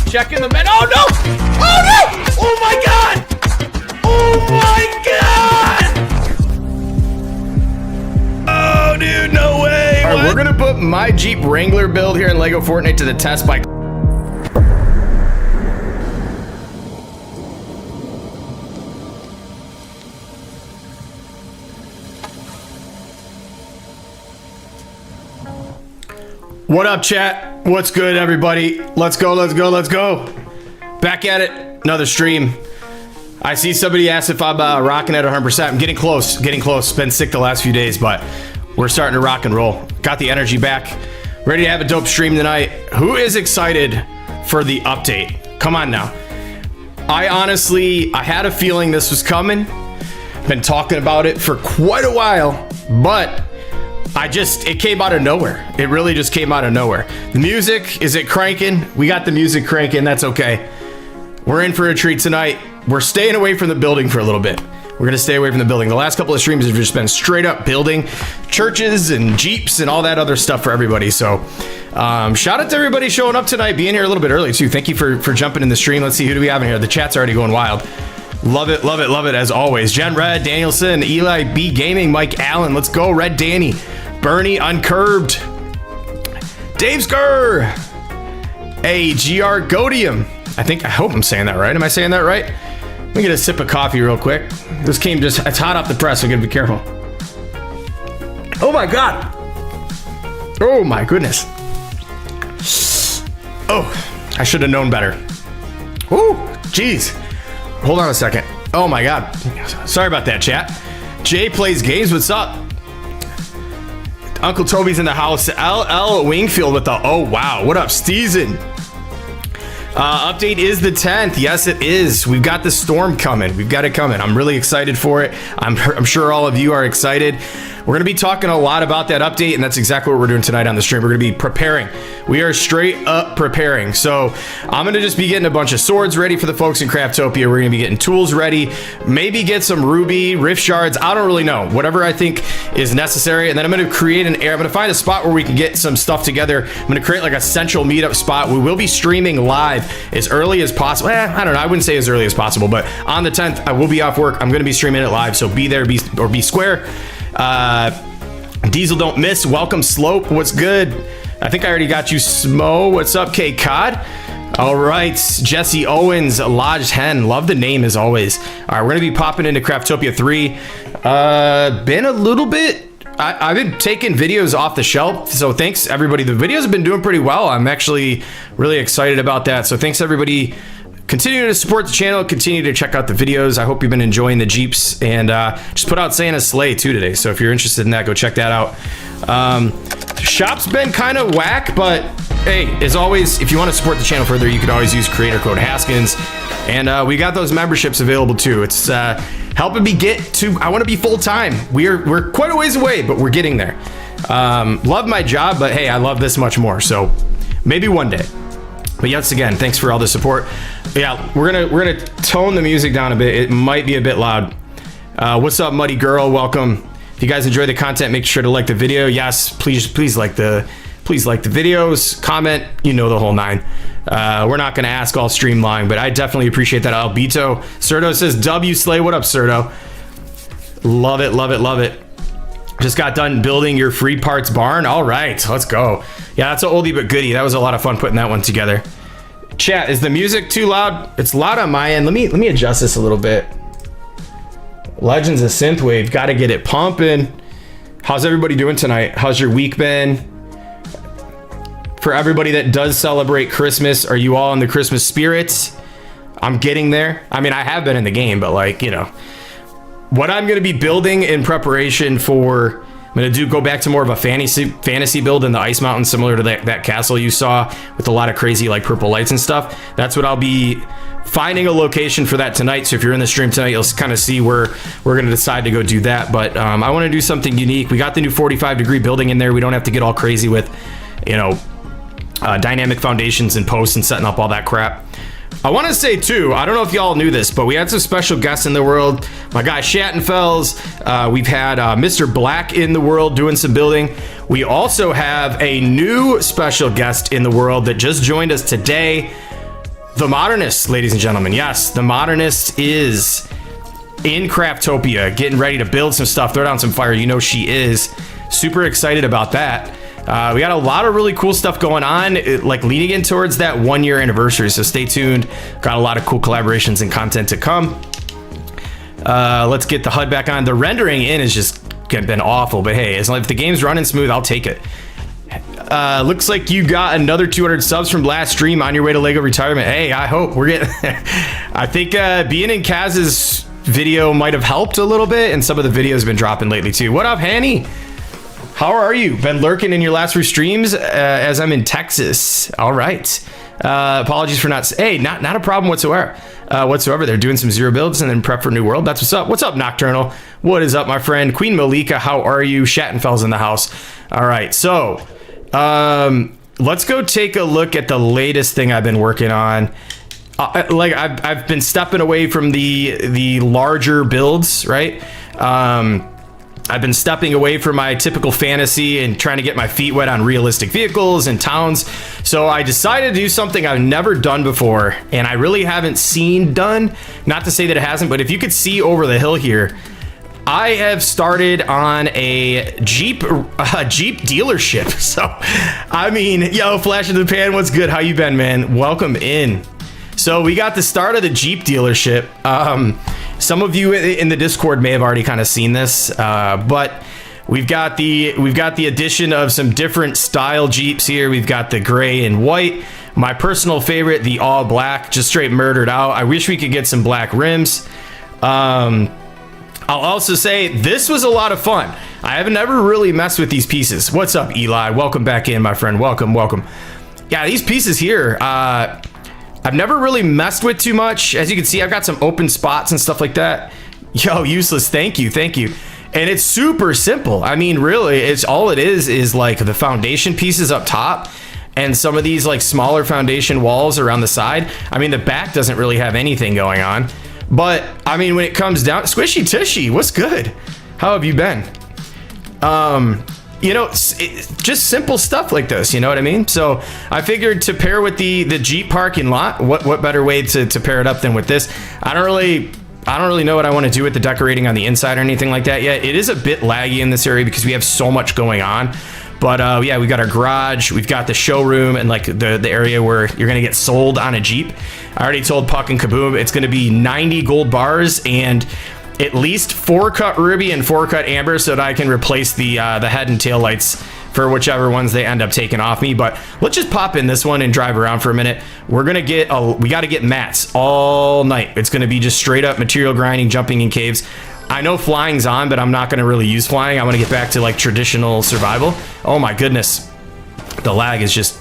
Checking the men. Oh no! Oh no! Oh my god! Oh my god! Oh dude, no way! All right, we're gonna put my Jeep Wrangler build here in Lego Fortnite to the test by. What up, chat? What's good, everybody? Let's go, let's go, let's go. Back at it, another stream. I see somebody asked if I'm rocking at 100%. I'm getting close, getting close. Been sick the last few days, but we're starting to rock and roll. Got the energy back. Ready to have a dope stream tonight. Who is excited for the update? Come on now. I had a feeling this was coming. Been talking about it for quite a while, but it came out of nowhere. It really just came out of nowhere. The music, is it cranking? We got the music cranking, that's okay. We're in for a treat tonight. We're staying away from the building for a little bit. We're gonna stay away from the building. The last couple of streams have just been straight up building churches and Jeeps and all that other stuff for everybody. So shout out to everybody showing up tonight, being here a little bit early too. Thank you for jumping in the stream. Let's see, who do we have in here? The chat's already going wild. Love it, love it, love it as always. Jen Red, Danielson, Eli B Gaming, Mike Allen. Let's go, Red Danny. Bernie Uncurbed, Dave Skur, GR Godium. I hope I'm saying that right. Am I saying that right? Let me get a sip of coffee real quick. This came it's hot off the press, so I gotta be careful. Oh my God. Oh my goodness. Oh, I should have known better. Ooh, jeez. Hold on a second. Oh my God. Sorry about that, chat. Jay Plays Games, what's up? Uncle Toby's in the house. LL Wingfield with the oh wow. What up, Steezen? Update is the 10th. Yes, it is. We've got the storm coming. We've got it coming. I'm really excited for it. I'm sure all of you are excited. We're going to be talking a lot about that update, and that's exactly what we're doing tonight on the stream. We're going to be preparing. We are straight up preparing. So I'm going to just be getting a bunch of swords ready for the folks in Craftopia. We're going to be getting tools ready, maybe get some ruby, rift shards. I don't really know. Whatever I think is necessary. And then I'm going to create I'm going to find a spot where we can get some stuff together. I'm going to create like a central meetup spot. We will be streaming live as early as possible. I don't know. I wouldn't say as early as possible, but on the 10th, I will be off work. I'm going to be streaming it live. So be there, be square. Diesel don't miss. Welcome Slope. What's good? I think I already got you. Smo. What's up, K Cod? All right, Jesse Owens, Lodged Hen. Love the name as always. All right, we're gonna be popping into Craftopia 3. Been a little bit. I've been taking videos off the shelf, so thanks everybody. The videos have been doing pretty well. I'm actually really excited about that. So thanks everybody. Continue to support the channel, continue to check out the videos. I hope you've been enjoying the Jeeps, and just put out Santa's Sleigh too today. So if you're interested in that, go check that out. Shop's been kind of whack, but hey, as always, if you want to support the channel further, you could always use creator code Haskins. And we got those memberships available too. It's helping me get to, I want to be full-time. We're quite a ways away, but we're getting there. Love my job, but hey, I love this much more. So maybe one day. But once again, thanks for all the support. Yeah, we're gonna tone the music down a bit. It might be a bit loud. What's up, Muddy Girl? Welcome. If you guys enjoy the content, make sure to like the video. Yes, please like the videos, comment. You know the whole nine. We're not gonna ask all stream long, but I definitely appreciate that. Albito Serto says W Slay. What up, Serto? Love it, love it, love it. Just got done building your free parts barn. All right, let's go. Yeah, that's an oldie but goodie. That was a lot of fun putting that one together. Chat, is the music too loud? It's loud on my end. Let me adjust this a little bit. Legends of Synthwave, gotta get it pumping. How's everybody doing tonight? How's your week been? for everybody that does celebrate Christmas. Are you all in the Christmas spirits? I'm getting there. I mean, I have been in the game, but like, you know, what I'm going to be building in preparation for, I'm going to go back to more of a fantasy build in the Ice Mountain, similar to that castle you saw with a lot of crazy like purple lights and stuff. That's what I'll be finding a location for that tonight. So if you're in the stream tonight, you'll kind of see where we're going to decide to go do that. But I want to do something unique. We got the new 45-degree building in there. We don't have to get all crazy with, you know, dynamic foundations and posts and setting up all that crap. I want to say too, I don't know if y'all knew this, but we had some special guests in the world. My guy Shattenfells. We've had Mr. Black in the world doing some building. We also have a new special guest in the world that just joined us today. The Modernist, ladies and gentlemen. Yes, the Modernist is in Craftopia, getting ready to build some stuff, throw down some fire. You know she is. Super excited about that. We got a lot of really cool stuff going on, like leading in towards that 1-year anniversary. So stay tuned. Got a lot of cool collaborations and content to come. Let's get the HUD back on. The rendering in has just been awful, but hey, as long as the game's running smooth, I'll take it. Looks like you got another 200 subs from last stream on your way to Lego retirement. Hey, I hope we're getting. I think being in Kaz's video might have helped a little bit, and some of the videos have been dropping lately too. What up, Hanny? How are you? Been lurking in your last few streams as I'm in Texas. All right. Apologies for not. Hey, not a problem whatsoever. They're doing some zero builds and then prep for New World. That's what's up. What's up, Nocturnal? What is up, my friend? Queen Malika, how are you? Shattenfell's in the house. All right. So let's go take a look at the latest thing I've been working on. Like I've been stepping away from the larger builds, right? I've been stepping away from my typical fantasy and trying to get my feet wet on realistic vehicles and towns. So I decided to do something I've never done before, and I really haven't seen done. Not to say that it hasn't, but if you could see over the hill here, I have started on a Jeep dealership. So, I mean, yo, Flash in the Pan, what's good? How you been, man? Welcome in. So we got the start of the Jeep dealership. Some of you in the Discord may have already kind of seen this, but we've got the addition of some different style Jeeps here. We've got the gray and white. My personal favorite, the all black, just straight murdered out. I wish we could get some black rims. I'll also say this was a lot of fun. I have never really messed with these pieces. What's up, Eli? Welcome back in, my friend. Welcome. Yeah, these pieces here, I've never really messed with too much. As you can see, I've got some open spots and stuff like that. Yo, useless. Thank you. And it's super simple. I mean, really, it's all it is like the foundation pieces up top and some of these like smaller foundation walls around the side. I mean, the back doesn't really have anything going on. But I mean, when it comes down, Squishy Tushy, what's good? How have you been? You know, just simple stuff like this, you know what I mean? So I figured to pair with the Jeep parking lot, what better way to pair it up than with this? I don't really know what I want to do with the decorating on the inside or anything like that yet. It is a bit laggy in this area because we have so much going on. But yeah, we got our garage, we've got the showroom, and like the area where you're gonna get sold on a Jeep. I already told Puck and Kaboom it's gonna be 90 gold bars and at least 4-cut ruby and 4-cut amber so that I can replace the head and tail lights for whichever ones they end up taking off me. But let's just pop in this one and drive around for a minute. We're gonna get we got to get mats all night. It's gonna be just straight up material grinding, jumping in caves. I know flying's on, but I'm not gonna really use flying. I want to get back to like traditional survival. Oh my goodness, the lag is just.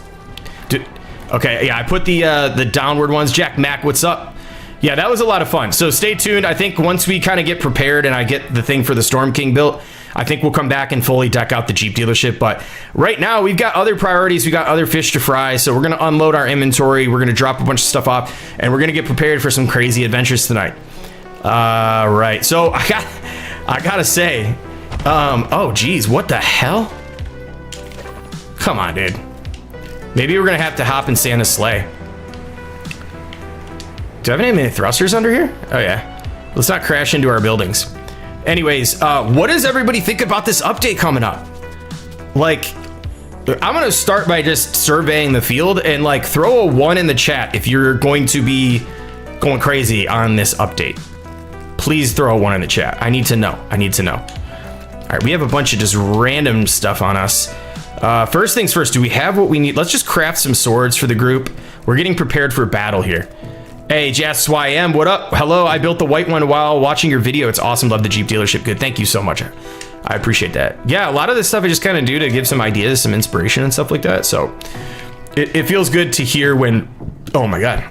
Okay, yeah, I put the downward ones. Jack Mac, what's up? Yeah, that was a lot of fun. So stay tuned. I think once we kind of get prepared and I get the thing for the Storm King built, I think we'll come back and fully deck out the Jeep dealership. But right now, we've got other priorities. We got other fish to fry. So we're going to unload our inventory. We're going to drop a bunch of stuff off. And we're going to get prepared for some crazy adventures tonight. Right. So I got to say, oh, geez, what the hell? Come on, dude. Maybe we're going to have to hop in Santa's sleigh. Do I have any thrusters under here? Oh, yeah. Let's not crash into our buildings. Anyways, what does everybody think about this update coming up? Like, I'm going to start by just surveying the field and, like, throw a 1 in the chat if you're going to be going crazy on this update. Please throw a 1 in the chat. I need to know. All right, we have a bunch of just random stuff on us. First things first, do we have what we need? Let's just craft some swords for the group. We're getting prepared for battle here. Hey, JassYM, what up? Hello, I built the white one while watching your video. It's awesome. Love the Jeep dealership. Good. Thank you so much. I appreciate that. Yeah, a lot of this stuff I just kind of do to give some ideas, some inspiration and stuff like that. So it feels good to hear when, oh my God,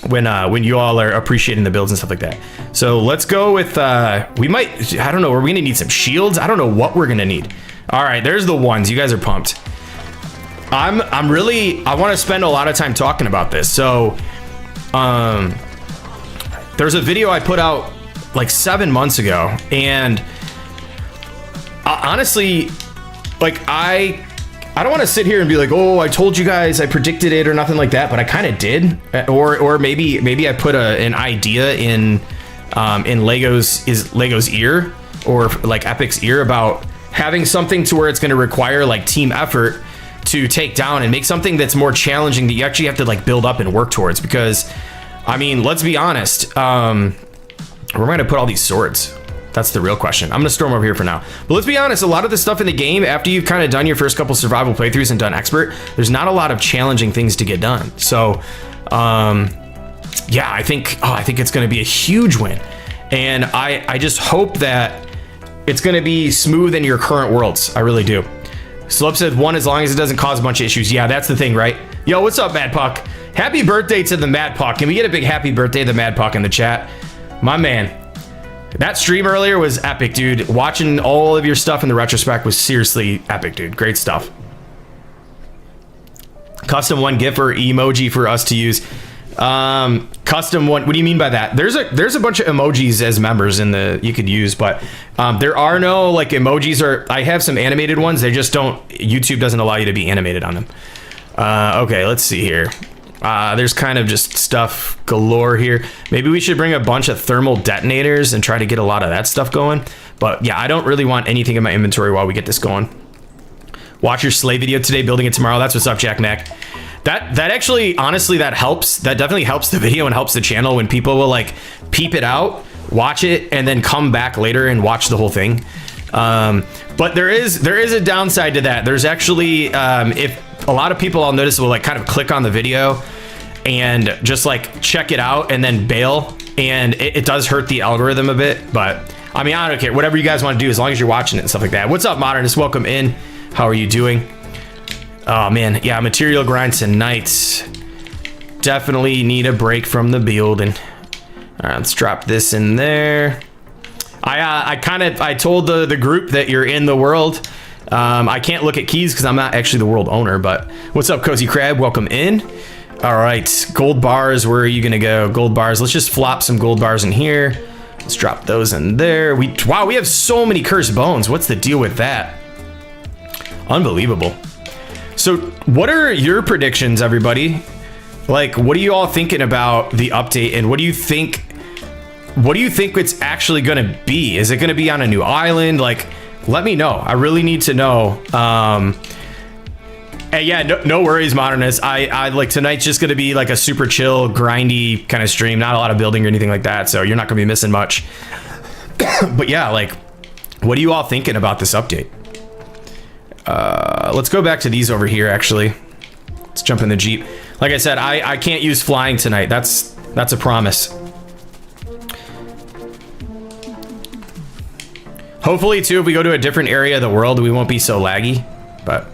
when you all are appreciating the builds and stuff like that. So let's go with, we might, I don't know, are we gonna need some shields? I don't know what we're gonna need. All right, there's the ones. You guys are pumped. I want to spend a lot of time talking about this. So there's a video I put out like 7 months ago, and honestly, like I don't want to sit here and be like, oh, I told you guys, I predicted it or nothing like that, but I kind of did. Or maybe I put an idea in Lego's ear, or like Epic's ear, about having something to where it's going to require like team effort to take down and make something that's more challenging that you actually have to like build up and work towards. Because I mean, let's be honest, where am I going to put all these swords? That's the real question. I'm gonna storm over here for now. But let's be honest, a lot of the stuff in the game, after you've kind of done your first couple survival playthroughs and done expert, there's not a lot of challenging things to get done. So yeah, I think it's gonna be a huge win. And I just hope that it's gonna be smooth in your current worlds. I really do. Slope said 1 as long as it doesn't cause a bunch of issues. Yeah, that's the thing, right? Yo, what's up, Mad Puck? Happy birthday to the Mad Puck. Can we get a big happy birthday to the Mad Puck in the chat? My man. That stream earlier was epic, dude. Watching all of your stuff in the retrospect was seriously epic, dude. Great stuff. Custom one GIF or emoji for us to use. Custom one. What do you mean by that? There's a bunch of emojis as members in the you could use, but there are no like emojis, or I have some animated ones. They just don't. YouTube doesn't allow you to be animated on them. Okay, let's see here. There's kind of just stuff galore here. Maybe we should bring a bunch of thermal detonators and try to get a lot of that stuff going. But yeah, I don't really want anything in my inventory while we get this going. Watch your sleigh video today, building it tomorrow. That's what's up, Jack Mac. That actually, honestly, that helps. That definitely helps the video and helps the channel when people will like peep it out, watch it, and then come back later and watch the whole thing. But there is a downside to that. There's actually, if a lot of people I'll notice will like kind of click on the video and just like check it out and then bail, and it does hurt the algorithm a bit. But I mean, I don't care, whatever you guys want to do as long as you're watching it and stuff like that. What's up, Modernist? Welcome in. How are you doing? Oh man, yeah, material grind tonight. Definitely need a break from the building. All right, let's drop this in there. I told the group that you're in the world. I can't look at keys because I'm not actually the world owner, but what's up, Cozy Crab? Welcome in. All right, gold bars, where are you gonna go? Gold bars, let's just flop some gold bars in here. Let's drop those in there. Wow, we have so many cursed bones. What's the deal with that? Unbelievable. So what are your predictions, everybody? Like, what are you all thinking about the update, and what do you think it's actually gonna be? Is it gonna be on a new island? Like, let me know. I really need to know. And yeah, no worries, Modernist. I like, tonight's just gonna be like a super chill, grindy kind of stream. Not a lot of building or anything like that, so you're not gonna be missing much. But yeah, like, what are you all thinking about this update? Let's go back to these over here, actually. Let's jump in the Jeep. Like I said, I can't use flying tonight. That's a promise. Hopefully, too, if we go to a different area of the world, we won't be so laggy, but...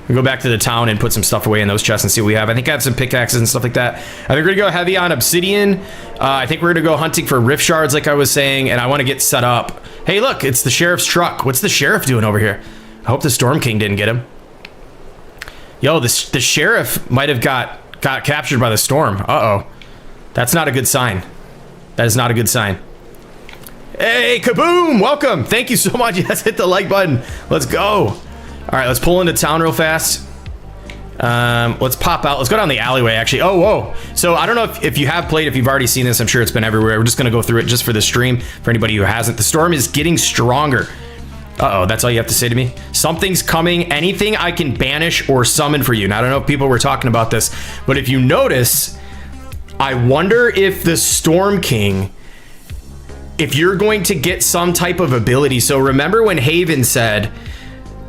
we go back to the town and put some stuff away in those chests and see what we have. I think I have some pickaxes and stuff like that. I think we're gonna go heavy on obsidian. I think we're gonna go hunting for rift shards, like I was saying, and I want to get set up. Hey, look, it's the sheriff's truck. What's the sheriff doing over here? I hope the Storm King didn't get him. Yo, the sheriff might have got captured by the storm. Uh-oh. That's not a good sign. That is not a good sign. Hey, kaboom! Welcome. Thank you so much. Yes, hit the like button. Let's go. All right, let's pull into town real fast. Let's pop out. Let's go down the alleyway, actually. Oh, whoa. So I don't know if you have played, if you've already seen this. I'm sure it's been everywhere. We're just going to go through it just for the stream for anybody who hasn't. The storm is getting stronger. Uh-oh, that's all you have to say to me? Something's coming. Anything I can banish or summon for you. Now, I don't know if people were talking about this, but if you notice, I wonder if the Storm King if you're going to get some type of ability, so remember when Haven said,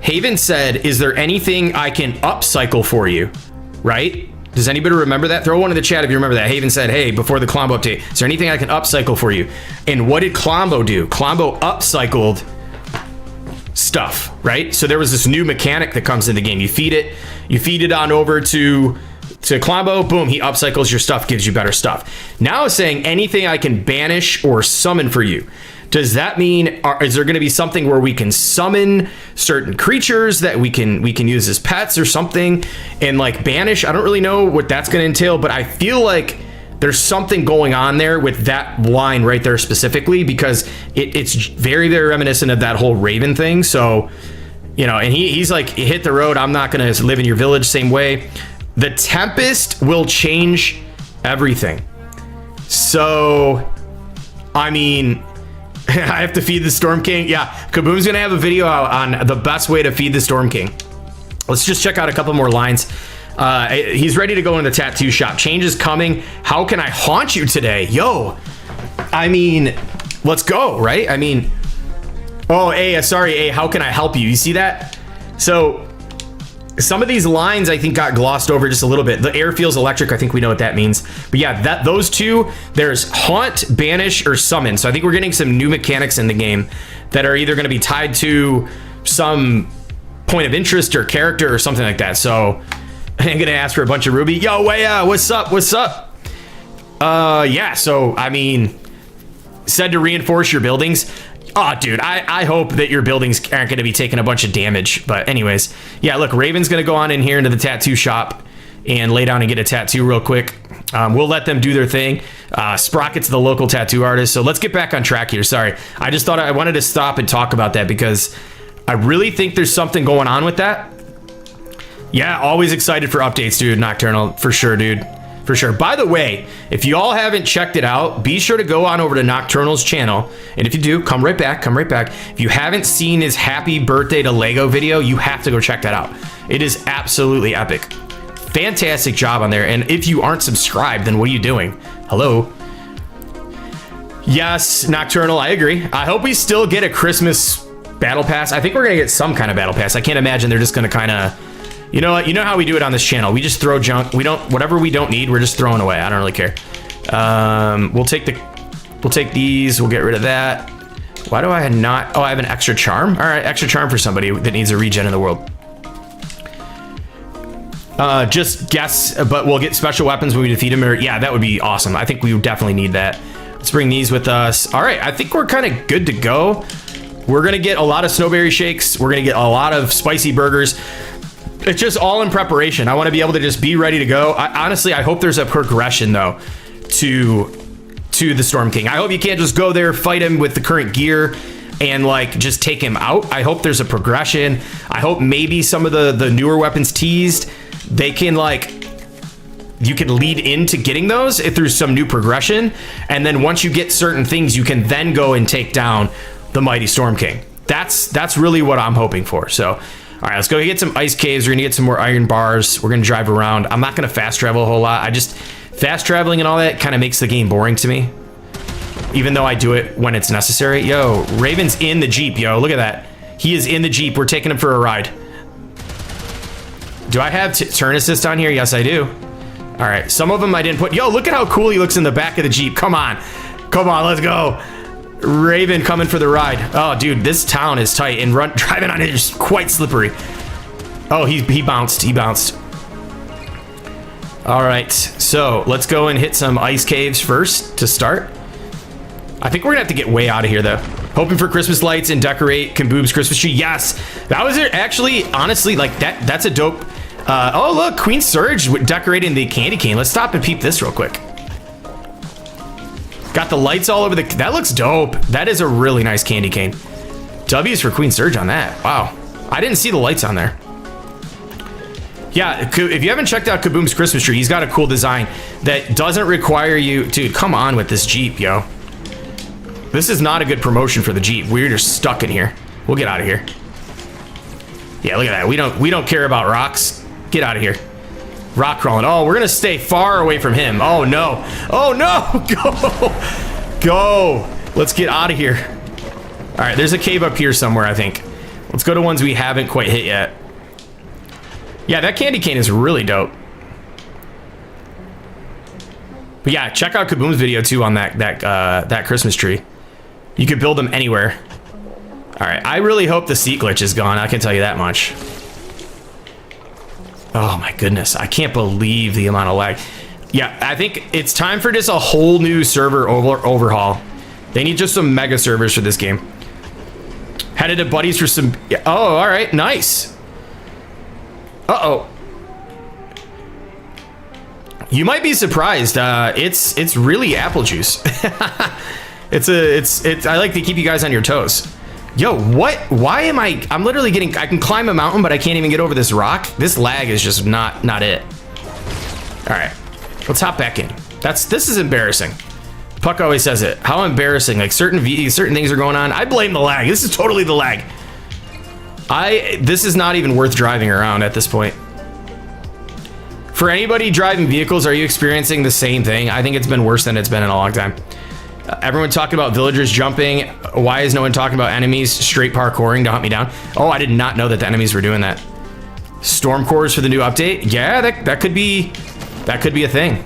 is there anything I can upcycle for you? Right? Does anybody remember that? Throw one in the chat if you remember that. Haven said, hey, before the Klombo update, is there anything I can upcycle for you? And what did Klombo do? Klombo upcycled stuff, right? So there was this new mechanic that comes in the game. You feed it on over to Klombo, boom, he upcycles your stuff, gives you better stuff. Now it's saying anything I can banish or summon for you. Does that mean, is there going to be something where we can summon certain creatures that we can use as pets or something and like banish? I don't really know what that's going to entail, but I feel like there's something going on there with that line right there specifically, because it's very, very reminiscent of that whole Raven thing. So, you know, and he's like, hit the road. I'm not going to live in your village same way. The Tempest will change everything. So, I mean, I have to feed the Storm King. Yeah, Kaboom's gonna have a video out on the best way to feed the Storm King. Let's just check out a couple more lines. He's ready to go in the tattoo shop. Change is coming. How can I haunt you today? Yo, I mean, let's go, right? I mean, oh, sorry, how can I help you? You see that? So some of these lines I think got glossed over just a little bit. The air feels electric. I think we know what that means. But yeah, those two, there's haunt, banish, or summon. So I think we're getting some new mechanics in the game that are either going to be tied to some point of interest or character or something like that. So I'm going to ask for a bunch of Ruby. Yo, what's up? What's up? Yeah, so I mean, said to reinforce your buildings. Oh, dude, I hope that your buildings aren't going to be taking a bunch of damage. But anyways, yeah, look, Raven's going to go on in here into the tattoo shop and lay down and get a tattoo real quick. We'll let them do their thing. Sprocket's the local tattoo artist. So let's get back on track here. Sorry. I just thought I wanted to stop and talk about that because I really think there's something going on with that. Yeah, always excited for updates, dude. Nocturnal, for sure, dude. For sure. By the way, if you all haven't checked it out, be sure to go on over to Nocturnal's channel. And if you do, come right back. If you haven't seen his happy birthday to Lego video, you have to go check that out. It is absolutely epic. Fantastic job on there. And if you aren't subscribed, then what are you doing? Hello? Yes, Nocturnal, I agree. I hope we still get a Christmas battle pass. I think we're going to get some kind of battle pass. I can't imagine they're just going to kind of... You know what? You know how we do it on this channel. We just throw junk. Whatever we don't need, we're just throwing away. I don't really care. We'll take these. We'll get rid of that. Why do I not? Oh, I have an extra charm. All right, extra charm for somebody that needs a regen in the world. Just guess, but we'll get special weapons when we defeat him. Or yeah, that would be awesome. I think we would definitely need that. Let's bring these with us. All right, I think we're kind of good to go. We're gonna get a lot of snowberry shakes. We're gonna get a lot of spicy burgers. It's just all in preparation. I want to be able to just be ready to go. Honestly, I hope there's a progression though to the Storm King. I hope you can't just go there, fight him with the current gear and like just take him out. I hope there's a progression. I hope maybe some of the newer weapons teased, they can like, you can lead into getting those if there's some new progression. And then once you get certain things, you can then go and take down the mighty Storm King. That's really what I'm hoping for. So all right, let's go get some ice caves. We're gonna get some more iron bars. We're gonna drive around. I'm not gonna fast travel a whole lot. Fast traveling and all that kind of makes the game boring to me, even though I do it when it's necessary. Yo, Raven's in the Jeep, yo, look at that. He is in the Jeep. We're taking him for a ride. Do I have turn assist on here? Yes, I do. All right, some of them I didn't put. Yo, look at how cool he looks in the back of the Jeep. Come on, let's go. Raven coming for the ride. Oh, dude, this town is tight, and driving on it is quite slippery. Oh, he bounced. All right, so let's go and hit some ice caves first to start. I think we're gonna have to get way out of here though. Hoping for Christmas lights and decorate Kaboom's Christmas tree. Yes, that was it. Actually, honestly, like that's a dope. Oh, look, Queen Surge decorating the candy cane. Let's stop and peep this real quick. Got the lights all over that looks dope. That is a really nice candy cane. W's for Queen Surge on that. Wow. I didn't see the lights on there. Yeah, if you haven't checked out Kaboom's Christmas tree, he's got a cool design that doesn't require you... Dude, come on with this Jeep, yo. This is not a good promotion for the Jeep. We're just stuck in here. We'll get out of here. Yeah, look at that. We don't care about rocks. Get out of here. Rock crawling. Oh, we're gonna stay far away from him. Oh no. Oh no. Go. Let's get out of here. All right, there's a cave up here somewhere, I think. Let's go to ones we haven't quite hit yet. Yeah, that candy cane is really dope. But yeah, check out Kaboom's video too on that Christmas tree. You could build them anywhere. All right, I really hope the seat glitch is gone. I can tell you that much. Oh my goodness, I can't believe the amount of lag. Yeah, I think it's time for just a whole new server overhaul. They need just some mega servers for this game. Headed to Buddies for some... Oh, all right, nice. Uh-oh. You might be surprised. It's really apple juice. I like to keep you guys on your toes. Yo, what? Why am I'm literally getting... I can climb a mountain, but I can't even get over this rock. This lag is just not it. All right, let's hop back in. This is embarrassing. Puck always says it. How embarrassing. Like certain things are going on. I blame the lag. This is totally the lag. This is not even worth driving around at this point. For anybody driving vehicles, are you experiencing the same thing? I think it's been worse than it's been in a long time. Everyone talking about villagers jumping. Why is no one talking about enemies straight parkouring to hunt me down? Oh, I did not know that the enemies were doing that. Storm cores for the new update. Yeah, that could be a thing.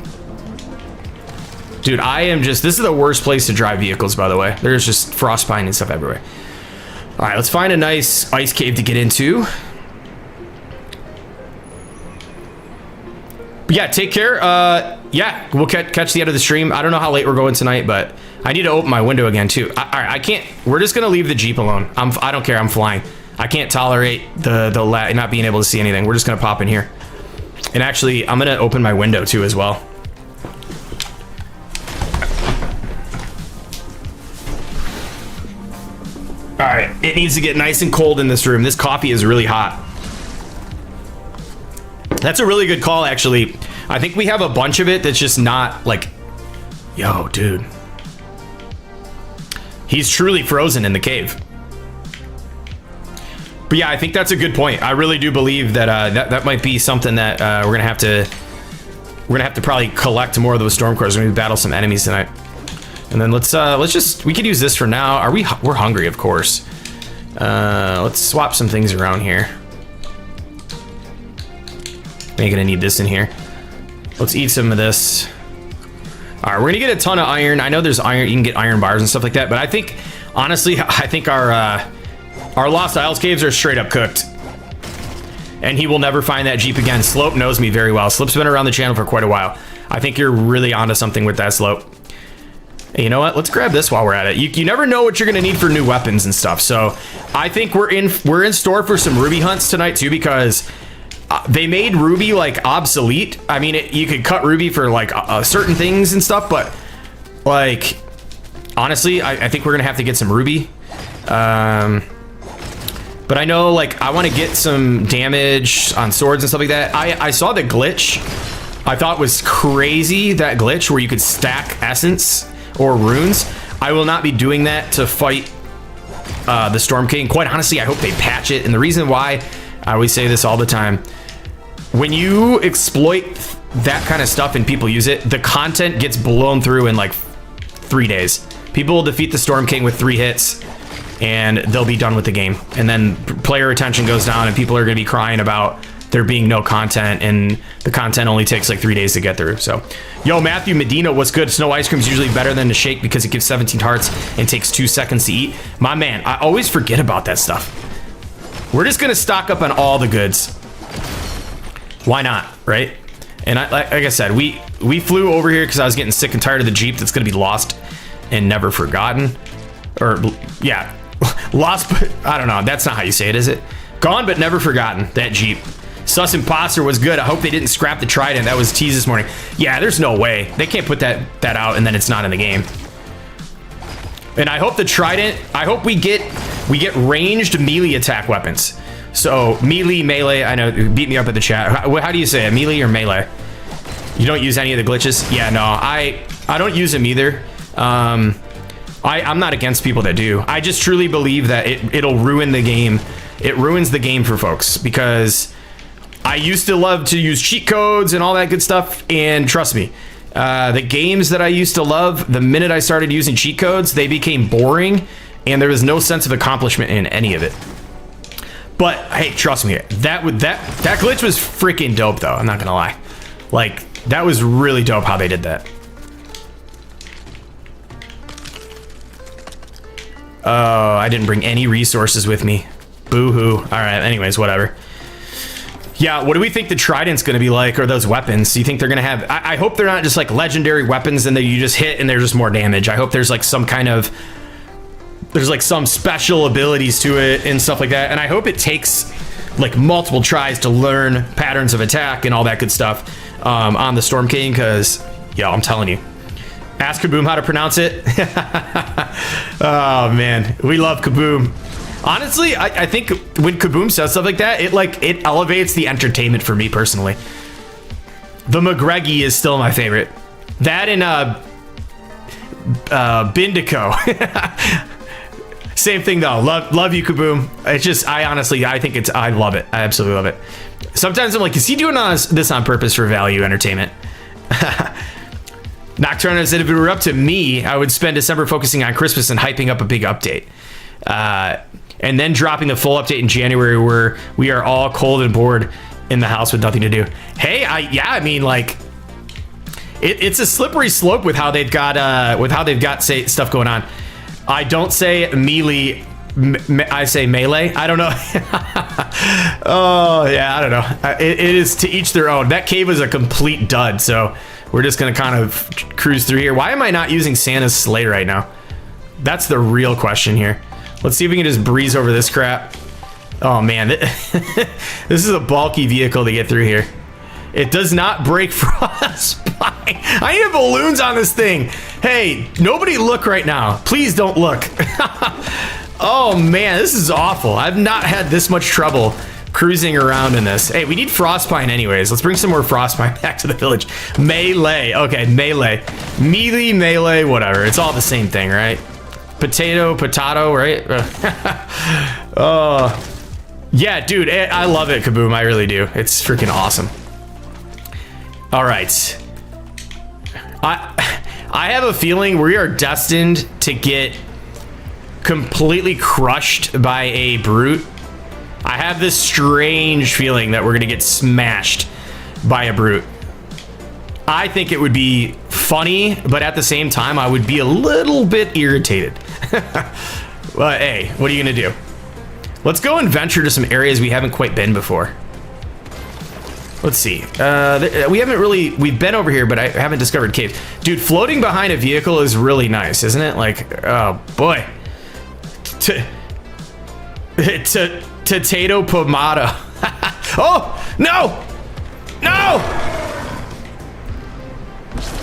Dude, this is the worst place to drive vehicles, by the way. There's just frostbite and stuff everywhere. All right, let's find a nice ice cave to get into. But yeah, take care. Yeah, we'll catch the end of the stream. I don't know how late we're going tonight, but I need to open my window again too. All right, I can't. We're just gonna leave the Jeep alone. I don't care. I'm flying. I can't tolerate the not being able to see anything. We're just gonna pop in here. And actually, I'm gonna open my window too as well. All right, it needs to get nice and cold in this room. This coffee is really hot. That's a really good call, actually. I think we have a bunch of it that's just not like, yo, dude. He's truly frozen in the cave. But yeah, I think that's a good point. I really do believe that that might be something that we're gonna have to probably collect more of those storm cores when we battle some enemies tonight. And then we could use this for now. We're hungry, of course. Let's swap some things around here. Ain't gonna need this in here. Let's eat some of this. All right, we're gonna get a ton of iron. I know there's iron, you can get iron bars and stuff like that, but I think, honestly, our Lost Isles caves are straight up cooked. And he will never find that Jeep again. Slope knows me very well. Slope's been around the channel for quite a while. I think you're really onto something with that, Slope. Hey, you know what? Let's grab this while we're at it. You never know what you're gonna need for new weapons and stuff. So I think we're in store for some ruby hunts tonight too, because they made ruby like obsolete. I mean, you could cut ruby for like certain things and stuff, but like honestly, I think we're gonna have to get some ruby. But I know, like, I want to get some damage on swords and stuff like that. I saw the glitch. I thought was crazy, that glitch where you could stack essence or runes. I will not be doing that to fight the Storm King. Quite honestly, I hope they patch it. And the reason why, I always say this all the time, when you exploit that kind of stuff and people use it, the content gets blown through in like 3 days. People will defeat the Storm King with 3 hits and they'll be done with the game. And then player retention goes down and people are going to be crying about there being no content, and the content only takes like 3 days to get through. So, yo, Matthew Medina, what's good? Snow ice cream is usually better than the shake because it gives 17 hearts and takes 2 seconds to eat. My man, I always forget about that stuff. We're just going to stock up on all the goods. Why not, right? And like I said, we flew over here because I was getting sick and tired of the Jeep that's going to be lost and never forgotten. Or, yeah, lost, but I don't know. That's not how you say it, is it? Gone but never forgotten, that Jeep. Sus Imposter was good. I hope they didn't scrap the Trident. That was teased this morning. Yeah, there's no way. They can't put that out and then it's not in the game. And I hope the Trident, I hope we get ranged melee attack weapons. So melee, I know, beat me up at the chat. How do you say it, melee or melee? You don't use any of the glitches? Yeah, no, I don't use them either. I'm not against people that do. I just truly believe that it'll ruin the game. It ruins the game for folks because I used to love to use cheat codes and all that good stuff, and trust me, The games that I used to love, the minute I started using cheat codes, they became boring, and there was no sense of accomplishment in any of it. But hey, trust me, that glitch was freaking dope, though. I'm not gonna lie, like that was really dope how they did that. Oh, I didn't bring any resources with me. Boo-hoo. All right. Anyways, whatever. Yeah, what do we think the trident's going to be like, or those weapons? Do you think they're going to have... I hope they're not just like legendary weapons and that you just hit and they're just more damage. I hope there's like some kind of... There's like some special abilities to it and stuff like that. And I hope it takes like multiple tries to learn patterns of attack and all that good stuff on the Storm King, because, yo, I'm telling you. Ask Kaboom how to pronounce it. Oh, man. We love Kaboom. Honestly, I think when Kaboom says stuff like that, it elevates the entertainment for me personally. The McGreggy is still my favorite. That and Bindico. Same thing though. Love you, Kaboom. It's just I think I love it. I absolutely love it. Sometimes I'm like, is he doing this on purpose for value entertainment? Nocturna said if it were up to me, I would spend December focusing on Christmas and hyping up a big update. And then dropping the full update in January where we are all cold and bored in the house with nothing to do. Hey, I mean, like, it's a slippery slope with how they've got say stuff going on. I don't say melee, I say melee. I don't know. Oh yeah, I don't know. It is to each their own. That cave was a complete dud, so we're just gonna kind of cruise through here. Why am I not using Santa's sleigh right now? That's the real question here. Let's see if we can just breeze over this crap. Oh man, this is a bulky vehicle to get through here. It does not break frostbite. I need balloons on this thing. Hey, nobody look right now. Please don't look. Oh man, this is awful. I've not had this much trouble cruising around in this. Hey, we need frostpine anyways. Let's bring some more frostpine back to the village. Melee. Okay, melee. Melee, whatever. It's all the same thing, right? Potato, right? Oh, yeah, dude, I love it, Kaboom. I really do. It's freaking awesome. All right. I have a feeling we are destined to get completely crushed by a brute. I have this strange feeling that we're going to get smashed by a brute. I think it would be funny, but at the same time, I would be a little bit irritated. Well, hey, what are you gonna do? Let's go and venture to some areas we haven't quite been before. Let's see. We've been over here, but I haven't discovered cave. Dude, floating behind a vehicle is really nice, isn't it? Like, oh boy. Potato pomada. Oh, no! No!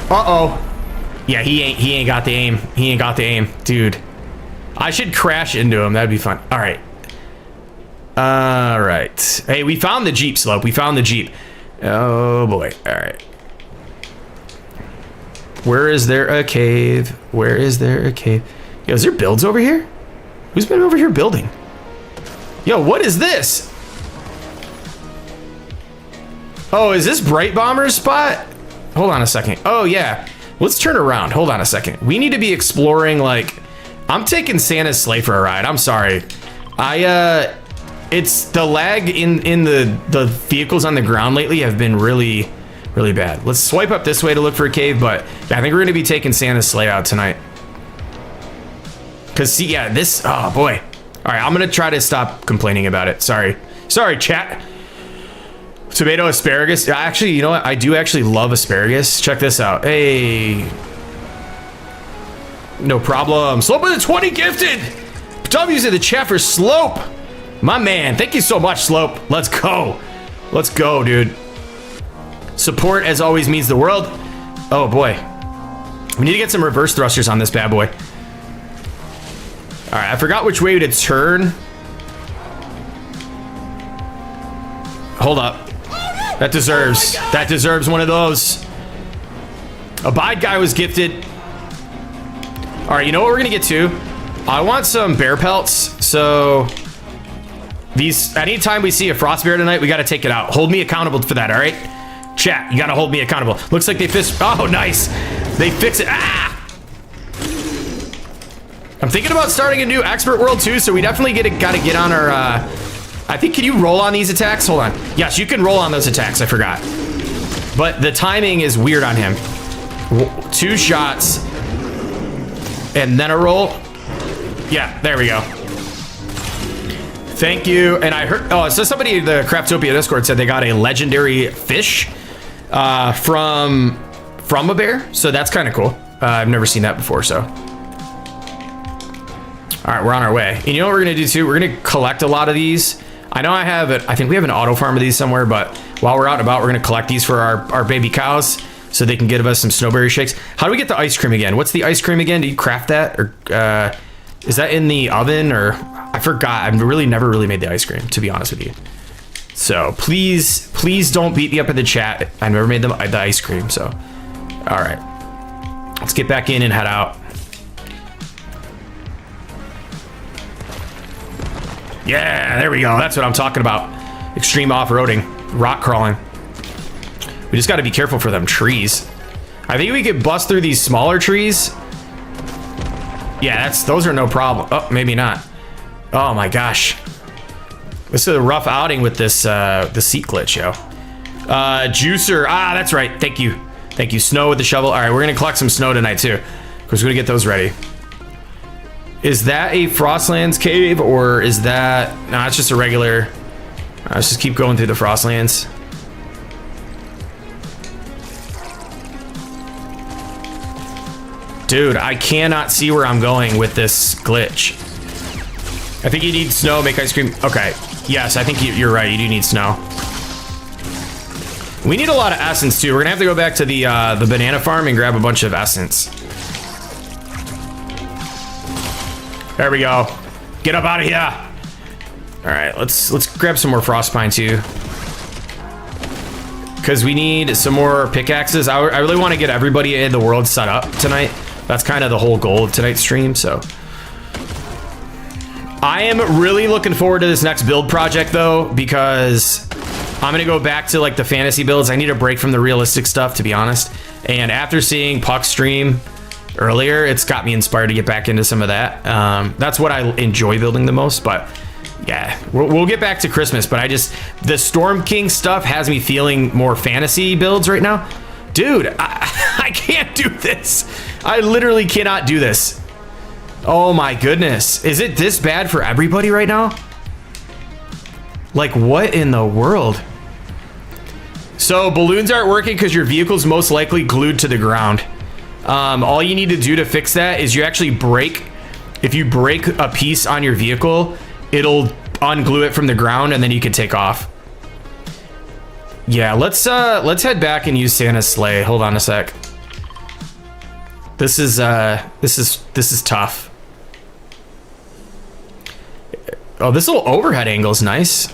Uh-oh. Yeah, he ain't got the aim. He ain't got the aim. Dude. I should crash into him. That'd be fun. All right. All right. Hey, we found the Jeep, Slope. We found the Jeep. Oh, boy. All right. Where is there a cave? Where is there a cave? Yo, is there builds over here? Who's been over here building? Yo, what is this? Oh, is this Bright Bomber's spot? Hold on a second. Oh, yeah. Let's turn around. Hold on a second. We need to be exploring, like... I'm taking Santa's sleigh for a ride. I'm sorry. It's the lag in the vehicles on the ground lately have been really, really bad. Let's swipe up this way to look for a cave, but yeah, I think we're going to be taking Santa's sleigh out tonight. Because, see, yeah, this... Oh, boy. All right, I'm going to try to stop complaining about it. Sorry, chat. Tomato asparagus. Actually, you know what? I do actually love asparagus. Check this out. Hey. No problem. Slope with a 20 gifted. W's in the chat for Slope. My man. Thank you so much, Slope. Let's go. Let's go, dude. Support, as always, means the world. Oh, boy. We need to get some reverse thrusters on this bad boy. All right, I forgot which way to turn. Hold up. That deserves one of those. Abide guy was gifted. All right, you know what we're gonna get to? I want some bear pelts. So anytime we see a frost bear tonight, we gotta take it out. Hold me accountable for that, all right? Chat, you gotta hold me accountable. Looks like they fixed. Oh, nice. They fix it. Ah! I'm thinking about starting a new expert world too, so we definitely gotta get on our. I think, can you roll on these attacks? Hold on. Yes, you can roll on those attacks. I forgot. But the timing is weird on him. 2 shots and then a roll. Yeah, there we go. Thank you. And I heard, oh, so somebody in the Craftopia Discord said they got a legendary fish from a bear. So that's kind of cool. I've never seen that before, so. All right, we're on our way. And you know what we're gonna do too? We're gonna collect a lot of these. I know I have it. I think we have an auto farm of these somewhere, but while we're out and about, we're gonna collect these for our baby cows so they can give us some snowberry shakes. How do we get the ice cream again? What's the ice cream again? Do you craft that? Or is that in the oven? Or I forgot. I've really never really made the ice cream, to be honest with you. So please don't beat me up in the chat. I've never made the ice cream, so. All right, let's get back in and head out. Yeah, there we go. That's what I'm talking about. Extreme off-roading, rock crawling. We just got to be careful for them trees. I think we could bust through these smaller trees. Yeah, those are no problem. Oh, maybe not. Oh my gosh. This is a rough outing with this the seat glitch, yo. Juicer. Ah, that's right. Thank you. Thank you. Snow with the shovel. All right, we're gonna collect some snow tonight too, because we're gonna get those ready. Is that a Frostlands cave, or is that... Nah, it's just a regular... let's just keep going through the Frostlands. Dude, I cannot see where I'm going with this glitch. I think you need snow, make ice cream. Okay, yes, I think you're right. You do need snow. We need a lot of essence too. We're gonna have to go back to the banana farm and grab a bunch of essence. There we go. Get up out of here. All right, let's grab some more frostpine too, because we need some more pickaxes. I really want to get everybody in the world set up tonight. That's kind of the whole goal of tonight's stream. So I am really looking forward to this next build project though, because I'm gonna go back to like the fantasy builds. I need a break from the realistic stuff, to be honest. And after seeing Puck's stream earlier, it's got me inspired to get back into some of that. That's what I enjoy building the most. But yeah, we'll get back to Christmas. But the Storm King stuff has me feeling more fantasy builds right now. Dude, I can't do this. I literally cannot do this. Oh my goodness. Is it this bad for everybody right now? Like, what in the world? So balloons aren't working because your vehicle's most likely glued to the ground. All you need to do to fix that is you actually break. If you break a piece on your vehicle, it'll unglue it from the ground and then you can take off. Yeah, let's head back and use Santa's sleigh. Hold on a sec. This is tough. Oh, this little overhead angle is nice.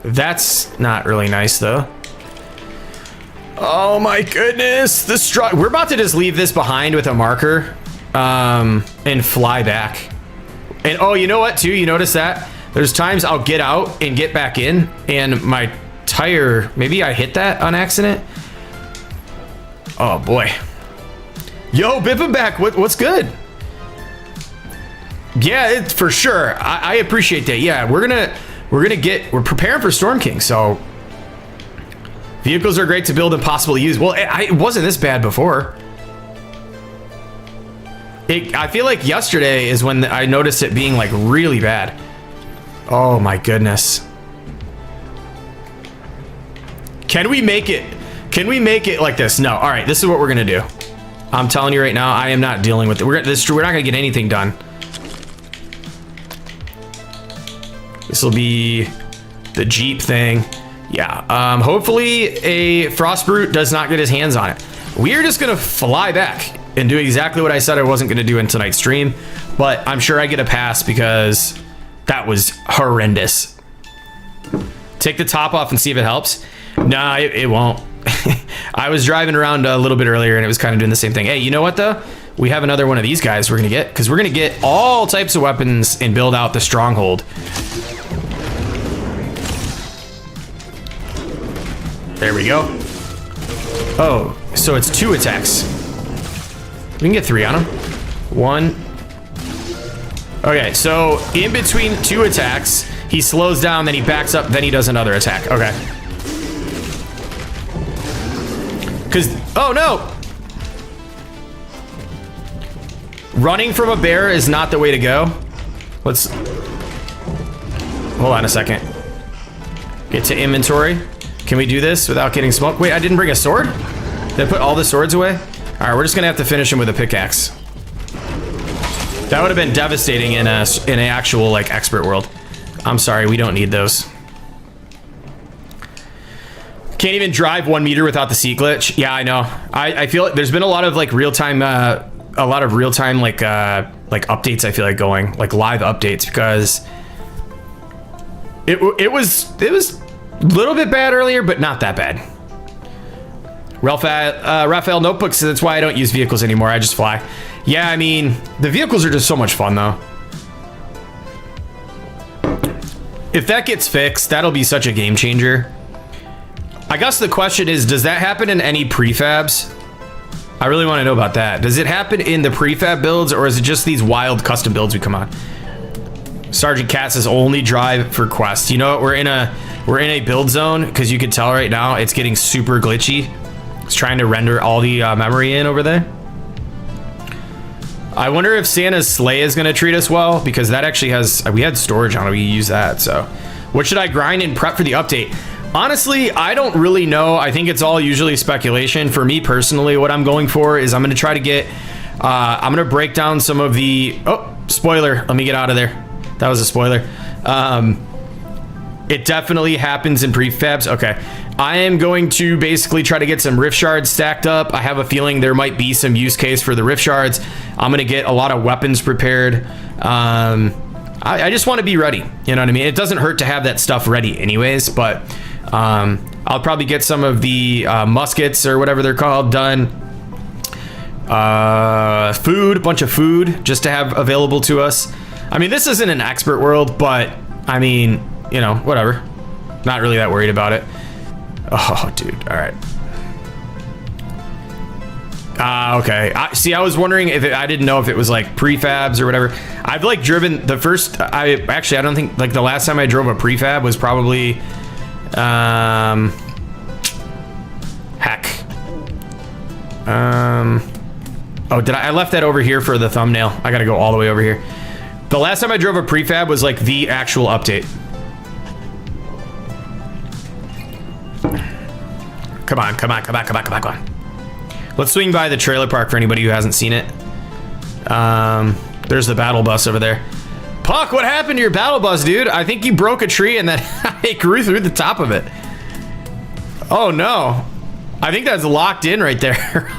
That's not really nice though. Oh my goodness, we're about to just leave this behind with a marker and fly back. And oh, you know what too? You notice that? There's times I'll get out and get back in and my tire, maybe I hit that on accident. Oh boy. Yo, Bipaback, what's good? Yeah, it's for sure. I appreciate that. Yeah, we're preparing for Storm King, so vehicles are great to build and possible to use. Well, it wasn't this bad before. I feel like yesterday is when I noticed it being like really bad. Oh my goodness. Can we make it? Can we make it like this? No. All right, this is what we're gonna do. I'm telling you right now, I am not dealing with it. We're not gonna get anything done. This will be the Jeep thing. Yeah, hopefully a Frostbrute does not get his hands on it. We are just gonna fly back and do exactly what I said I wasn't gonna do in tonight's stream, but I'm sure I get a pass because that was horrendous. Take the top off and see if it helps. Nah, it won't. I was driving around a little bit earlier and it was kind of doing the same thing. Hey, you know what though? We have another one of these guys we're gonna get, because we're gonna get all types of weapons and build out the Stronghold. There we go. Oh, so it's 2 attacks. We can get 3 on him. 1. Okay, so in between 2 attacks, he slows down, then he backs up, then he does another attack. Okay. Because, oh no! Running from a bear is not the way to go. Let's, hold on a second. Get to inventory. Can we do this without getting smoked? Wait, I didn't bring a sword? Did I put all the swords away? All right, we're just gonna have to finish him with a pickaxe. That would have been devastating in an actual like expert world. I'm sorry, we don't need those. Can't even drive 1 meter without the seat glitch. Yeah, I know. I feel like there's been a lot of like real-time like updates. I feel like going like live updates because it was a little bit bad earlier, but not that bad. Raphael Notebooks. That's why I don't use vehicles anymore. I just fly. Yeah, I mean the vehicles are just so much fun though. If that gets fixed, that'll be such a game changer. I guess the question is, does that happen in any prefabs? I really want to know about that. Does it happen in the prefab builds, or is it just these wild custom builds we come on? Sergeant Cat says only drive for quests. You know what? We're in a build zone because you can tell right now it's getting super glitchy. It's trying to render all the memory in over there. I wonder if Santa's sleigh is going to treat us well because that actually has, we had storage on it. We use that. So what should I grind and prep for the update? Honestly, I don't really know. I think it's all usually speculation. For me personally, what I'm going for is I'm going to try to get, I'm going to break down some of the, oh, spoiler. Let me get out of there. That was a spoiler. It definitely happens in prefabs. Okay. I am going to basically try to get some rift shards stacked up. I have a feeling there might be some use case for the rift shards. I'm going to get a lot of weapons prepared. I just want to be ready. You know what I mean? It doesn't hurt to have that stuff ready anyways, but I'll probably get some of the muskets or whatever they're called done. Food, a bunch of food just to have available to us. I mean, this isn't an expert world, but I mean, you know, whatever. Not really that worried about it. Oh, dude. All right. Okay. I was wondering if I didn't know if it was like prefabs or whatever. I've like driven the first. I don't think like the last time I drove a prefab was probably. Heck. Oh, I left that over here for the thumbnail. I got to go all the way over here. The last time I drove a prefab was like the actual update. Come on, come on, come on, come on, come on, come on. Let's swing by the trailer park for anybody who hasn't seen it. There's the battle bus over there. Puck, what happened to your battle bus, dude? I think you broke a tree and then it grew through the top of it. Oh no. I think that's locked in right there.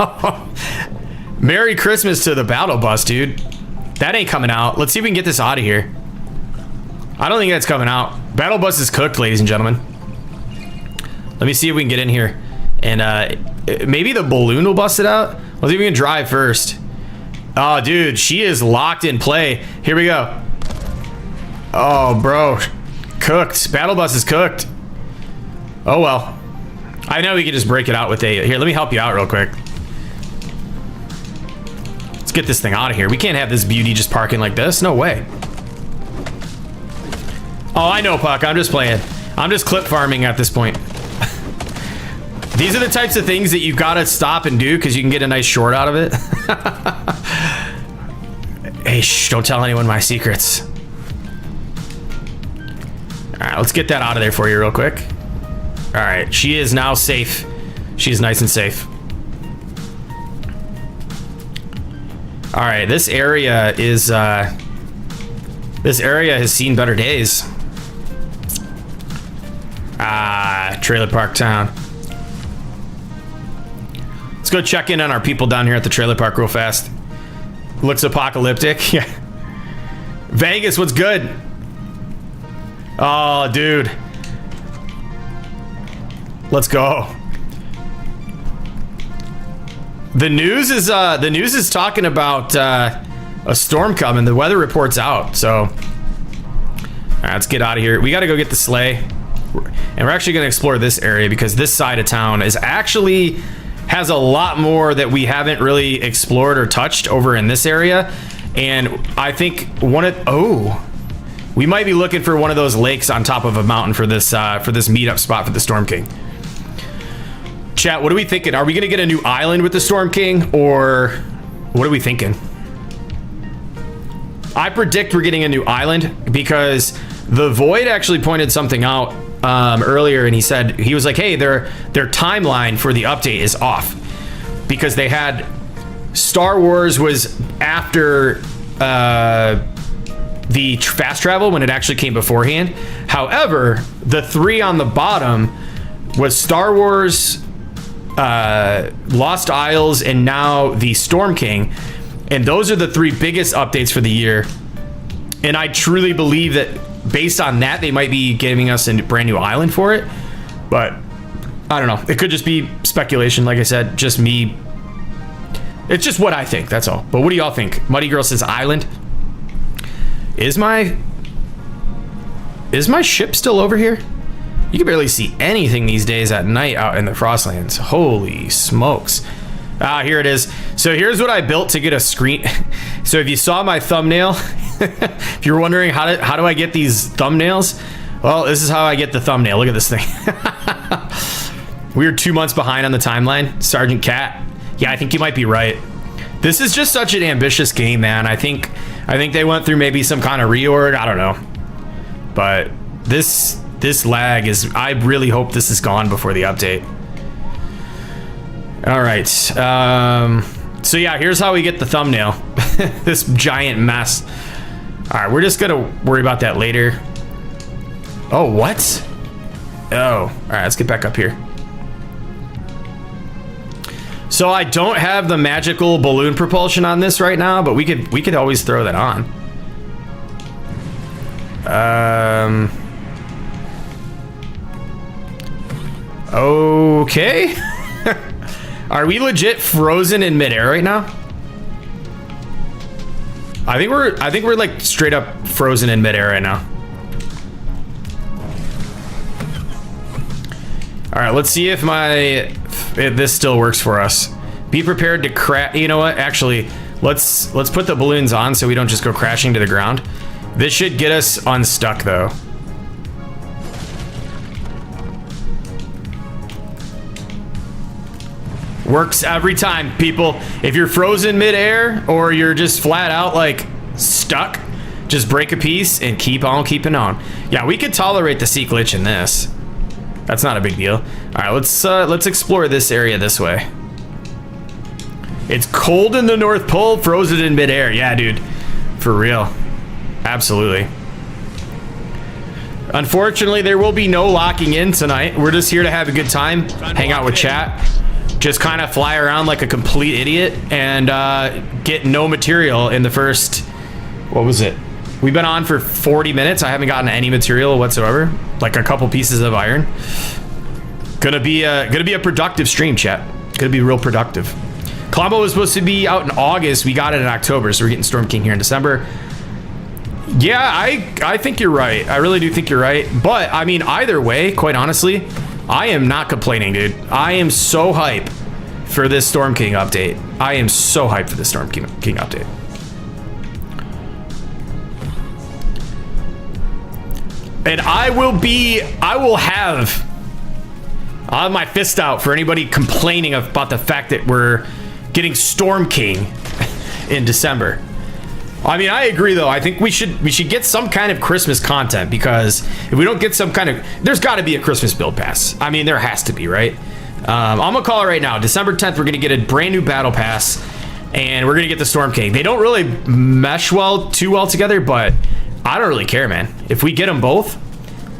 Merry Christmas to the battle bus, dude. That ain't coming out. Let's see if we can get this out of here. I don't think that's coming out. Battle bus is cooked, ladies and gentlemen. Let me see if we can get in here. And maybe the balloon will bust it out. Let's see if we can drive first. Oh, dude, she is locked in play. Here we go. Oh, bro. Cooked. Battle bus is cooked. Oh, well. I know we can just break it out with a... Here, let me help you out real quick. Let's get this thing out of here. We can't have this beauty just parking like this. No way. Oh, I know, Puck. I'm just playing. I'm just clip farming at this point. These are the types of things that you've got to stop and do because you can get a nice short out of it. Hey, shh, don't tell anyone my secrets. All right, let's get that out of there for you real quick. All right, she is now safe. She's nice and safe. All right, this area is this area has seen better days. Trailer park town. Let's go check in on our people down here at the trailer park real fast. Looks apocalyptic. Yeah. Vegas, what's good? Oh, dude. Let's go. The news is talking about a storm coming. The weather report's out, so all right, let's get out of here. We got to go get the sleigh. And we're actually going to explore this area because this side of town is actually has a lot more that we haven't really explored or touched over in this area. And I think we might be looking for one of those lakes on top of a mountain for this meetup spot for the Storm King. Chat, what are we thinking? Are we going to get a new island with the Storm King, or what are we thinking? I predict we're getting a new island because the Void actually pointed something out earlier, and he was like, hey, their timeline for the update is off because they had Star Wars was after the fast travel when it actually came beforehand. However, the 3 on the bottom was Star Wars, Lost Isles, and now the Storm King, and those are the 3 biggest updates for the year. And I truly believe that based on that, they might be giving us a brand new island for it, but I don't know. It could just be speculation. Like I said, just me. It's just what I think. That's all. But what do y'all think? Muddy Girl says island. Is my ship still over here? You can barely see anything these days at night out in the Frostlands. Holy smokes. Ah, here it is. So here's what I built to get a screen. So if you saw my thumbnail, if you're wondering how do I get these thumbnails, well, this is how I get the thumbnail. Look at this thing. We are 2 months behind on the timeline. Sergeant Cat. Yeah, I think you might be right. This is just such an ambitious game, man. I think they went through maybe some kind of reorg. I don't know. But this lag is, I really hope this is gone before the update. All right. So yeah, here's how we get the thumbnail. This giant mess. All right, we're just gonna worry about that later. Oh, what? Oh, all right, let's get back up here. So I don't have the magical balloon propulsion on this right now, but we could always throw that on. Okay. Are we legit frozen in midair right now? I think we're like straight up frozen in midair right now. All right, let's see if this still works for us. Be prepared to crash. You know what? Actually, let's put the balloons on so we don't just go crashing to the ground. This should get us unstuck though. Works every time, people. If you're frozen midair or you're just flat out like stuck, just break a piece and keep on keeping on. Yeah, we could tolerate the sea glitch in this. That's not a big deal. All right, let's explore this area this way. It's cold in the North Pole, frozen in midair. Yeah, dude, for real, absolutely. Unfortunately, there will be no locking in tonight. We're just here to have a good time, hang out with chat. Just kind of fly around like a complete idiot and get no material in the first, what was it? We've been on for 40 minutes. I haven't gotten any material whatsoever. Like a couple pieces of iron. Gonna be a productive stream, chat. Gonna be real productive. Colombo was supposed to be out in August. We got it in October, so we're getting Storm King here in December. Yeah, I think you're right. I really do think you're right. But I mean, either way, quite honestly, I am not complaining, dude. I am so hyped for this Storm King update. I am so hyped for this Storm King update. And I'll have my fist out for anybody complaining about the fact that we're getting Storm King in December. I mean, I agree though. I think we should get some kind of Christmas content, because if we don't get some kind of, there's got to be a Christmas build pass. I mean, there has to be, right? I'm gonna call it right now. December 10th, we're gonna get a brand new battle pass, and we're gonna get the Storm King. They don't really mesh too well together, but I don't really care, man. If we get them both,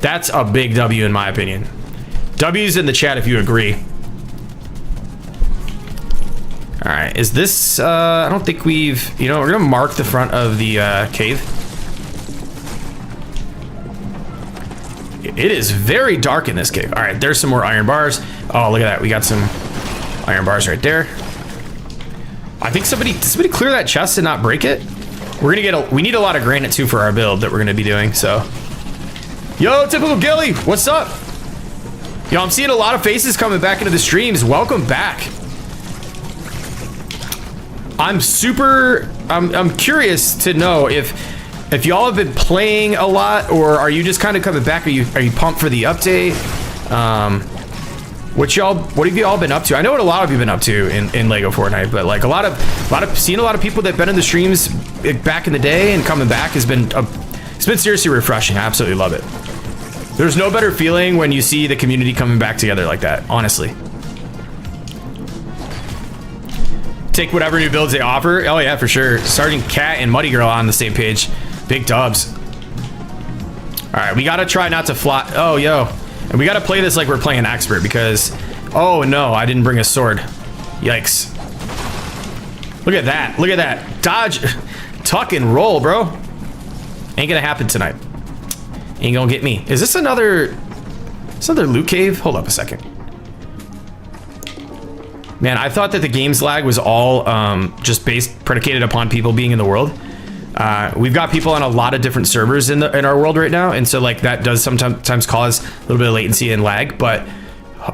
that's a big W in my opinion. W's in the chat if you agree. All right, is this, I don't think we've, we're gonna mark the front of the cave. It is very dark in this cave. All right, there's some more iron bars. Oh, look at that, we got some iron bars right there. I think did somebody clear that chest and not break it? We're gonna we need a lot of granite too for our build that we're gonna be doing, so. Yo, typical Gilly, what's up? Yo, I'm seeing a lot of faces coming back into the streams. Welcome back. I'm curious to know if y'all have been playing a lot, or are you just kind of coming back? Are you pumped for the update? What have y'all been up to? I know what a lot of you have been up to in Lego Fortnite, but like seeing a lot of people that been in the streams back in the day and coming back it's been seriously refreshing. I absolutely love it. There's no better feeling when you see the community coming back together like that, honestly. Take whatever new builds they offer. Oh yeah, for sure. Sergeant Cat and Muddy Girl on the same page. Big dubs. All right, we gotta try not to fly. Oh, yo. And we gotta play this like we're playing expert because, oh no, I didn't bring a sword. Yikes. Look at that. Look at that. Dodge, tuck and roll, bro. Ain't gonna happen tonight. Ain't gonna get me. Is this another loot cave? Hold up a second. Man, I thought that the game's lag was all just predicated upon people being in the world. We've got people on a lot of different servers in our world right now, and so like that does sometimes cause a little bit of latency and lag. But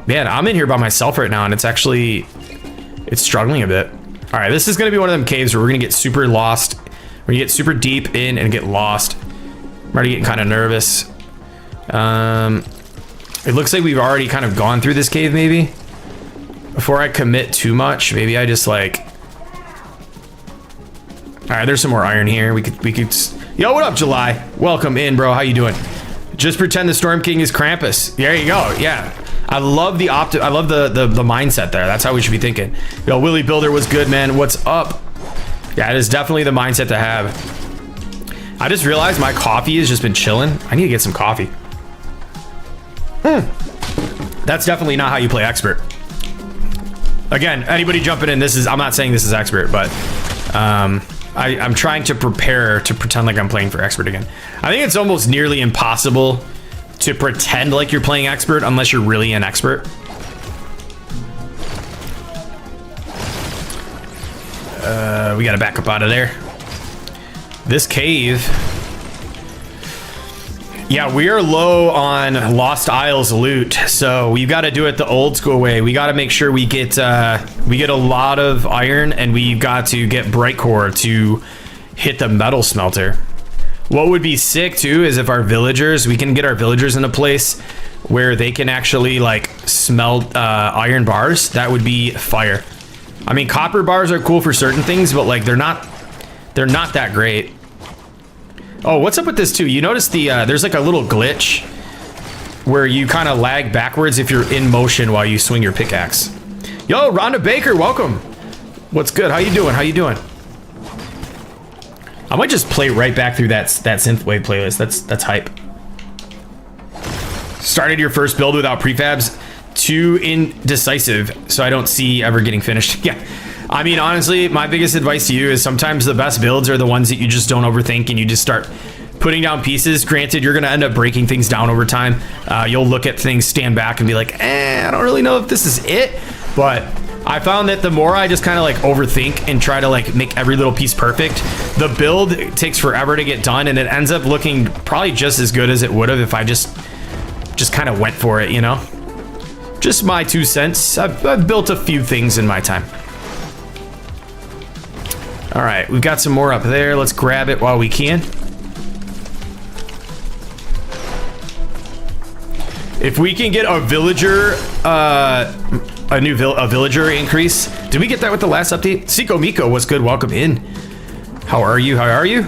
man, I'm in here by myself right now, and it's struggling a bit. All right, this is gonna be one of them caves where we're gonna get super lost. We're gonna get super deep in and get lost. I'm already getting kind of nervous. It looks like we've already kind of gone through this cave, maybe. Before I commit too much, maybe I just like. All right, there's some more iron here. We could. Yo, what up, July? Welcome in, bro. How you doing? Just pretend the Storm King is Krampus. There you go. Yeah, I love the I love the mindset there. That's how we should be thinking. Yo, Willie Builder was good, man. What's up? Yeah, it is definitely the mindset to have. I just realized my coffee has just been chilling. I need to get some coffee. That's definitely not how you play expert. Again, anybody jumping in, I'm not saying this is expert, but I'm trying to prepare to pretend like I'm playing for expert again. I think it's almost nearly impossible to pretend like you're playing expert unless you're really an expert. We gotta back up out of there. This cave. Yeah, we are low on Lost Isles loot, so we've got to do it the old school way. We got to make sure we get a lot of iron, and we've got to get bright core to hit the metal smelter. What would be sick too is if we can get our villagers in a place where they can actually like smelt iron bars. That would be fire. I mean, copper bars are cool for certain things, but like they're not that great. Oh, what's up with this too? You notice there's like a little glitch where you kind of lag backwards if you're in motion while you swing your pickaxe. Yo, Rhonda Baker, welcome. What's good? How you doing? How you doing? I might just play right back through that synthwave playlist. That's hype. Started your first build without prefabs. Too indecisive, so I don't see ever getting finished. Yeah. I mean, honestly, my biggest advice to you is sometimes the best builds are the ones that you just don't overthink and you just start putting down pieces. Granted, you're going to end up breaking things down over time. You'll look at things, stand back and be like, I don't really know if this is it. But I found that the more I just kind of like overthink and try to like make every little piece perfect, the build takes forever to get done and it ends up looking probably just as good as it would have if I just kind of went for it, you know? Just my 2 cents. I've built a few things in my time. All right, we've got some more up there. Let's grab it while we can. If we can get a villager, a villager increase. Did we get that with the last update? Siko Miko, what's good? Welcome in. How are you? How are you?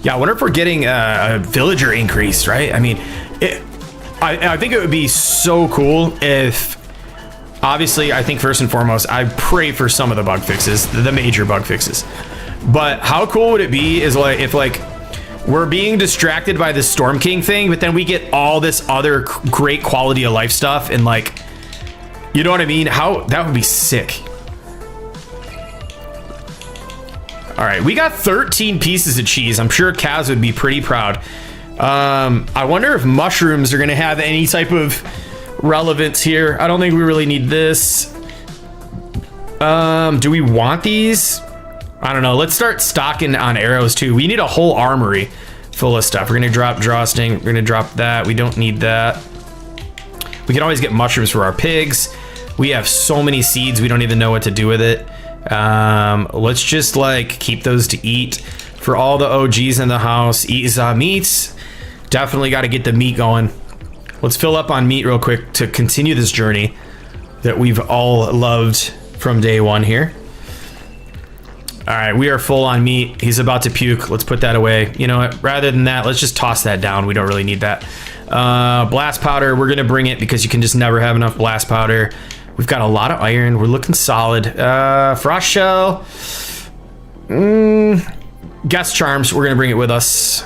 Yeah, I wonder if we're getting a villager increase, right? I mean, I think it would be so cool if. Obviously, I think first and foremost, I pray for some of the bug fixes, the major bug fixes. But how cool would it be is like if like we're being distracted by this Storm King thing, but then we get all this other great quality of life stuff and like, you know what I mean? That would be sick. All right, we got 13 pieces of cheese. I'm sure Kaz would be pretty proud. I wonder if mushrooms are gonna have any type of relevance here. I don't think we really need this. Do we want these? I don't know. Let's start stocking on arrows too. We need a whole armory. full of stuff. We're gonna drop drawsting. We're gonna drop that. We don't need that. We can always get mushrooms for our pigs. We have so many seeds, we don't even know what to do with it. Let's just like keep those to eat. For all the OGs in the house, eat some meats. Definitely got to get the meat going. Let's fill up on meat real quick to continue this journey that we've all loved from day one here. All right, we are full on meat. He's about to puke. Let's put that away. You know what? Rather than that, let's just toss that down. We don't really need that. Blast powder, we're gonna bring it because you can just never have enough blast powder. We've got a lot of iron. We're looking solid. Frost shell. Guest charms, we're gonna bring it with us.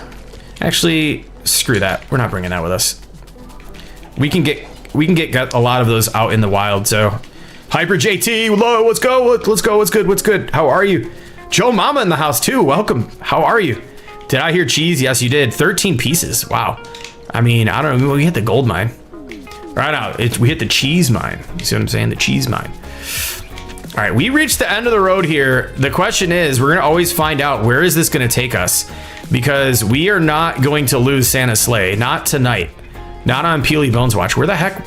Actually, screw that. We're not bringing that with us. We can get a lot of those out in the wild. So, Hyper JT, hello, let's go. Let's go. What's good? What's good? How are you? Joe Mama in the house too. Welcome. How are you? Did I hear cheese? Yes, you did. 13 pieces. Wow. I mean, I don't know. We hit the gold mine. Right now, we hit the cheese mine. You see what I'm saying? The cheese mine. All right, we reached the end of the road here. The question is, we're gonna always find out where is this gonna take us, because we are not going to lose Santa's sleigh. Not tonight. Not on Peely Bones Watch. Where the heck?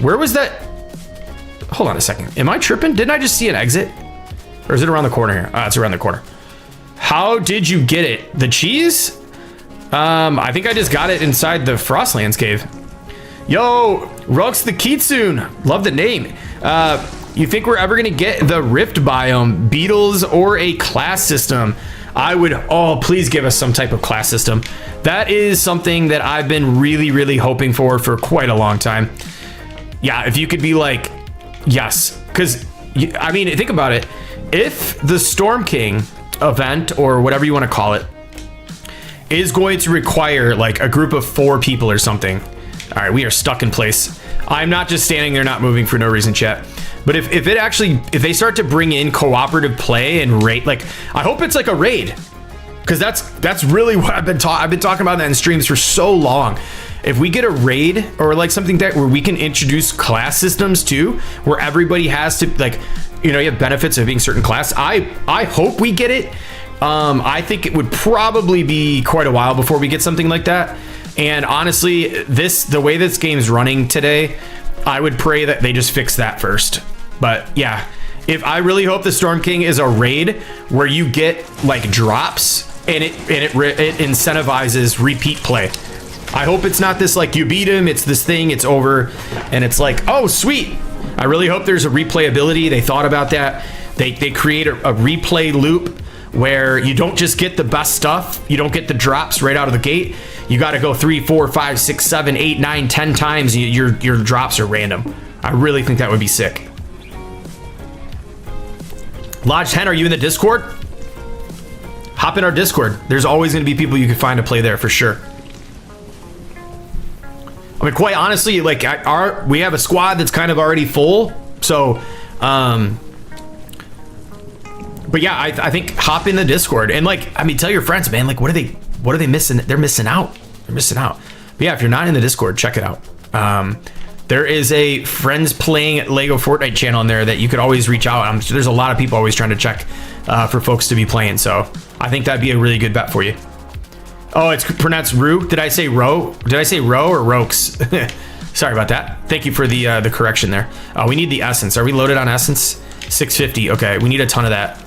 Where was that? Hold on a second. Am I tripping? Didn't I just see an exit? Or is it around the corner here? It's around the corner. How did you get it? The cheese? I think I just got it inside the Frostlands cave. Yo, Rux the Kitsune. Love the name. You think we're ever gonna get the Rift biome, beetles, or a class system? I would, oh, please give us some type of class system. That is something that I've been really, really hoping for quite a long time. Yeah, if you could be like, yes, because, I mean, think about it. If the Storm King event, or whatever you want to call it, is going to require like a group of 4 people or something. All right, we are stuck in place. I'm not just standing there not moving for no reason, chat. But if they start to bring in cooperative play and raid, like, I hope it's like a raid, because that's really what I've been talking about that in streams for so long. If we get a raid or like something that where we can introduce class systems too, where everybody has to, like, you know, you have benefits of being certain class. I hope we get it. I think it would probably be quite a while before we get something like that. And honestly, the way this game's running today, I would pray that they just fix that first. But yeah, I really hope the Storm King is a raid where you get like drops and it incentivizes repeat play. I hope it's not this like you beat him, it's this thing, it's over, and it's like, oh sweet. I really hope there's a replayability. They thought about that. They create a replay loop where you don't just get the best stuff, you don't get the drops right out of the gate. You got to go 3, 4, 5, 6, 7, 8, 9, 10 times. Your drops are random. I really think that would be sick. Lodge 10, are you in the Discord? Hop in our Discord. There's always going to be people you can find to play there for sure. I mean, quite honestly, like we have a squad that's kind of already full. So, but yeah, I think hop in the Discord and like, I mean, tell your friends, man, like, what are they missing? They're missing out. But yeah, if you're not in the Discord, check it out. There is a friends playing Lego Fortnite channel in there that you could always reach out. There's a lot of people always trying to check for folks to be playing. So I think that'd be a really good bet for you. Oh, it's pronounced Rue. Did I say Ro? Did I say Ro or Rokes? Sorry about that. Thank you for the correction there. We need the essence. Are we loaded on essence? 650. Okay, we need a ton of that.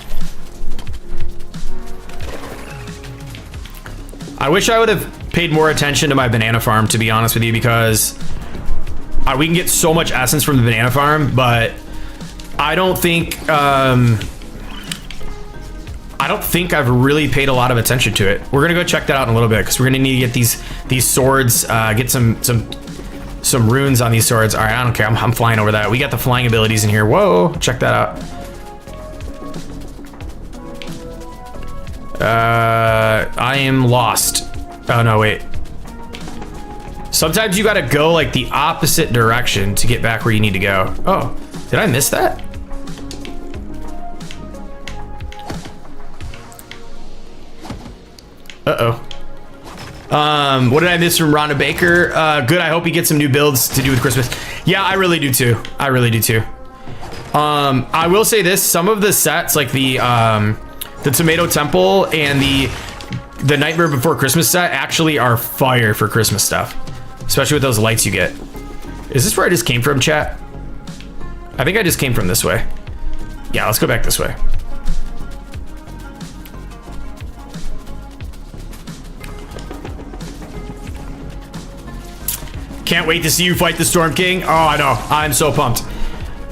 I wish I would have paid more attention to my banana farm, to be honest with you, because we can get so much essence from the banana farm, but I don't think I've really paid a lot of attention to it. We're gonna go check that out in a little bit because we're gonna need to get these swords, get some runes on these swords. All right, I don't care. I'm flying over that. We got the flying abilities in here. Whoa, check that out. I am lost. Oh no, wait. Sometimes you gotta go like the opposite direction to get back where you need to go. Oh, did I miss that? Uh-oh. What did I miss from Rhonda Baker? Good, I hope he gets some new builds to do with Christmas. Yeah, I really do too. I will say this, some of the sets, like the Tomato Temple and the the Nightmare Before Christmas set actually are fire for Christmas stuff, especially with those lights you get. Is this where I just came from, chat? I think I just came from this way. Yeah, let's go back this way. Can't wait to see you fight the Storm King. Oh, I know. I'm so pumped.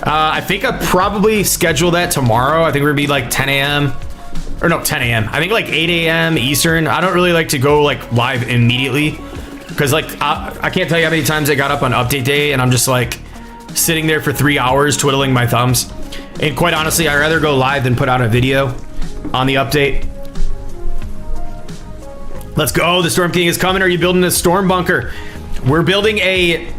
I think I'll probably schedule that tomorrow. I think we're gonna be like 10 a.m. Or no, 10 a.m. I think like 8 a.m. Eastern. I don't really like to go like live immediately because like I can't tell you how many times I got up on update day and I'm just like sitting there for 3 hours twiddling my thumbs. And quite honestly, I'd rather go live than put out a video on the update. Let's go. The Storm King is coming. Are you building a storm bunker? We're building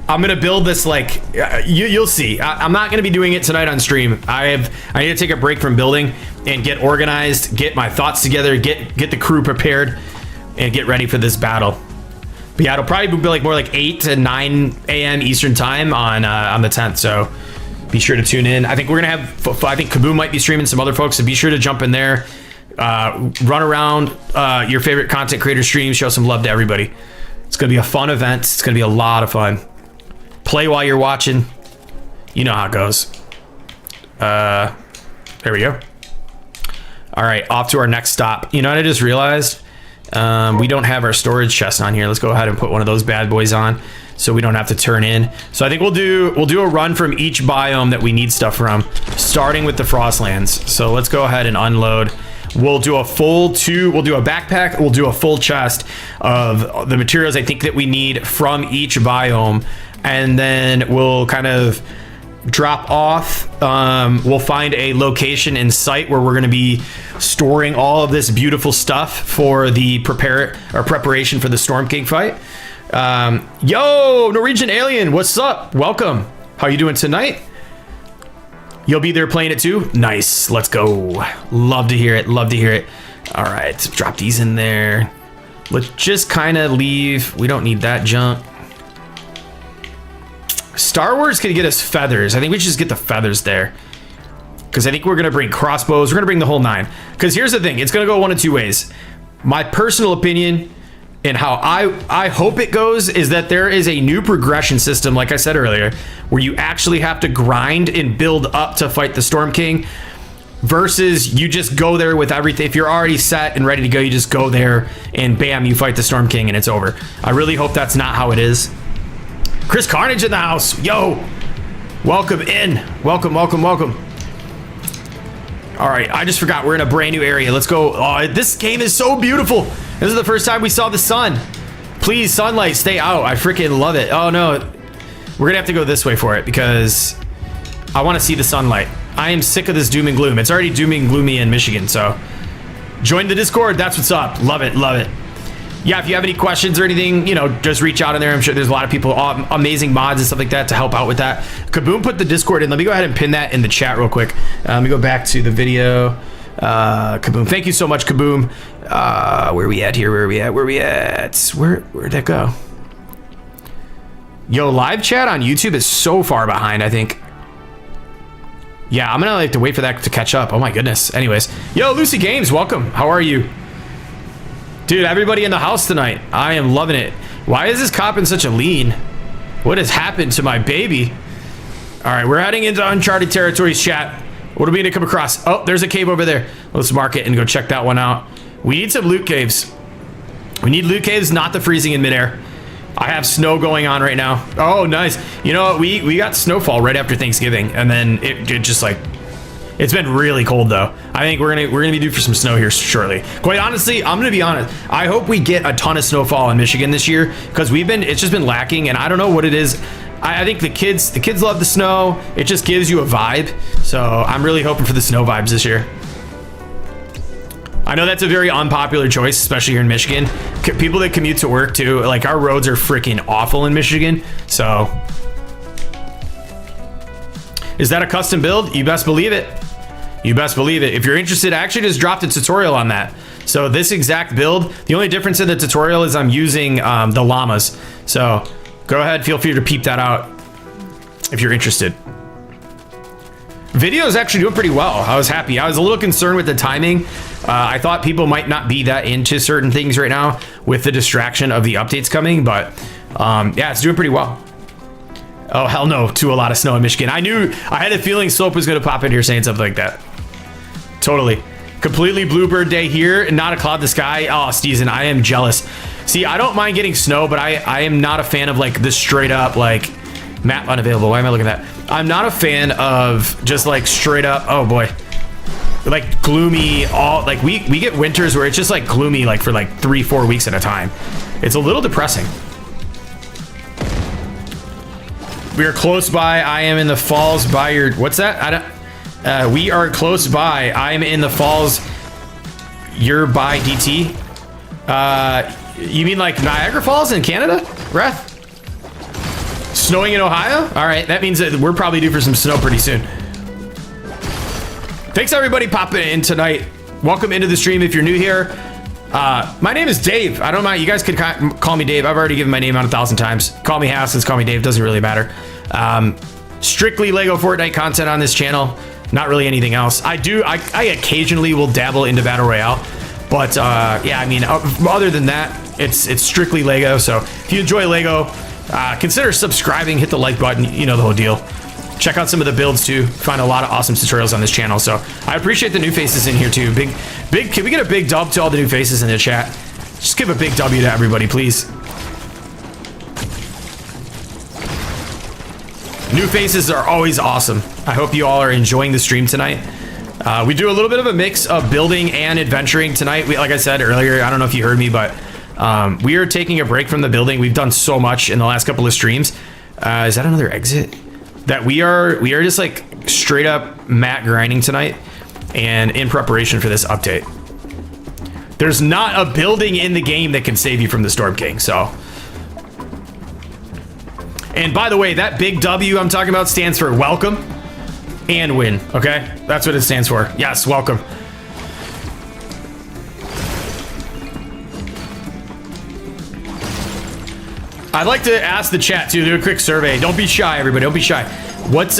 I'm gonna build this like you'll see. I'm not gonna be doing it tonight on stream. I need to take a break from building and get organized, get my thoughts together, get the crew prepared, and get ready for this battle. But yeah, it'll probably be like more like 8 to 9 a.m. Eastern time on the 10th. So be sure to tune in. I think we're gonna have. I think Kaboom might be streaming, some other folks. So be sure to jump in there, run around your favorite content creator streams, show some love to everybody. It's going to be a fun event. It's going to be a lot of fun. Play while you're watching. You know how it goes. There we go. All right, off to our next stop. You know what I just realized? We don't have our storage chest on here. Let's go ahead and put one of those bad boys on so we don't have to turn in. So I think we'll do a run from each biome that we need stuff from, starting with the Frostlands. So let's go ahead and unload. We'll do a we'll do a backpack, we'll do a full chest of the materials I think that we need from each biome, and then we'll kind of drop off. We'll find a location in sight where we're going to be storing all of this beautiful stuff for the preparation for the Storm King fight. Yo, Norwegian Alien, what's up? Welcome. How you doing tonight? You'll be there playing it too? Nice. Let's go. Love to hear it. Love to hear it. All right. Drop these in there. Let's just kind of leave. We don't need that junk. Star Wars can get us feathers. I think we should just get the feathers there. Because I think we're going to bring crossbows. We're going to bring the whole 9. Because here's the thing. It's going to go one of 2 ways. My personal opinion and how I hope it goes is that there is a new progression system, like I said earlier, where you actually have to grind and build up to fight the Storm King versus you just go there with everything. If you're already set and ready to go, you just go there and bam, you fight the Storm King and it's over. I really hope that's not how it is. Chris Carnage in the house. Yo, welcome in. Welcome, welcome, welcome. All right, I just forgot we're in a brand new area. Let's go. Oh, this game is so beautiful. This is the first time we saw the sun. Please, sunlight, stay out. I freaking love it. Oh no, we're gonna have to go this way for it because I want to see the sunlight. I am sick of this doom and gloom. It's already doom and gloomy in Michigan, so join the Discord. That's what's up. Love it, love it. Yeah, if you have any questions or anything, you know, just reach out in there. I'm sure there's a lot of people, amazing mods and stuff like that to help out with that. Kaboom put the Discord in. Let me go ahead and pin that in the chat real quick. Let me go back to the video. Kaboom. Thank you so much, Kaboom. Where are we at here? Where are we at? Where are we at? Where'd that go? Yo, live chat on YouTube is so far behind, I think. Yeah, I'm gonna like to wait for that to catch up. Oh my goodness. Anyways, yo, Lucy Games, welcome. How are you? Dude, everybody in the house tonight. I am loving it. Why is this cop in such a lean? What has happened to my baby? All right, we're heading into uncharted territories, chat. What are we gonna come across? Oh, there's a cave over there. Let's mark it and go check that one out. We need some loot caves. We need loot caves, not the freezing in midair. I have snow going on right now. Oh, nice. You know what? We got snowfall right after Thanksgiving, and then it just like, it's been really cold though. I think we're gonna be due for some snow here shortly. Quite honestly, I'm gonna be honest. I hope we get a ton of snowfall in Michigan this year because it's just been lacking, and I don't know what it is. I think the kids love the snow. It just gives you a vibe. So I'm really hoping for the snow vibes this year. I know that's a very unpopular choice, especially here in Michigan. People that commute to work too, like our roads are freaking awful in Michigan. So is that a custom build? You best believe it. You best believe it. If you're interested, I actually just dropped a tutorial on that. So this exact build, the only difference in the tutorial is I'm using the llamas. So go ahead, feel free to peep that out if you're interested. Video is actually doing pretty well. I was happy. I was a little concerned with the timing. I thought people might not be that into certain things right now with the distraction of the updates coming, but yeah, it's doing pretty well. Oh, hell no, to a lot of snow in Michigan. I had a feeling Slope was going to pop in here saying something like that. Totally. Completely bluebird day here and not a cloud in the sky. Oh, Steven, I am jealous. See, I don't mind getting snow, but I am not a fan of like the straight up like map unavailable. Why am I looking at that? I'm not a fan of just like straight up, oh boy, like gloomy, all like we get winters where it's just like gloomy like for like 3-4 weeks at a time. It's a little depressing. We are close by. I am in the falls by your, what's that? I don't, we are close by. I am in the falls. You're by DT. You mean like Niagara Falls in Canada, Ref? Snowing in Ohio? All right, that means that we're probably due for some snow pretty soon. Thanks everybody popping in tonight. Welcome into the stream if you're new here. My name is Dave. I don't mind. You guys could call me Dave. I've already given my name out 1,000 times. Call me Haskins, call me Dave. Doesn't really matter. Strictly Lego Fortnite content on this channel. Not really anything else. I occasionally will dabble into Battle Royale. But yeah, I mean, other than that, it's strictly Lego. So if you enjoy Lego, consider subscribing, hit the like button, you know the whole deal. Check out some of the builds too. Find a lot of awesome tutorials on this channel. So I appreciate the new faces in here too. Big, can we get a big dub to all the new faces in the chat? Just give a big W to everybody, please. New faces are always awesome. I hope you all are enjoying the stream tonight. We do a little bit of a mix of building and adventuring tonight. Like I said earlier, I don't know if you heard me, but we are taking a break from the building. We've done so much in the last couple of streams. Is that another exit? That we are just like straight up mat grinding tonight and in preparation for this update. There's not a building in the game that can save you from the Storm King, so. And by the way, that big W I'm talking about stands for welcome and win, okay? That's what it stands for. Yes, welcome. I'd like to ask the chat too, do a quick survey. Don't be shy, everybody, don't be shy. What's,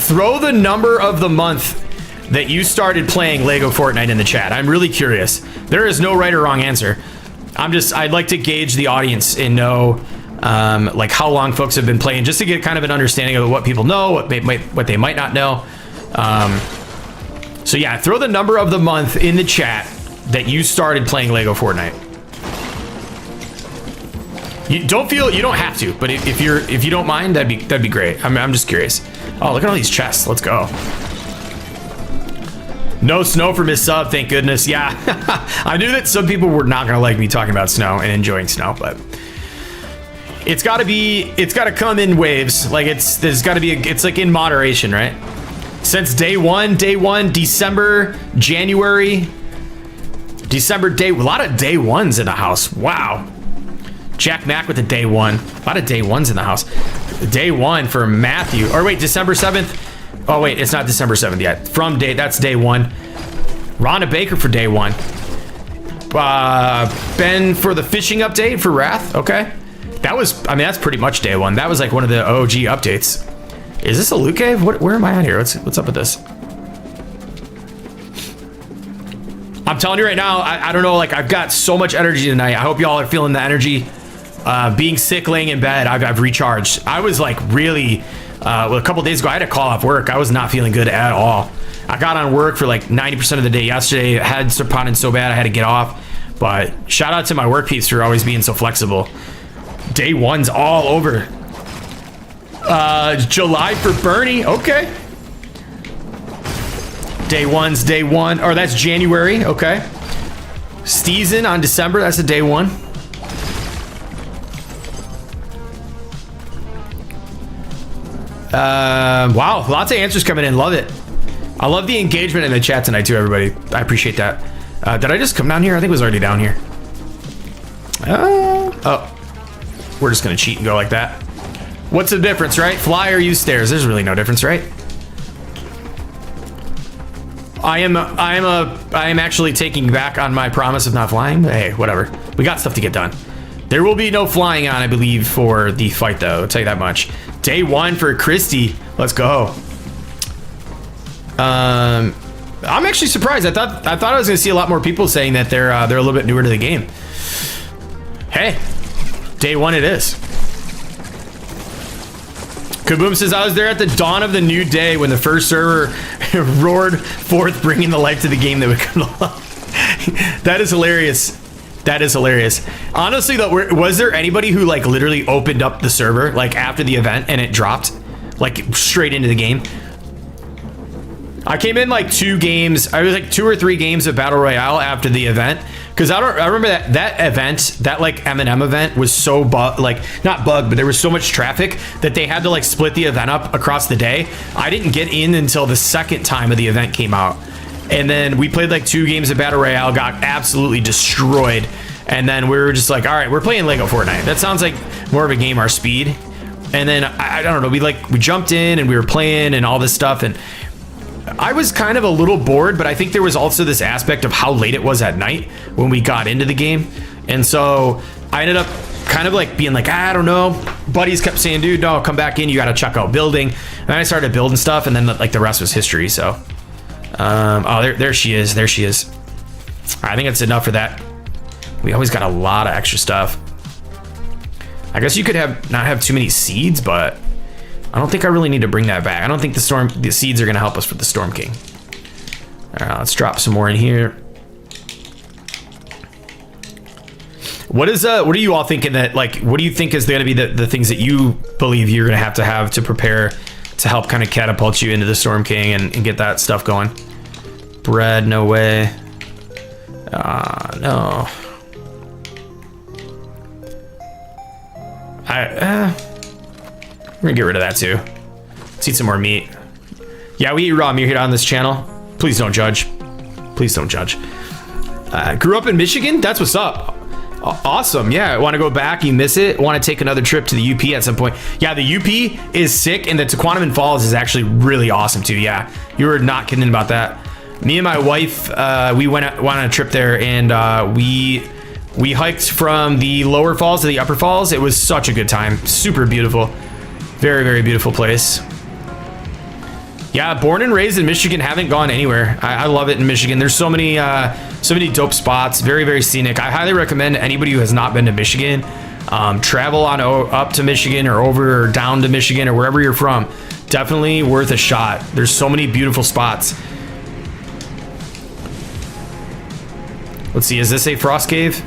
throw the number of the month that you started playing Lego Fortnite in the chat. I'm really curious. There is no right or wrong answer. I'd like to gauge the audience and know, like how long folks have been playing, just to get kind of an understanding of what people know, what they might not know. So yeah, throw the number of the month in the chat that you started playing Lego Fortnite. You don't have to, but if you don't mind, that'd be great. I'm just curious. Oh, look at all these chests. Let's go. No snow for Miss Sub, thank goodness. Yeah, I knew that some people were not gonna like me talking about snow and enjoying snow, but it's gotta come in waves. Like it's like in moderation, right? Since day one, December, January, December a lot of day ones in the house. Wow. Jack Mack with the day one. A lot of day ones in the house. Day one for Matthew. Or wait, December 7th. Oh wait, it's not December 7th yet. That's day one. Rhonda Baker for day one. Ben for the fishing update for Wrath. Okay. That's pretty much day one. That was like one of the OG updates. Is this a loot cave? Where am I at here? What's up with this? I'm telling you right now, I don't know, like I've got so much energy tonight. I hope y'all are feeling the energy. Being sick, laying in bed, I've recharged. I was like really, a couple days ago, I had to call off work. I was not feeling good at all. I got on work for like 90% of the day yesterday. I had pounding so bad I had to get off. But shout out to my work peeps for always being so flexible. Day one's all over. July for Bernie. Okay. Day one. Or that's January. Okay. Steezen on December. That's a day one. Wow, lots of answers coming in. Love it. I love the engagement in the chat tonight too, everybody. I appreciate that. Did I just come down here? I think it was already down here. Oh, we're just gonna cheat and go like that. What's the difference, right? Fly or use stairs? There's really no difference, right? I am actually taking back on my promise of not flying. But hey, whatever. We got stuff to get done. There will be no flying on, I believe, for the fight, though. I'll tell you that much. Day one for Christy. Let's go. I'm actually surprised. I thought I was gonna see a lot more people saying that they're a little bit newer to the game. Hey, day one it is. Kaboom says, I was there at the dawn of the new day when the first server roared forth, bringing the life to the game that we could love. That is hilarious. That is hilarious. Honestly, though, was there anybody who like literally opened up the server like after the event and it dropped like straight into the game? I came in like 2 games. I was like 2 or 3 games of Battle Royale after the event. Because I remember that event, that like M&M event was so not bugged, but there was so much traffic that they had to like split the event up across the day. I didn't get in until the second time of the event came out. And then we played like 2 games of Battle Royale, got absolutely destroyed. And then we were just like, all right, we're playing Lego Fortnite. That sounds like more of a game our speed. And then I don't know, we jumped in and we were playing and all this stuff. And I was kind of a little bored, but I think there was also this aspect of how late it was at night when we got into the game. And so I ended up kind of like being like, I don't know. Buddies kept saying, dude, no, come back in. You got to check out building. And then I started building stuff, and then like the rest was history. So, oh, there she is. There she is. I think it's enough for that. We always got a lot of extra stuff. I guess you could not have too many seeds, but I don't think I really need to bring that back. I don't think the seeds are going to help us for the Storm King. All right, let's drop some more in here. What are you all thinking that, like, what do you think is going to be the things that you believe you're going to have to prepare to help kind of catapult you into the Storm King and get that stuff going? Bread, no way. No. We're gonna get rid of that too. Let's eat some more meat. Yeah, we eat raw meat here on this channel. Please don't judge. Please don't judge. Grew up in Michigan? That's what's up. Awesome. Yeah, want to go back? You miss it? Want to take another trip to the UP at some point? Yeah, the UP is sick, and the Tequanimon Falls is actually really awesome too. Yeah, you were not kidding about that. Me and my wife, we went on a trip there, and we hiked from the lower falls to the upper falls. It was such a good time. Super beautiful. Very, very beautiful place. Yeah, born and raised in Michigan, haven't gone anywhere. I love it in Michigan. There's so many dope spots. Very, very scenic. I highly recommend anybody who has not been to Michigan, travel on up to Michigan or over or down to Michigan or wherever you're from. Definitely worth a shot. There's so many beautiful spots. Let's see, is this a frost cave?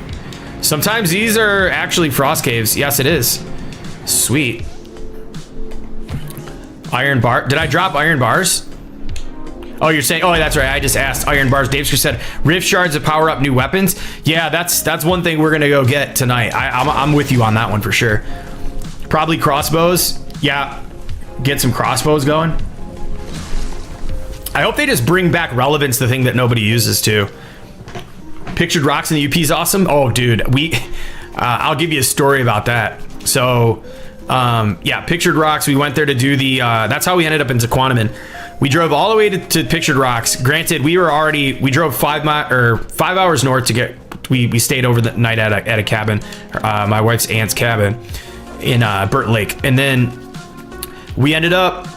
Sometimes these are actually frost caves. Yes, it is. Sweet. Iron bar. Did I drop iron bars? Oh, you're saying, oh, that's right. I just asked iron bars. Dave said rift shards to power up new weapons. Yeah, that's one thing we're going to go get tonight. I'm with you on that one for sure. Probably crossbows. Yeah, get some crossbows going. I hope they just bring back relevance, the thing that nobody uses too. Pictured rocks in the UP is awesome. Oh, dude, I'll give you a story about that. So, yeah, Pictured Rocks. We went there to do the. That's how we ended up in Tequanimon. We drove all the way to Pictured Rocks. Granted, we drove 5 hours north to get. We stayed over the night at a cabin, my wife's aunt's cabin in Burt Lake, and then we ended up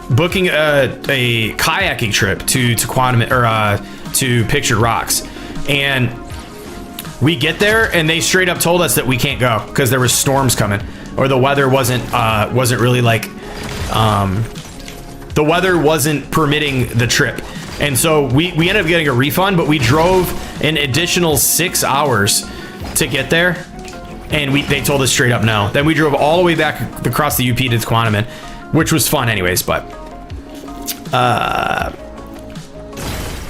booking a kayaking trip to Tequanimon or to Pictured Rocks. And we get there and they straight up told us that we can't go because there was storms coming, or the weather wasn't really like the weather wasn't permitting the trip. And so we ended up getting a refund, but we drove an additional 6 hours to get there, and they told us straight up no. Then we drove all the way back across the UP to Tequanimon, which was fun anyways, but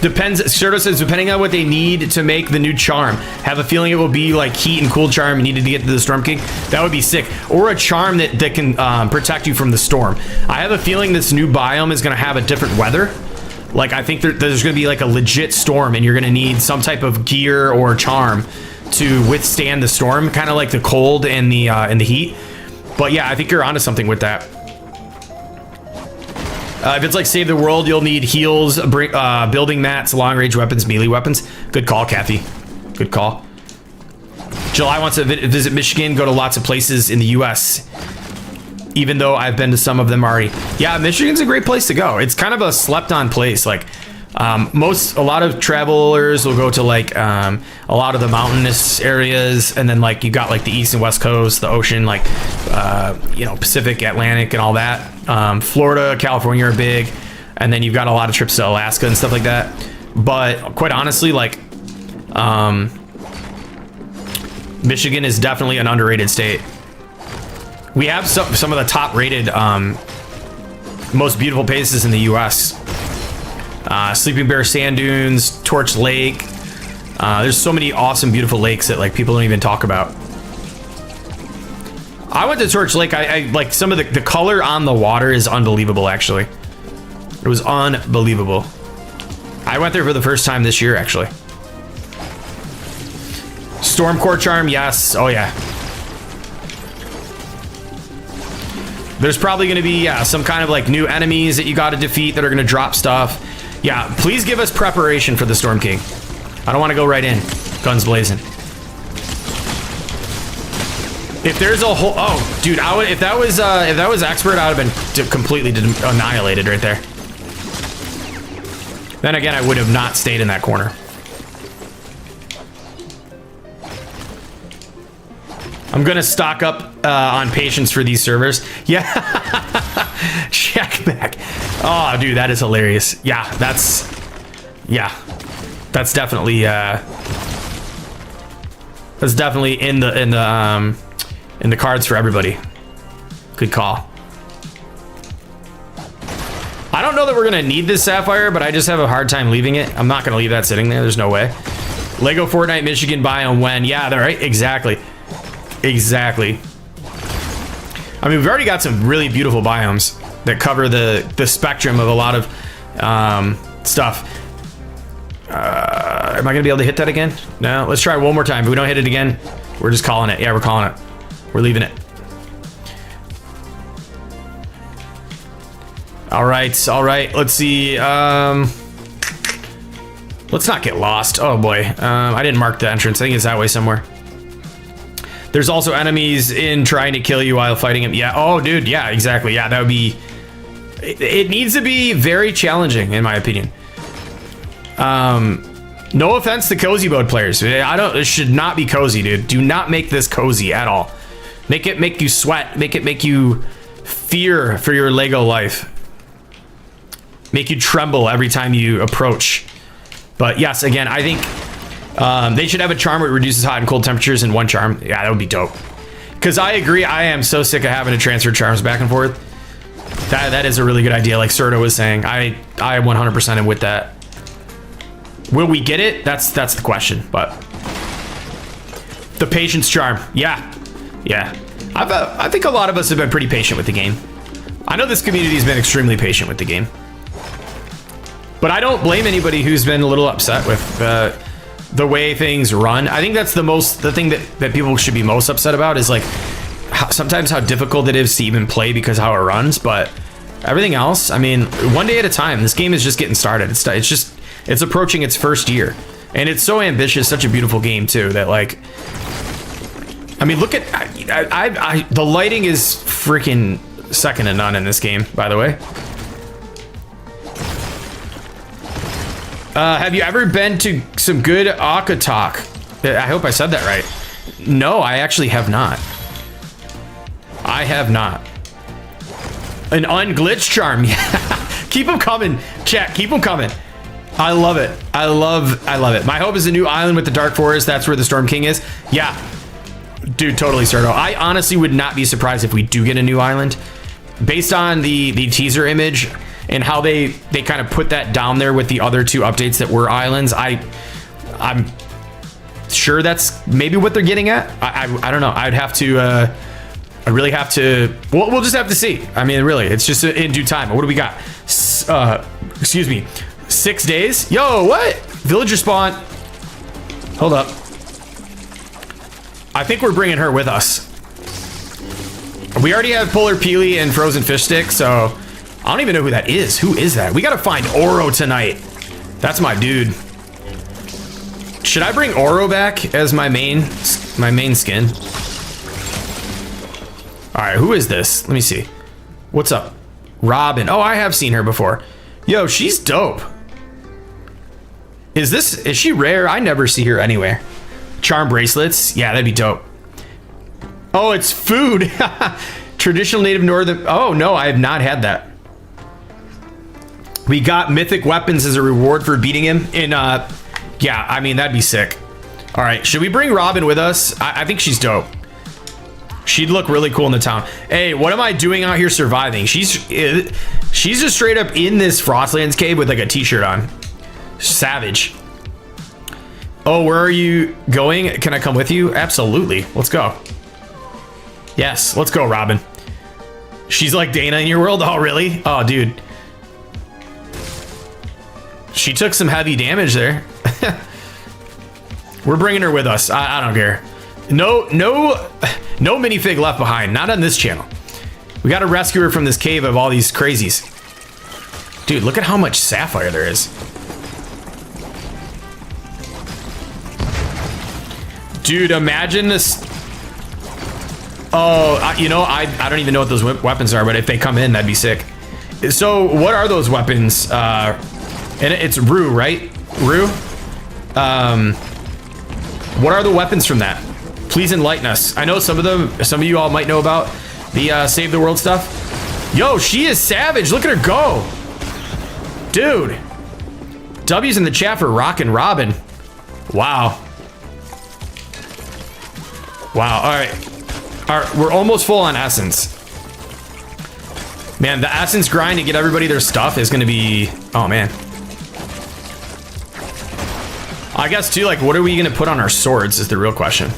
depends. Serto says, depending on what they need to make the new charm. Have a feeling it will be like heat and cool charm you needed to get to the Storm King. That would be sick. Or a charm that can protect you from the storm. I have a feeling this new biome is going to have a different weather. Like, I think there's going to be like a legit storm, and you're going to need some type of gear or charm to withstand the storm, kind of like the cold and the heat. But yeah, I think you're onto something with that. If it's like Save the World, you'll need heals, building mats, long-range weapons, melee weapons. Good call, Kathy. Good call. July wants to visit Michigan, go to lots of places in the U.S. even though I've been to some of them already. Yeah, Michigan's a great place to go. It's kind of a slept-on place. Like, a lot of travelers will go to like a lot of the mountainous areas, and then like you got like the east and west coast, the ocean, like Pacific, Atlantic, and all that. Florida, California are big, and then you've got a lot of trips to Alaska and stuff like that. But quite honestly, like Michigan is definitely an underrated state. We have some of the top rated most beautiful places in the U.S. Sleeping Bear Sand Dunes, Torch Lake. There's so many awesome, beautiful lakes that like people don't even talk about. I went to Torch Lake. I like some of the color on the water is unbelievable. Actually, it was unbelievable. I went there for the first time this year. Actually, Stormcore Charm, yes. Oh yeah. There's probably going to be some kind of like new enemies that you got to defeat that are going to drop stuff. Yeah, please give us preparation for the Storm King. I don't want to go right in, guns blazing. If there's a whole, oh, dude, if that was expert, I would have been completely annihilated right there. Then again, I would have not stayed in that corner. I'm gonna stock up on patience for these servers. Yeah, check back. Oh, dude, that is hilarious. Yeah, that's definitely in the cards for everybody. Good call. I don't know that we're gonna need this sapphire, but I just have a hard time leaving it. I'm not gonna leave that sitting there. There's no way. Lego Fortnite Michigan biome when? Yeah, they're right. Exactly. Exactly. I mean, we've already got some really beautiful biomes that cover the spectrum of a lot of stuff. Am I gonna be able to hit that again? No. Let's try it one more time. If we don't hit it again, we're just calling it. Yeah, we're calling it. We're leaving it. All right. All right. Let's see. Let's not get lost. Oh boy. I didn't mark the entrance. I think it's that way somewhere. There's also enemies in trying to kill you while fighting him. Yeah. Oh, dude. Yeah, exactly. Yeah, that would be... It needs to be very challenging, in my opinion. No offense to cozy mode players. It should not be cozy, dude. Do not make this cozy at all. Make it make you sweat. Make you fear for your Lego life. Make you tremble every time you approach. But yes, again, I think... they should have a charm where it reduces hot and cold temperatures in one charm. Yeah, that would be dope. Because I agree, I am so sick of having to transfer charms back and forth. That is a really good idea, like Serta was saying. I 100% am with that. Will we get it? That's the question. But the patience charm, yeah. I think a lot of us have been pretty patient with the game. I know this community has been extremely patient with the game. But I don't blame anybody who's been a little upset with the way things run. I think that's the thing that people should be most upset about is like sometimes how difficult it is to even play because of how it runs. But everything else, I mean, one day at a time. This game is just getting started. It's approaching its first year, and it's so ambitious, such a beautiful game too. That like, I mean, look at the lighting is freaking second to none in this game. By the way. Have you ever been to some good Akatok? I hope I said that right. No, I actually have not. I have not. An unglitched charm. Yeah. Keep them coming. Chat, keep them coming. I love it. I love it. My hope is a new island with the Dark Forest. That's where the Storm King is. Yeah. Dude, totally, Serto. I honestly would not be surprised if we do get a new island. Based on the teaser image and how they kind of put that down there with the other two updates that were islands, I'm sure that's maybe what they're getting at. I don't know. I'd have to I really have to, we'll just have to see. I mean, really, it's just in due time. What do we got? Excuse me, 6 days? Yo, what? Villager spawn. Hold up. I think we're bringing her with us. We already have Polar Peely and Frozen Fish Stick, so I don't even know who that is. Who is that? We gotta find Oro tonight. That's my dude. Should I bring Oro back as my main skin? All right, who is this? Let me see. What's up? Robin. Oh, I have seen her before. Yo, she's dope. Is she rare? I never see her anywhere. Charm bracelets. Yeah, that'd be dope. Oh, it's food. Traditional native northern. Oh, no, I have not had that. We got mythic weapons as a reward for beating him in, yeah, I mean, that'd be sick. All right, should we bring Robin with us? I think she's dope. She'd look really cool in the town. Hey, what am I doing out here surviving? She's just straight up in this Frostlands cave with like a t-shirt on. Savage. Oh, where are you going? Can I come with you? Absolutely. Let's go. Yes, let's go, Robin. She's like Dana in your world? Oh, really? Oh, dude. She took some heavy damage there. We're bringing her with us. I don't care. No minifig left behind. Not on this channel. We got to rescue her from this cave of all these crazies. Dude, look at how much sapphire there is. Dude, imagine this. Oh, you know, I don't even know what those weapons are, but if they come in, that'd be sick. So what are those weapons? And it's Rue, right? Rue? What are the weapons from that? Please enlighten us. I know some of you all might know about the Save the World stuff. Yo, she is savage. Look at her go. Dude. W's in the chat for Rockin' Robin. Wow. Wow, all right. We're almost full on essence. Man, the essence grind to get everybody their stuff is gonna be, oh man. I guess too, like, what are we gonna put on our swords is the real question.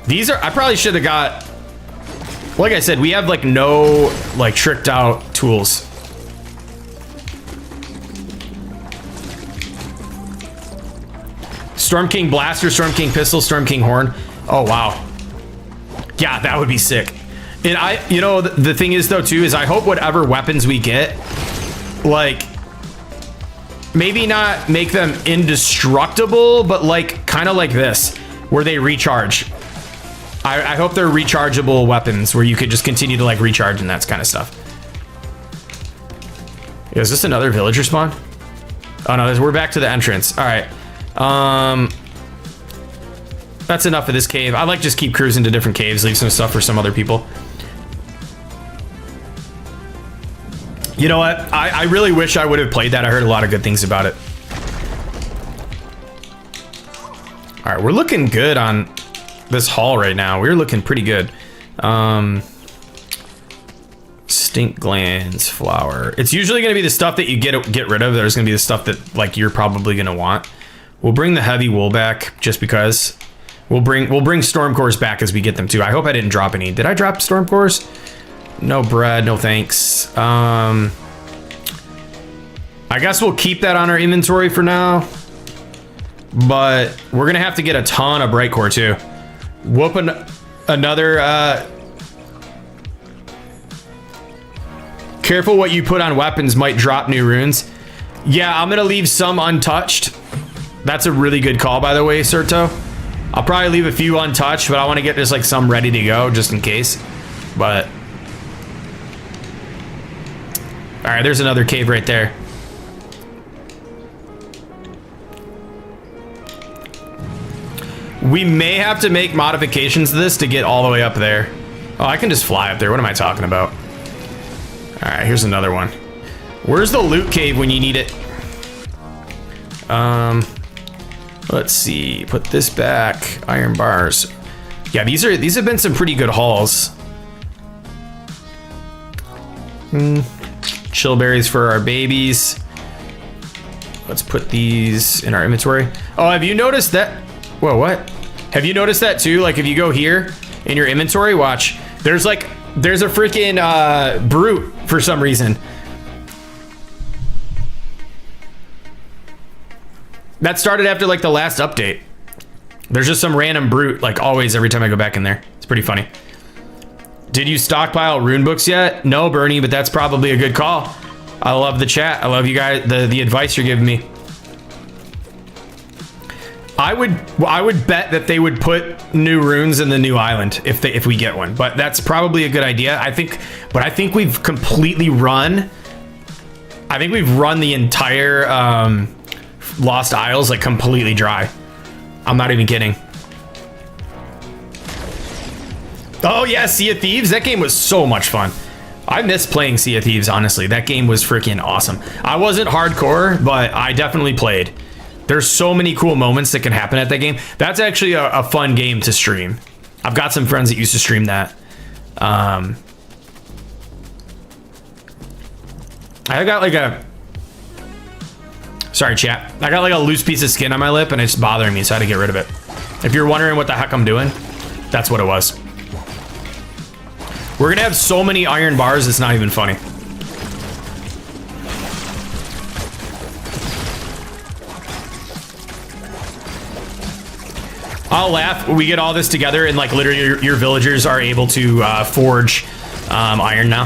These are, I probably should have got, like I said, we have like no like tricked out tools. Storm King Blaster, Storm King Pistol, Storm King Horn. Oh, wow. Yeah, that would be sick. And you know, the thing is though too, is I hope whatever weapons we get, like, maybe not make them indestructible, but like, kind of like this, where they recharge. I hope they're rechargeable weapons where you could just continue to like recharge and that kind of stuff. Yeah, is this another villager spawn? Oh no, we're back to the entrance. All right. That's enough of this cave. I like just keep cruising to different caves, leave some stuff for some other people. You know what? I really wish I would have played that. I heard a lot of good things about it. All right, we're looking good on this haul right now. We're looking pretty good. Stink glands, flour. It's usually going to be the stuff that you get rid of. There's going to be the stuff that like you're probably going to want. We'll bring the heavy wool back just because. We'll bring storm cores back as we get them too. I hope I didn't drop any. Did I drop storm cores? No bread, no thanks. I guess we'll keep that on our inventory for now. But we're gonna have to get a ton of bright core too. Whoop another. Careful what you put on weapons, might drop new runes. Yeah, I'm gonna leave some untouched. That's a really good call, by the way, Serto. I'll probably leave a few untouched, but I want to get just like some ready to go just in case. But all right, there's another cave right there. We may have to make modifications to this to get all the way up there. Oh, I can just fly up there. What am I talking about? All right, here's another one. Where's the loot cave when you need it? Let's see. Put this back. Iron bars. Yeah, these have been some pretty good hauls. Chill berries for our babies. Let's put these in our inventory. Oh, have you noticed that? Whoa, what? Have you noticed that too? Like if you go here in your inventory, watch. There's a freaking brute for some reason. That started after like the last update. There's just some random brute, like always, every time I go back in there. It's pretty funny. Did you stockpile rune books yet? No, Bernie, but that's probably a good call. I love the chat. I love you guys, the advice you're giving me. I would bet that they would put new runes in the new island if we get one. But that's probably a good idea. I think we've completely run. I think we've run the entire Lost Isles like completely dry. I'm not even kidding. Oh yeah, Sea of Thieves. That game was so much fun. I miss playing Sea of Thieves, honestly. That game was freaking awesome. I wasn't hardcore, but I definitely played. There's so many cool moments that can happen at that game. That's actually a fun game to stream. I've got some friends that used to stream that. I got like a... Sorry, chat. I got like a loose piece of skin on my lip and it's bothering me, so I had to get rid of it. If you're wondering what the heck I'm doing, that's what it was. We're gonna have so many iron bars, it's not even funny. I'll laugh when we get all this together and like literally your villagers are able to forge iron now.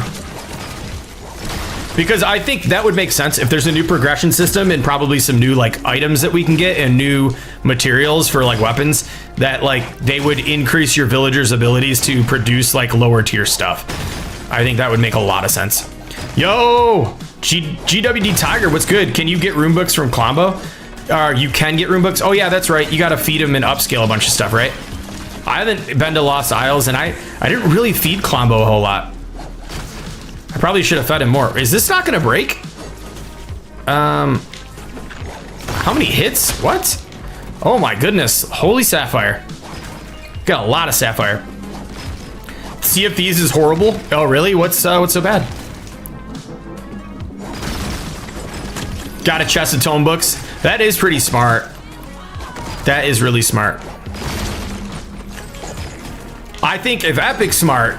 Because I think that would make sense if there's a new progression system and probably some new like items that we can get and new materials for like weapons that like they would increase your villagers' abilities to produce like lower tier stuff. I think that would make a lot of sense. Yo, GWD Tiger, what's good? Can you get rune books from Klombo? You can get rune books. Oh yeah, that's right. You got to feed them and upscale a bunch of stuff, right? I haven't been to Lost Isles and I didn't really feed Klombo a whole lot. I probably should have fed him more. Is this not gonna break? How many hits? What? Oh my goodness. Holy sapphire. Got a lot of sapphire. Sea of Thieves is horrible. Oh really? What's so bad? Got a chest of tome books. That is pretty smart. That is really smart. I think if Epic's smart,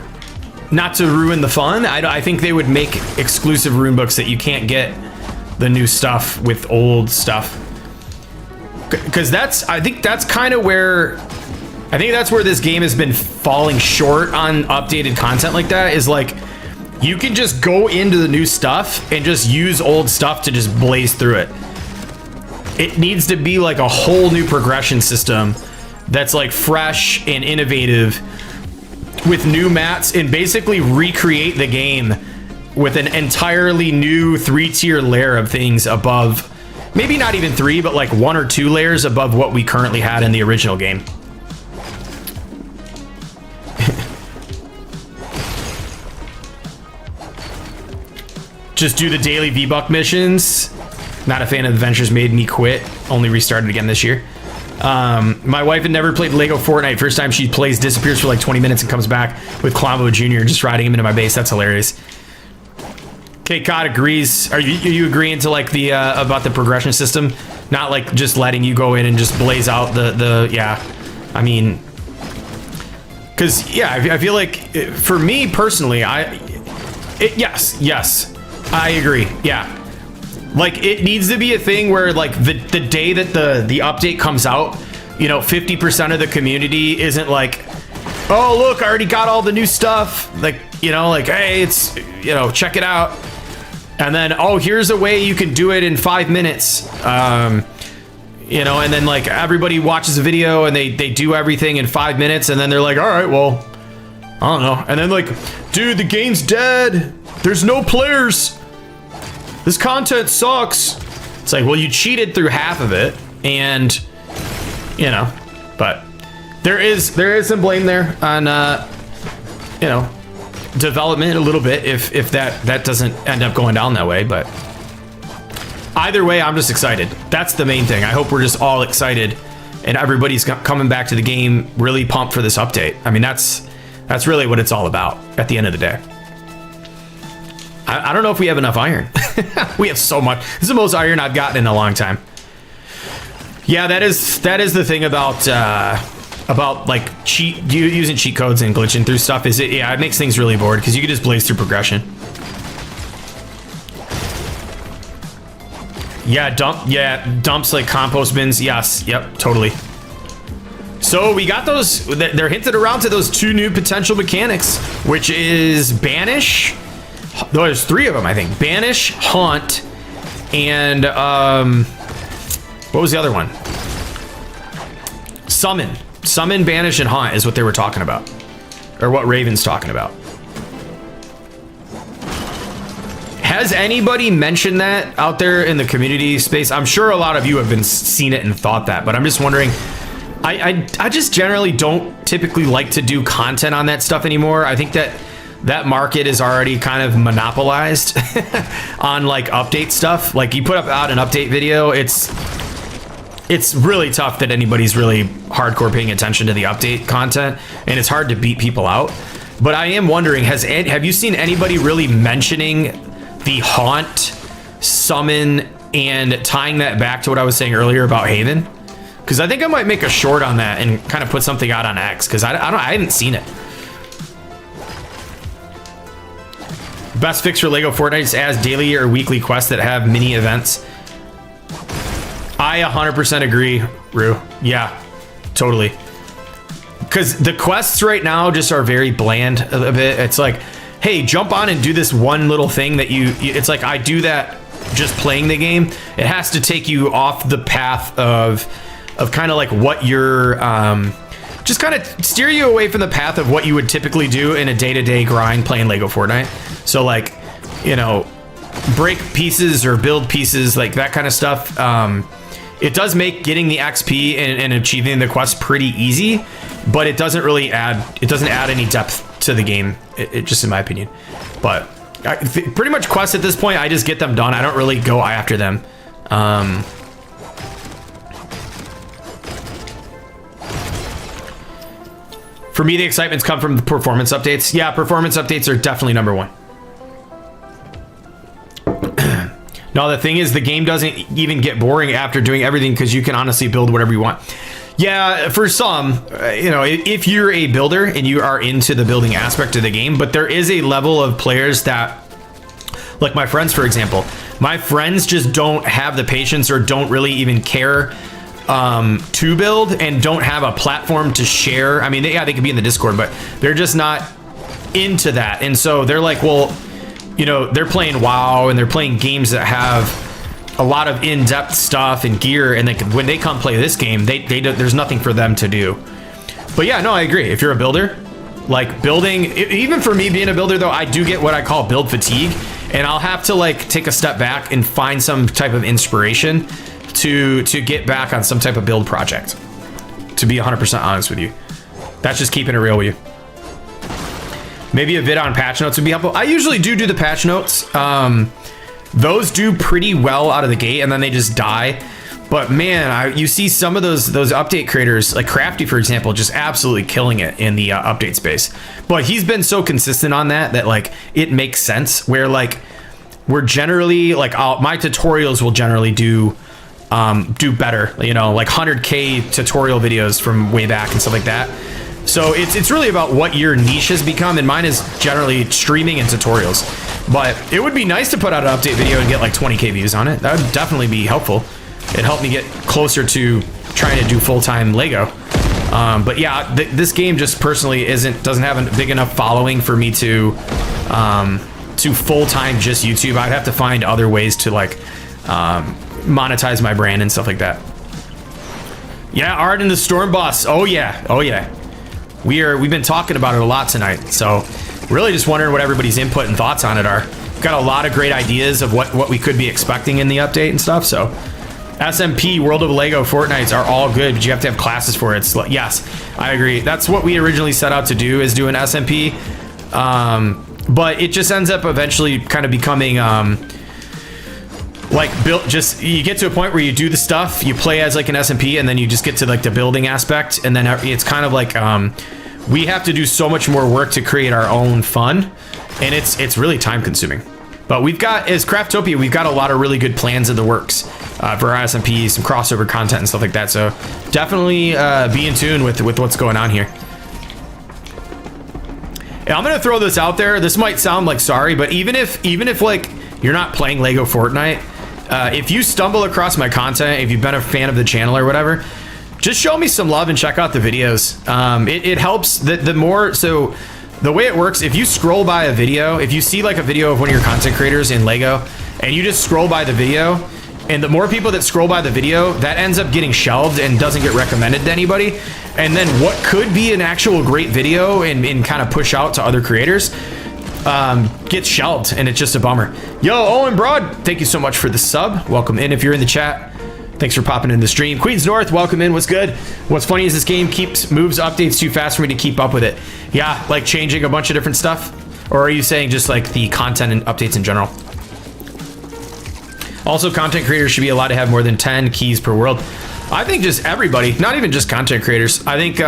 not to ruin the fun, I think they would make exclusive rune books that you can't get the new stuff with old stuff. Because I think that's kind of where this game has been falling short on updated content like that, is like you can just go into the new stuff and just use old stuff to just blaze through it. It needs to be like a whole new progression system that's like fresh and innovative with new mats and basically recreate the game with an entirely new 3-tier layer of things above, maybe not even 3, but like 1 or 2 layers above what we currently had in the original game. Just do the daily V-Buck missions. Not a fan of Adventures Made Me Quit. Only restarted again this year. My wife had never played Lego Fortnite. First time she plays, disappears for like 20 minutes and comes back with Klombo Jr. just riding him into my base. That's hilarious. Okay, Cod agrees. Are you agreeing to like the about the progression system? Not like just letting you go in and just blaze out the yeah. I mean, because yeah, I feel like for me personally, yes, I agree. Yeah. Like it needs to be a thing where like the day that the update comes out, you know, 50% of the community isn't like, oh look, I already got all the new stuff. Like, you know, like, hey, it's, you know, check it out. And then, oh, here's a way you can do it in 5 minutes. You know, and then like everybody watches a video and they do everything in 5 minutes and then they're like, all right, well, I don't know. And then like, dude, the game's dead. There's no players. This content sucks. It's like, well, you cheated through half of it, and you know, but there is some blame there on you know, development a little bit if that doesn't end up going down that way. But either way, I'm just excited. That's the main thing. I hope we're just all excited and everybody's coming back to the game really pumped for this update. I mean, that's really what it's all about at the end of the day. I don't know if we have enough iron. We have so much. This is the most iron I've gotten in a long time. Yeah, that is the thing about like using cheat codes and glitching through stuff. Is it makes things really bored because you can just blaze through progression. Yeah, dumps like compost bins. Yes, yep, totally. So we got those. They're hinted around to those 2 new potential mechanics, which is Banish. There's 3 of them, I think. Banish, Haunt, and what was the other one? Summon, banish, and haunt is what they were talking about. Or what Raven's talking about. Has anybody mentioned that out there in the community space? I'm sure a lot of you have been seen it and thought that, but I'm just wondering. I just generally don't typically like to do content on that stuff anymore. I think that market is already kind of monopolized on like update stuff. Like you put out an update video, it's really tough that anybody's really hardcore paying attention to the update content, and it's hard to beat people out. But I am wondering, have you seen anybody really mentioning the haunt, summon, and tying that back to what I was saying earlier about Haven? Because I think I might make a short on that and kind of put something out on X, because I haven't seen it. Best fix for Lego Fortnite is add daily or weekly quests that have mini events. I 100% agree, Rue. Yeah, totally. Because the quests right now just are very bland a bit. It's like, hey, jump on and do this one little thing that it's like I do that just playing the game. It has to take you off the path of kind of like what you're just kind of steer you away from the path of what you would typically do in a day-to-day grind playing Lego Fortnite. So like, you know, break pieces or build pieces, like that kind of stuff. It does make getting the XP and achieving the quest pretty easy, but it doesn't really add any depth to the game, it just in my opinion. But pretty much quests at this point, I just get them done. I don't really go after them. For me, the excitement's come from the performance updates. Yeah, performance updates are definitely number one. No, the thing is, the game doesn't even get boring after doing everything because you can honestly build whatever you want. Yeah, for some, you know, if you're a builder and you are into the building aspect of the game, but there is a level of players that, like my friends, for example, my friends just don't have the patience or don't really even care to build and don't have a platform to share. I mean, they can be in the Discord, but they're just not into that. And so they're like, well, you know, they're playing WoW and they're playing games that have a lot of in-depth stuff and gear, and when they come play this game, there's nothing for them to do. But yeah, no, I agree. If you're a builder, like building, even for me being a builder though, I do get what I call build fatigue, and I'll have to like take a step back and find some type of inspiration to get back on some type of build project, to be 100% honest with you. That's just keeping it real with you. Maybe a vid on patch notes would be helpful. I usually do the patch notes. Those do pretty well out of the gate, and then they just die. But man, you see some of those update creators, like Crafty, for example, just absolutely killing it in the update space. But he's been so consistent on that like it makes sense. Where like we're generally like my tutorials will generally do better. You know, like 100K tutorial videos from way back and stuff like that. So it's really about what your niche has become, and mine is generally streaming and tutorials. But it would be nice to put out an update video and get like 20K views on it. That would definitely be helpful. It helped me get closer to trying to do full-time Lego. But yeah, this game just personally doesn't have a big enough following for me to full-time just YouTube. I'd have to find other ways to like monetize my brand and stuff like that. Yeah, Art in the Storm Boss. Oh yeah. We've been talking about it a lot tonight, so really just wondering what everybody's input and thoughts on it are. Got a lot of great ideas of what we could be expecting in the update and stuff. So SMP, World of Lego, Fortnites are all good, but you have to have classes for it. So, yes, I agree. That's what we originally set out to do, is do an SMP. But it just ends up eventually kind of becoming like you get to a point where you do the stuff, you play as like an SMP, and then you just get to like the building aspect, and then it's kind of like we have to do so much more work to create our own fun, and it's really time consuming. But we've got, as Craftopia, we've got a lot of really good plans in the works for our SMP, some crossover content and stuff like that. So definitely be in tune with what's going on here. And I'm gonna throw this out there. This might sound like sorry, but even if like you're not playing Lego Fortnite, if you stumble across my content, if you've been a fan of the channel or whatever, just show me some love and check out the videos. It helps. The more, so the way it works, if you scroll by a video, if you see like a video of one of your content creators in Lego and you just scroll by the video, And the more people that scroll by the video, that ends up getting shelved and doesn't get recommended to anybody. And then what could be an actual great video and kind of push out to other creators gets shelved, and it's just a bummer. Yo, Owen Broad, thank you so much for the sub. Welcome in if you're in the chat. Thanks for popping in the stream. Queens North, welcome in. What's good? What's funny is this game moves updates too fast for me to keep up with it. Yeah, like changing a bunch of different stuff. Or are you saying just like the content and updates in general? Also, content creators should be allowed to have more than 10 keys per world. I think just everybody, not even just content creators. I think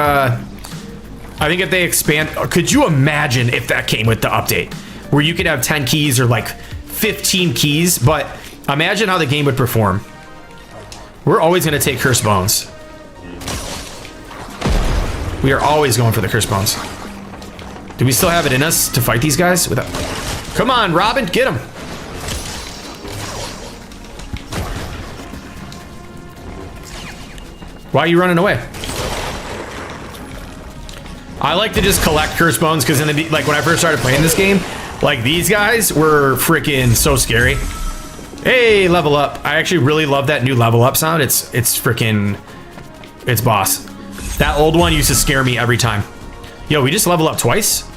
if they expand, could you imagine if that came with the update where you could have 10 keys or like 15 keys, but imagine how the game would perform. We're always going to take cursed bones. We are always going for the cursed bones. Do we still have it in us to fight these guys? Come on, Robin, get him. Why are you running away? I like to just collect cursed bones because like when I first started playing this game, like these guys were freaking so scary. Hey, level up. I actually really love that new level up sound. It's freaking, it's boss. That old one used to scare me every time. Yo, we just level up twice?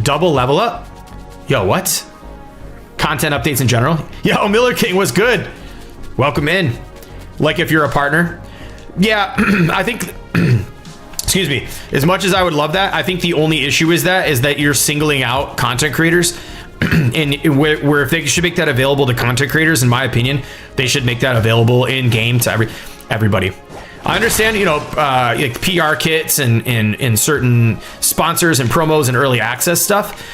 Double level up? Yo, what? Content updates in general? Yo, Miller King was good. Welcome in. Like if you're a partner. Yeah, I think, excuse me, as much as I would love that, I think the only issue is that you're singling out content creators. And where if they should make that available to content creators, in my opinion, they should make that available in game to everybody. I understand, you know, like PR kits and certain sponsors and promos and early access stuff.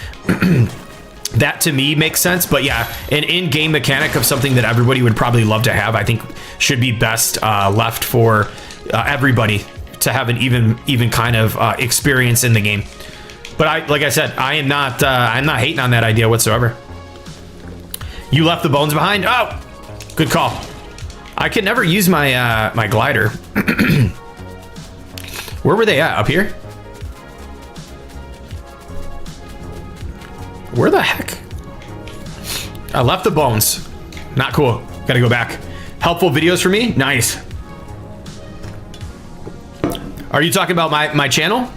That to me makes sense, but yeah, an in-game mechanic of something that everybody would probably love to have, I think should be best left for everybody to have an even kind of experience in the game. But like I said, I'm not hating on that idea whatsoever. You left the bones behind? Oh, good call. I could never use my my glider. Where were they at? Up here? Where the heck? I left the bones. Not cool. Gotta go back. Helpful videos for me? Nice. Are you talking about my channel?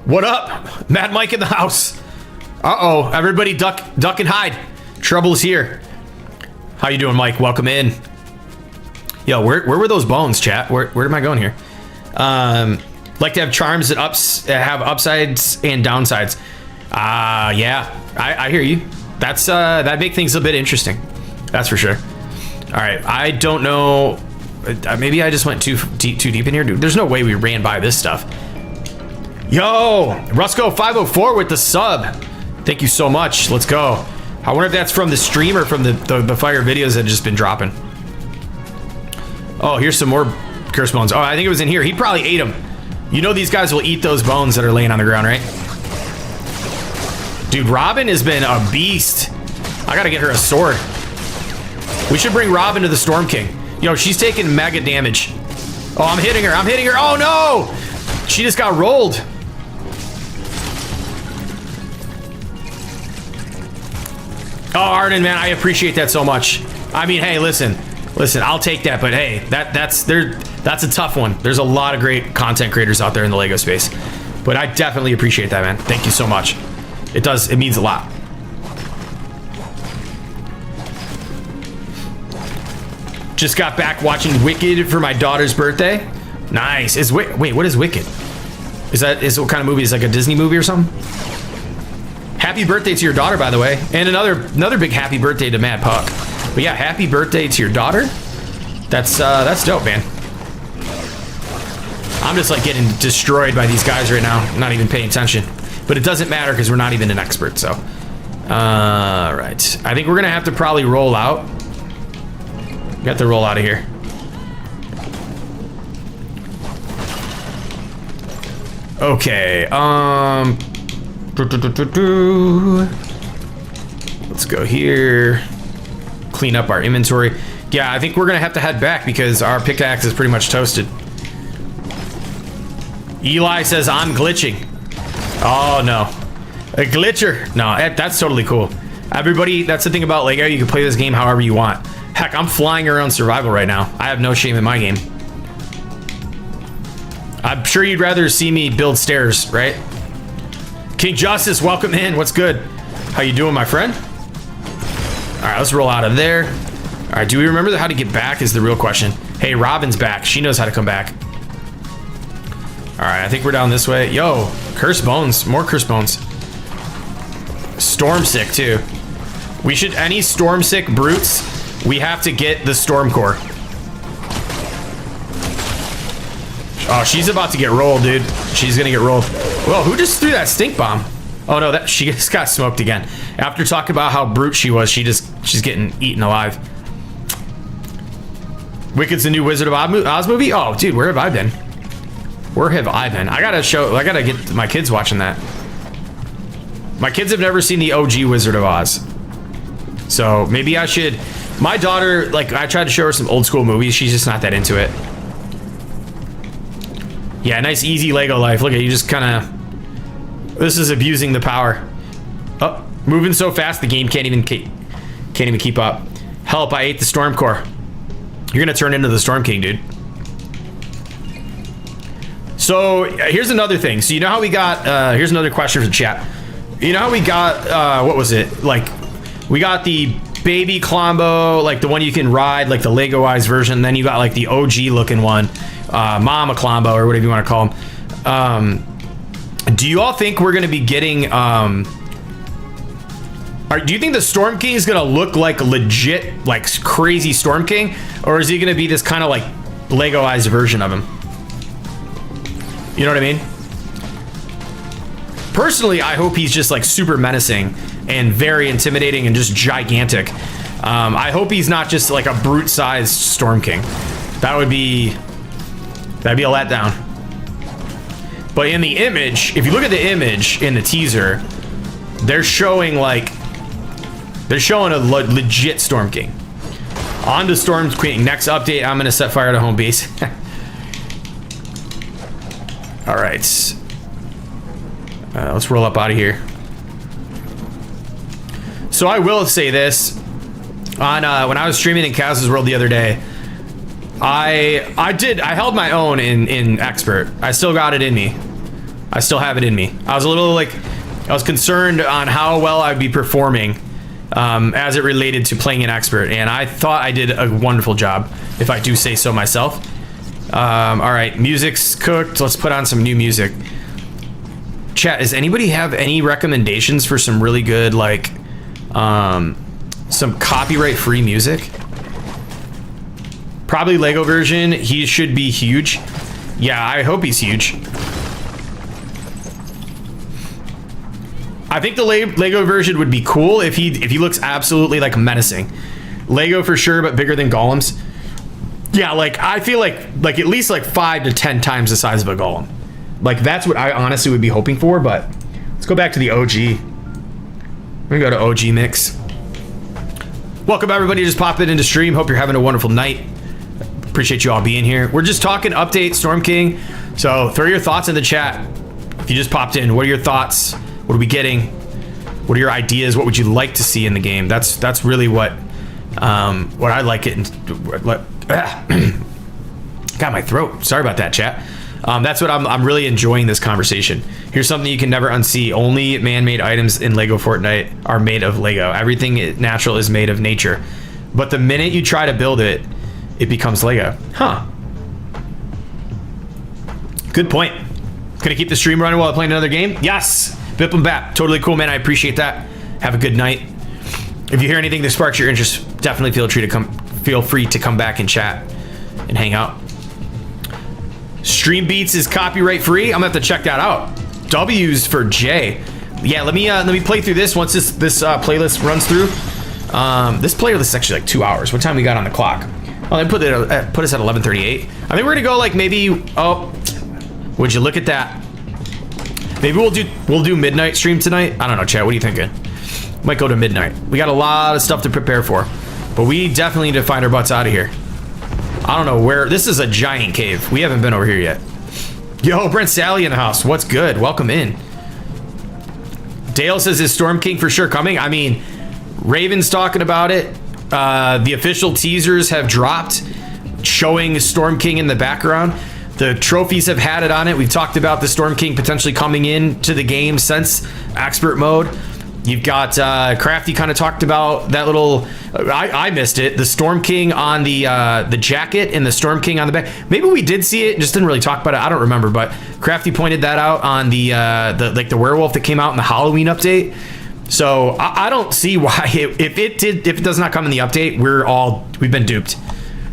What up? Mad Mike in the house. Uh-oh. Everybody duck and hide. Trouble's here. How you doing, Mike? Welcome in. Yo, where were those bones, chat? Where am I going here? Like to have charms that have upsides and downsides. Yeah, I hear you. That's that make things a bit interesting. That's for sure. All right, I don't know. Maybe I just went too deep in here. Dude, there's no way we ran by this stuff. Yo, Rusco504 with the sub. Thank you so much. Let's go. I wonder if that's from the stream or from the fire videos that have just been dropping. Oh, here's some more curse bones. Oh, I think it was in here. He probably ate them. You know these guys will eat those bones that are laying on the ground, right? Dude, Robin has been a beast. I gotta get her a sword. We should bring Robin to the Storm King. Yo, she's taking mega damage. Oh, I'm hitting her. I'm hitting her. Oh, no. She just got rolled. Oh, Arden, man, I appreciate that so much. I mean, hey, listen, I'll take that, but hey, that's a tough one. There's a lot of great content creators out there in the Lego space, but I definitely appreciate that, man. Thank you so much. It means a lot. Just got back watching Wicked for my daughter's birthday. Nice. Wait, what is Wicked? Is what kind of movie? Is it like a Disney movie or something? Happy birthday to your daughter, by the way. And another big happy birthday to Mad Puck. But yeah, happy birthday to your daughter. That's dope, man. I'm just like getting destroyed by these guys right now. I'm not even paying attention. But it doesn't matter because we're not even an expert, so. Right. I think we're gonna have to probably roll out. We have to roll out of here. Okay, let's go here. Clean up our inventory. Yeah, I think we're gonna have to head back because our pickaxe is pretty much toasted. Eli says I'm glitching. Oh no, a glitcher. No, that's totally cool. Everybody, that's the thing about Lego. You can play this game however you want. Heck, I'm flying around survival right now. I have no shame in my game. I'm sure you'd rather see me build stairs, right? King Justice, welcome in. What's good? How you doing, my friend? All right, let's roll out of there. All right, do we remember how to get back is the real question. Hey, Robin's back. She knows how to come back. All right, I think we're down this way. Yo, cursed bones. More cursed bones. Storm sick, too. We should, any storm sick brutes, we have to get the storm core. Oh, she's about to get rolled, dude. She's gonna get rolled. Whoa, who just threw that stink bomb? Oh no, that she just got smoked again. After talking about how brute she was, she's getting eaten alive. Wicked's the new Wizard of Oz movie? Oh, dude, where have I been? Where have I been? I gotta get my kids watching that. My kids have never seen the OG Wizard of Oz. So maybe I should. My daughter, like, I tried to show her some old school movies. She's just not that into it. Yeah, nice easy Lego life. Look at you, just kind of. This is abusing the power. Oh, moving so fast the game can't even keep up. Help! I ate the storm core. You're gonna turn into the Storm King, dude. So here's another thing. So you know how we got? Here's another question from the chat. You know how we got? What was it? Like, we got the baby Colombo, like the one you can ride, like the Lego-ized version. Then you got like the OG looking one. Mama Colombo, or whatever you want to call them. Do you all think we're going to be getting do you think the Storm King is going to look like legit, like crazy Storm King, or is he going to be this kind of like Lego-ized version of him? You know what I mean? Personally, I hope he's just like super menacing and very intimidating and just gigantic. I hope he's not just like a brute-sized Storm King. That'd be a letdown. But in the image, if you look at the image in the teaser, they're showing a legit Storm King. On to Storm King. Next update, I'm gonna set fire to home base. All right. Let's roll up out of here. So I will say this. On when I was streaming in Kaz's World the other day, I held my own in expert. I still got it in me. I still have it in me. I was concerned on how well I'd be performing as it related to playing in expert, and I thought I did a wonderful job, if I do say so myself. All right, music's cooked. Let's put on some new music. Chat, does anybody have any recommendations for some really good, like, some copyright-free music? Probably Lego version. He should be huge. Yeah, I hope he's huge. I think the Lego version would be cool if he looks absolutely like menacing. Lego for sure, but bigger than golems. Yeah, like I feel like at least like 5 to 10 times the size of a golem. Like that's what I honestly would be hoping for. But let's go back to the OG. We're gonna go to OG mix. Welcome everybody, just popping into stream. Hope you're having a wonderful night. Appreciate you all being here. We're just talking update Storm King. So throw your thoughts in the chat. If you just popped in, what are your thoughts? What are we getting? What are your ideas? What would you like to see in the game? That's really what I like it. Got my throat. Sorry about that, chat. That's what I'm really enjoying this conversation. Here's something you can never unsee. Only man-made items in Lego Fortnite are made of Lego. Everything natural is made of nature. But the minute you try to build it, it becomes Lego. Huh. Good point. Gonna keep the stream running while I'm playing another game? Yes. Bip and bap. Totally cool, man. I appreciate that. Have a good night. If you hear anything that sparks your interest, definitely feel free to come back and chat and hang out. Stream Beats is copyright free. I'm gonna have to check that out. W's for J. Yeah, let me play through this once this playlist runs through. This playlist is actually like 2 hours. What time we got on the clock? Oh, they put us at 11:38. I think we're gonna go like maybe. Oh, would you look at that? Maybe we'll do midnight stream tonight. I don't know, chat. What are you thinking? Might go to midnight. We got a lot of stuff to prepare for, but we definitely need to find our butts out of here. I don't know where. This is a giant cave. We haven't been over here yet. Yo, Brent Sally in the house. What's good? Welcome in. Dale says, is Storm King for sure coming? I mean, Raven's talking about it. The official teasers have dropped, showing Storm King in the background. The trophies have had it on it. We've talked about the Storm King potentially coming in to the game since expert mode. You've got Crafty kind of talked about that little. I missed it. The Storm King on the jacket and the Storm King on the back. Maybe we did see it, just didn't really talk about it. I don't remember, but Crafty pointed that out on the the werewolf that came out in the Halloween update. So I don't see why if it does not come in the update, we've been duped.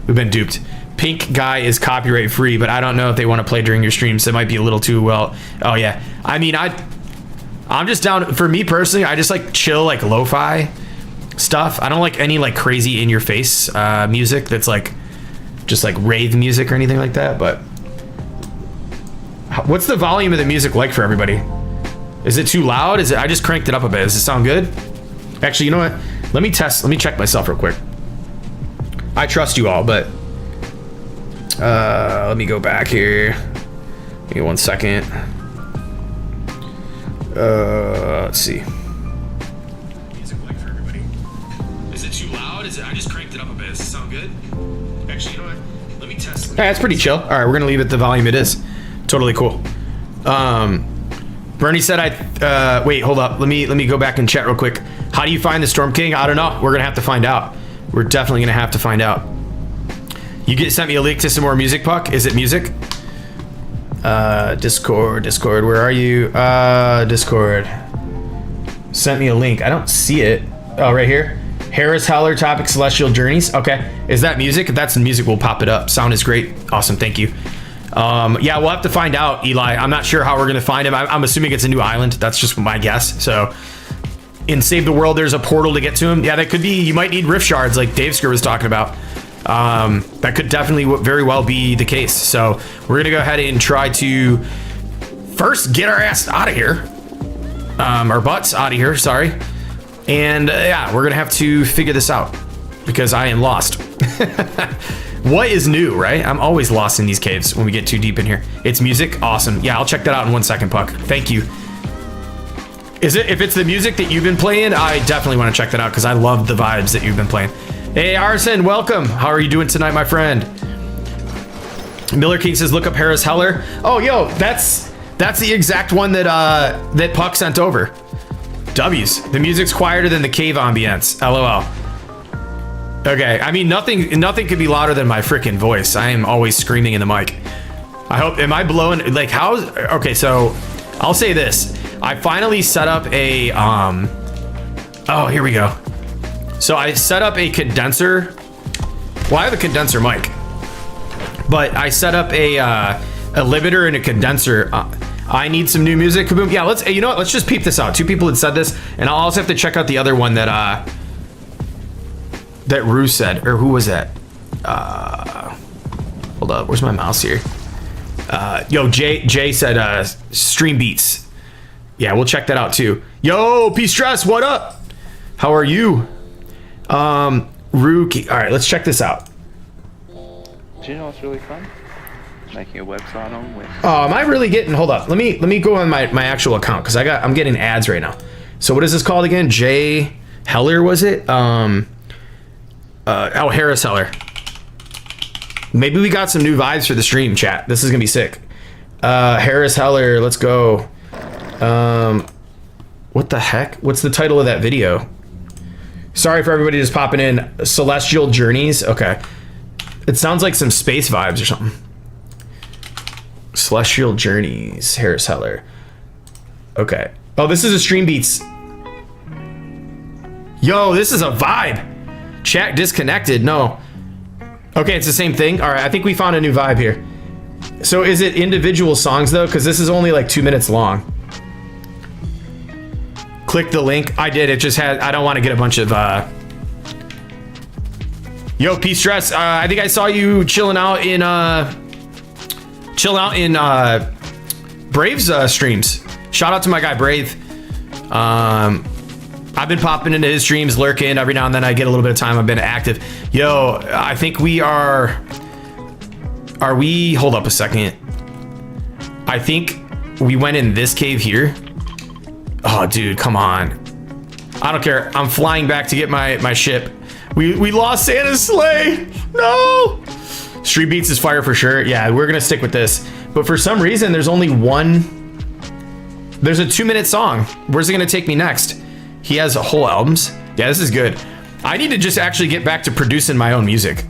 We've been duped. Pink guy is copyright free, but I don't know if they want to play during your streams. It might be a little too well. Oh yeah. I mean, I'm just down, for me personally, I just like chill, like lo-fi stuff. I don't like any like crazy in your face music that's like just like rave music or anything like that. But what's the volume of the music like for everybody? Is it too loud? I just cranked it up a bit. Does it sound good? Actually, you know what? Let me check myself real quick. I trust you all, but let me go back here. Give me 1 second. Let's see. Music like for everybody. Is it too loud? I just cranked it up a bit. Does it sound good? Actually, you know what? Let me test. All right, that's pretty chill. All right, we're gonna leave it the volume it is. Totally cool. Bernie said wait, hold up. Let me go back and chat real quick. How do you find the Storm King? I don't know. We're gonna have to find out. We're definitely gonna have to find out. You sent me a link to some more music, Puck. Is it music? Discord, where are you? Discord. Sent me a link. I don't see it. Oh, right here. Harris Heller topic Celestial Journeys. Okay. Is that music? If that's the music, we'll pop it up. Sound is great. Awesome. Thank you. Yeah, we'll have to find out, Eli. I'm not sure how we're going to find him. I'm assuming it's a new island. That's just my guess. So in Save the World, there's a portal to get to him. Yeah, that could be. You might need rift shards like Dave Skir was talking about. That could definitely very well be the case. So we're gonna go ahead and try to first get our ass out of here, our butts out of here, sorry. And yeah, we're gonna have to figure this out because I am lost. What is new, right? I'm always lost in these caves when we get too deep in here. It's music. Awesome. Yeah, I'll check that out in 1 second, Puck. Thank you. If it's the music that you've been playing, I definitely want to check that out because I love the vibes that you've been playing. Hey, Arson, welcome. How are you doing tonight, my friend? Miller King says, look up Harris Heller. Oh, yo, that's the exact one that Puck sent over. W's. The music's quieter than the cave ambience. LOL. Okay, I mean, nothing could be louder than my freaking voice. I am always screaming in the mic. I hope, am I blowing, like, okay, so I'll say this. I finally set up a, oh, here we go. So I set up a condenser. Well, I have a condenser mic, but I set up a limiter and a condenser. I need some new music. Kaboom. Yeah, you know what? Let's just peep this out. 2 people had said this, and I'll also have to check out the other one that Rue said, or who was that? Hold up. Where's my mouse here? Yo, Jay said stream beats. Yeah, we'll check that out too. Yo, Peace Stress, what up? How are you? Rookie. All right, let's check this out. Do you know what's really fun? Making a website on with. Oh, am I really getting? Hold up. Let me go on my actual account because I'm getting ads right now. So what is this called again? Jay Heller, was it? Harris Heller. Maybe we got some new vibes for the stream, chat. This is gonna be sick. Harris Heller, let's go. What the heck? What's the title of that video? Sorry for everybody just popping in. Celestial Journeys. Okay. It sounds like some space vibes or something. Celestial Journeys. Harris Heller. Okay. Oh, this is a Stream Beats. Yo, this is a vibe. Chat disconnected. No. Okay, it's the same thing. All right, I think we found a new vibe here. So is it individual songs though? Because this is only like 2 minutes long. Click the link. I did. It just had. I don't want to get a bunch of. Yo, Peace Stress. I think I saw you chilling out in Brave's streams. Shout out to my guy Brave. I've been popping into his streams, lurking every now and then. I get a little bit of time. I've been active. Yo, I think we are. Are we? Hold up a second. I think we went in this cave here. Oh, dude, come on. I don't care. I'm flying back to get my ship. We lost Santa's sleigh. No. Street Beats is fire for sure. Yeah, we're gonna stick with this. But for some reason, there's only one. There's a 2-minute song. Where's it gonna take me next? He has whole albums. Yeah, this is good. I need to just actually get back to producing my own music.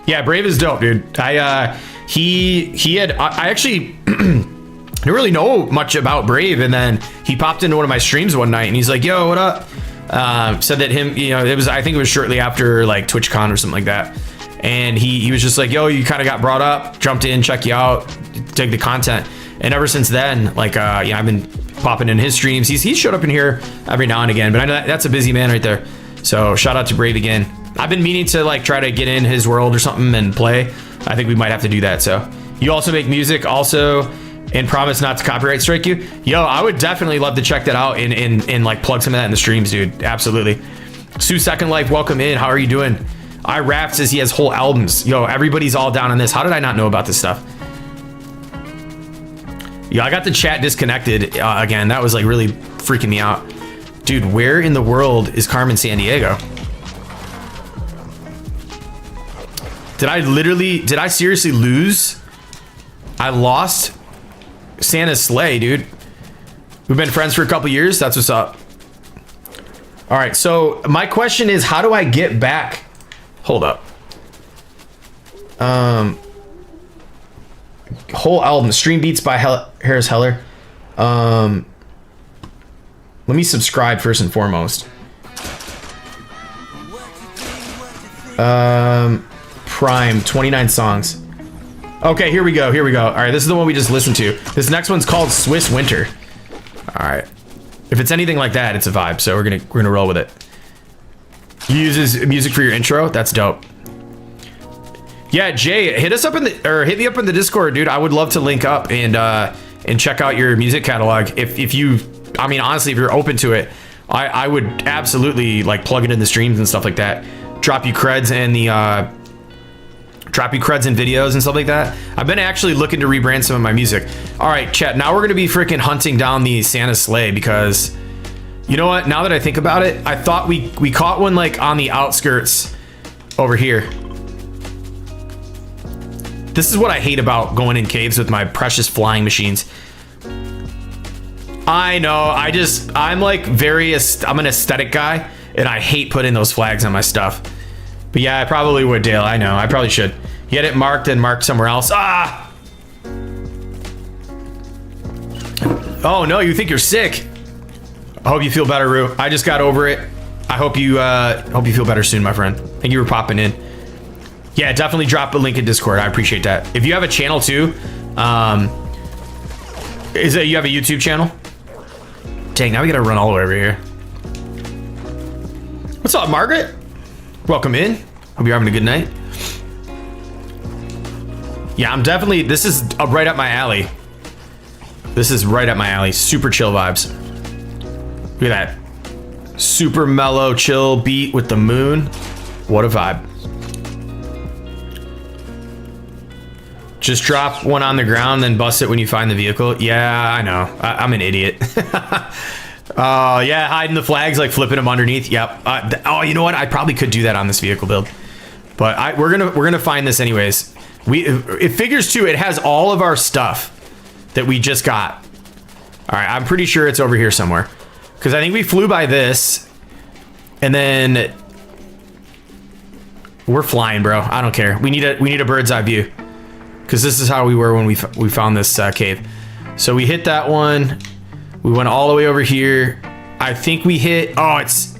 Yeah, Brave is dope, dude. I actually didn't really know much about Brave, and then he popped into one of my streams one night and he's like, yo, what up? Said that him, you know, I think it was shortly after like TwitchCon or something like that. And he was just like, yo, you kind of got brought up, jumped in, check you out, dig the content. And ever since then, like, yeah, I've been popping in his streams. He's showed up in here every now and again, but I know that's a busy man right there. So shout out to Brave again. I've been meaning to like try to get in his world or something and play. I think we might have to do that. So you also make music also, and promise not to copyright strike you. Yo, I would definitely love to check that out and like plug some of that in the streams, dude. Absolutely. Sue Second Life, welcome in. How are you doing? iRap says he has whole albums. Yo, everybody's all down on this. How did I not know about this stuff? Yo, I got the chat disconnected again. That was like really freaking me out. Dude, where in the world is Carmen Sandiego? Did I seriously lose? I lost Santa's sleigh, dude. We've been friends for a couple years. That's what's up. All right, so my question is, how do I get back? Hold up. Whole album, Stream Beats by Harris Heller. Let me subscribe first and foremost. Prime, 29 songs. Okay, here we go. All right, this is the one we just listened to. This next one's called Swiss Winter. All right. If it's anything like that, it's a vibe. So we're gonna roll with it. He uses music for your intro. That's dope. Yeah, Jay, hit me up in the Discord, dude. I would love to link up and check out your music catalog. If you, I mean, honestly, if you're open to it, I would absolutely like plug it in the streams and stuff like that. Drop you creds and videos and stuff like that. I've been actually looking to rebrand some of my music. All right, chat. Now we're gonna be freaking hunting down the Santa sleigh because, you know what? Now that I think about it, I thought we caught one like on the outskirts over here. This is what I hate about going in caves with my precious flying machines. I know. I'm like I'm an aesthetic guy, and I hate putting those flags on my stuff. But yeah, I probably would, Dale. I know. I probably should. Get it marked and marked somewhere else. Ah! Oh no, you think you're sick? I hope you feel better, Rue. I just got over it. I hope you feel better soon, my friend. Thank you for popping in. Yeah, definitely drop a link in Discord. I appreciate that. If you have a channel too, you have a YouTube channel? Dang, now we gotta run all the way over here. What's up, Margaret? Welcome in. Hope you're having a good night. Yeah, this is right up my alley. This is right up my alley. Super chill vibes. Look at that. Super mellow, chill beat with the moon. What a vibe. Just drop one on the ground, then bust it when you find the vehicle. Yeah, I know. I'm an idiot. Yeah, hiding the flags, like flipping them underneath. Yep. Oh, you know what? I probably could do that on this vehicle build, but we're gonna find this anyways. It figures too. It has all of our stuff that we just got. All right, I'm pretty sure it's over here somewhere, because I think we flew by this, and then we're flying, bro. I don't care. We need a bird's eye view, because this is how we were when we found this cave. So we hit that one. We went all the way over here. I think we hit. Oh, it's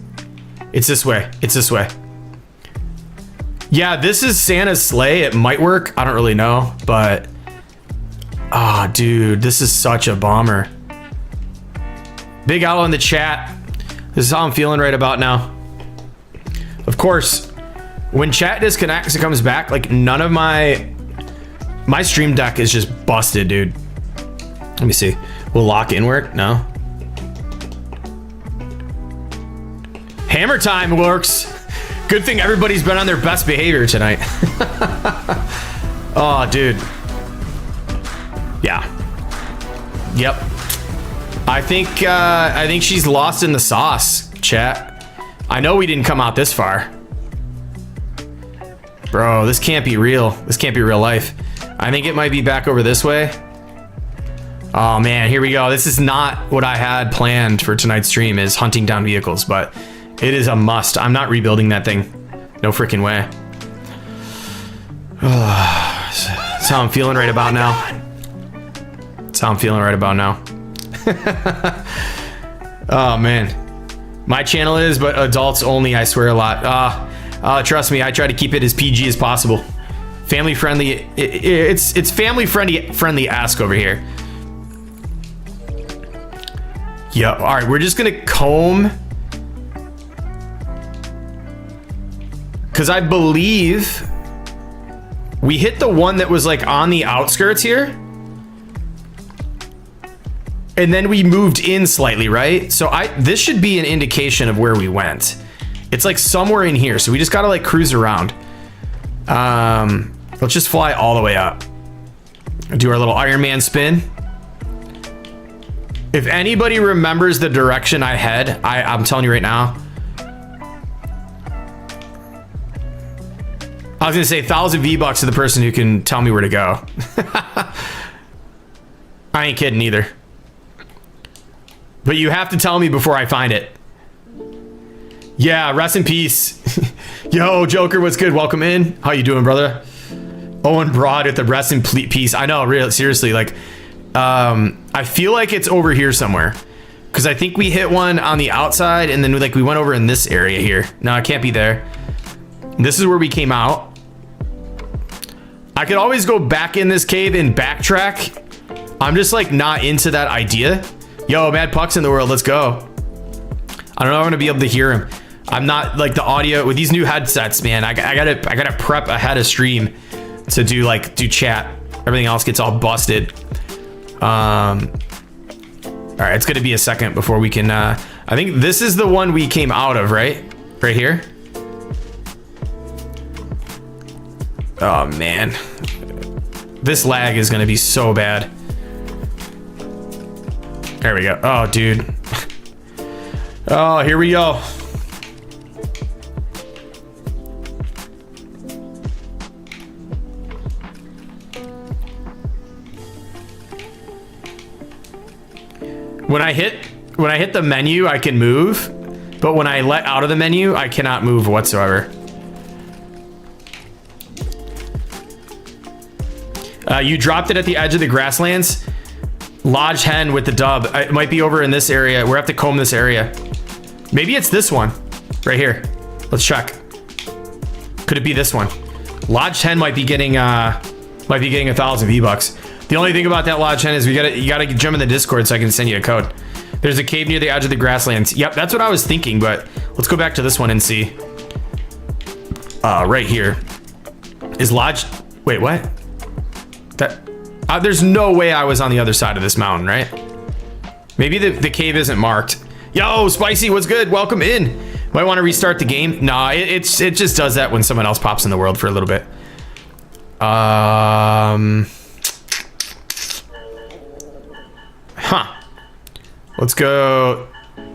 this way. It's this way. Yeah, this is Santa's sleigh. It might work. I don't really know, but dude, this is such a bomber. Big Owl in the chat. This is how I'm feeling right about now. Of course, when chat disconnects, it comes back. Like none of my stream deck is just busted, dude. Let me see. Will lock in work? No. Hammer time works. Good thing everybody's been on their best behavior tonight. Oh, dude. Yeah. Yep. I think she's lost in the sauce. chat. I know we didn't come out this far. Bro, this can't be real. This can't be real life. I think it might be back over this way. Oh man, here we go. This is not what I had planned for tonight's stream, is hunting down vehicles, but it is a must. I'm not rebuilding that thing. No freaking way. That's how I'm feeling right about now. That's how I'm feeling right about now. Oh man. My channel is, but adults only, I swear a lot. Trust me, I try to keep it as PG as possible. Family friendly. It's family friendly ask over here. Yeah, all right, we're just gonna comb. Because I believe we hit the one that was like on the outskirts here. And then we moved in slightly, right? So this should be an indication of where we went. It's like somewhere in here. So we just gotta like cruise around. Let's just fly all the way up. Do our little Iron Man spin. If anybody remembers the direction I head, I'm telling you right now. I was gonna say 1,000 V-Bucks to the person who can tell me where to go. I ain't kidding either. But you have to tell me before I find it. Yeah, rest in peace. Yo, Joker, what's good? Welcome in. How you doing, brother? Owen Broad at the rest in peace. I know, really, seriously, like, I feel like it's over here somewhere. Because I think we hit one on the outside, and then like we went over in this area here. No, it can't be there. This is where we came out. I could always go back in this cave and backtrack. I'm just like not into that idea. Yo, Mad Puck's in the world. Let's go. I don't know if I'm gonna be able to hear him. I'm not like the audio with these new headsets, man. I gotta prep ahead of stream to do chat. Everything else gets all busted. All right, it's gonna be a second before we can. I think this is the one we came out of, right? Right here. Oh man, this lag is gonna be so bad. There we go. Oh, dude. Oh, here we go. When I hit the menu, I can move, but when I let out of the menu, I cannot move whatsoever. You dropped it at the edge of the grasslands. Lodge hen with the dub. It might be over in this area. We have to comb this area. Maybe it's this one right here. Let's check. Could it be this one? Lodge hen might be getting 1,000 V-Bucks. The only thing about that Lodge hen is you gotta jump in the Discord so I can send you a code. There's a cave near the edge of the grasslands. Yep, that's what I was thinking, but let's go back to this one and see. Right here. Is Lodge... Wait, what? There's no way I was on the other side of this mountain, right? Maybe the cave isn't marked. Yo, Spicy, what's good? Welcome in. Might want to restart the game. Nah, it just does that when someone else pops in the world for a little bit. Let's go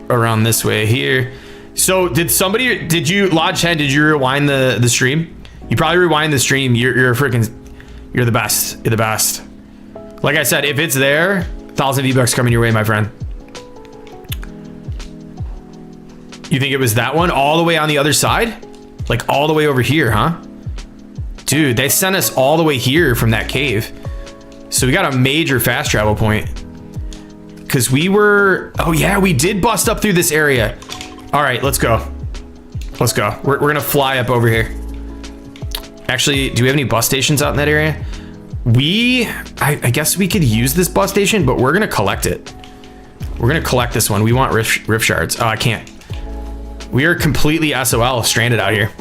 around this way here. So did you Lodge Hen, did you rewind the stream? You probably rewind the stream. You're the best. You're the best. Like I said, if it's there, 1,000 V-Bucks coming your way, my friend. You think it was that one all the way on the other side? Like all the way over here, huh? Dude, they sent us all the way here from that cave. So we got a major fast travel point. Because we were... Oh yeah, we did bust up through this area. All right, let's go. Let's go. We're going to fly up over here. Actually, do we have any bus stations out in that area? I guess we could use this bus station, but we're going to collect it. We're going to collect this one. We want rift shards. Oh, I can't. We are completely SOL stranded out here.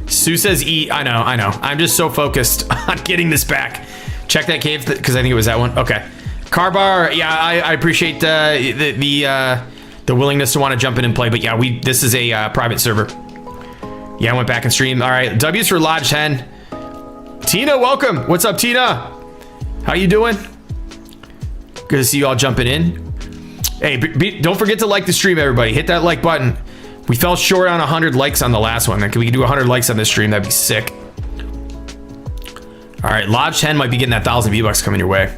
Sue says eat. I know. I'm just so focused on getting this back. Check that cave because I think it was that one. Okay. Carbar, yeah, I appreciate the willingness to want to jump in and play, but yeah, this is a private server. Yeah, I went back and streamed. All right, W's for Lodge Hen. Tina, welcome. What's up, Tina? How you doing? Good to see you all jumping in. Hey, don't forget to like the stream, everybody. Hit that like button. We fell short on 100 likes on the last one. Like, we can do 100 likes on this stream. That'd be sick. All right, Lodge 10 might be getting that 1,000 V-Bucks coming your way.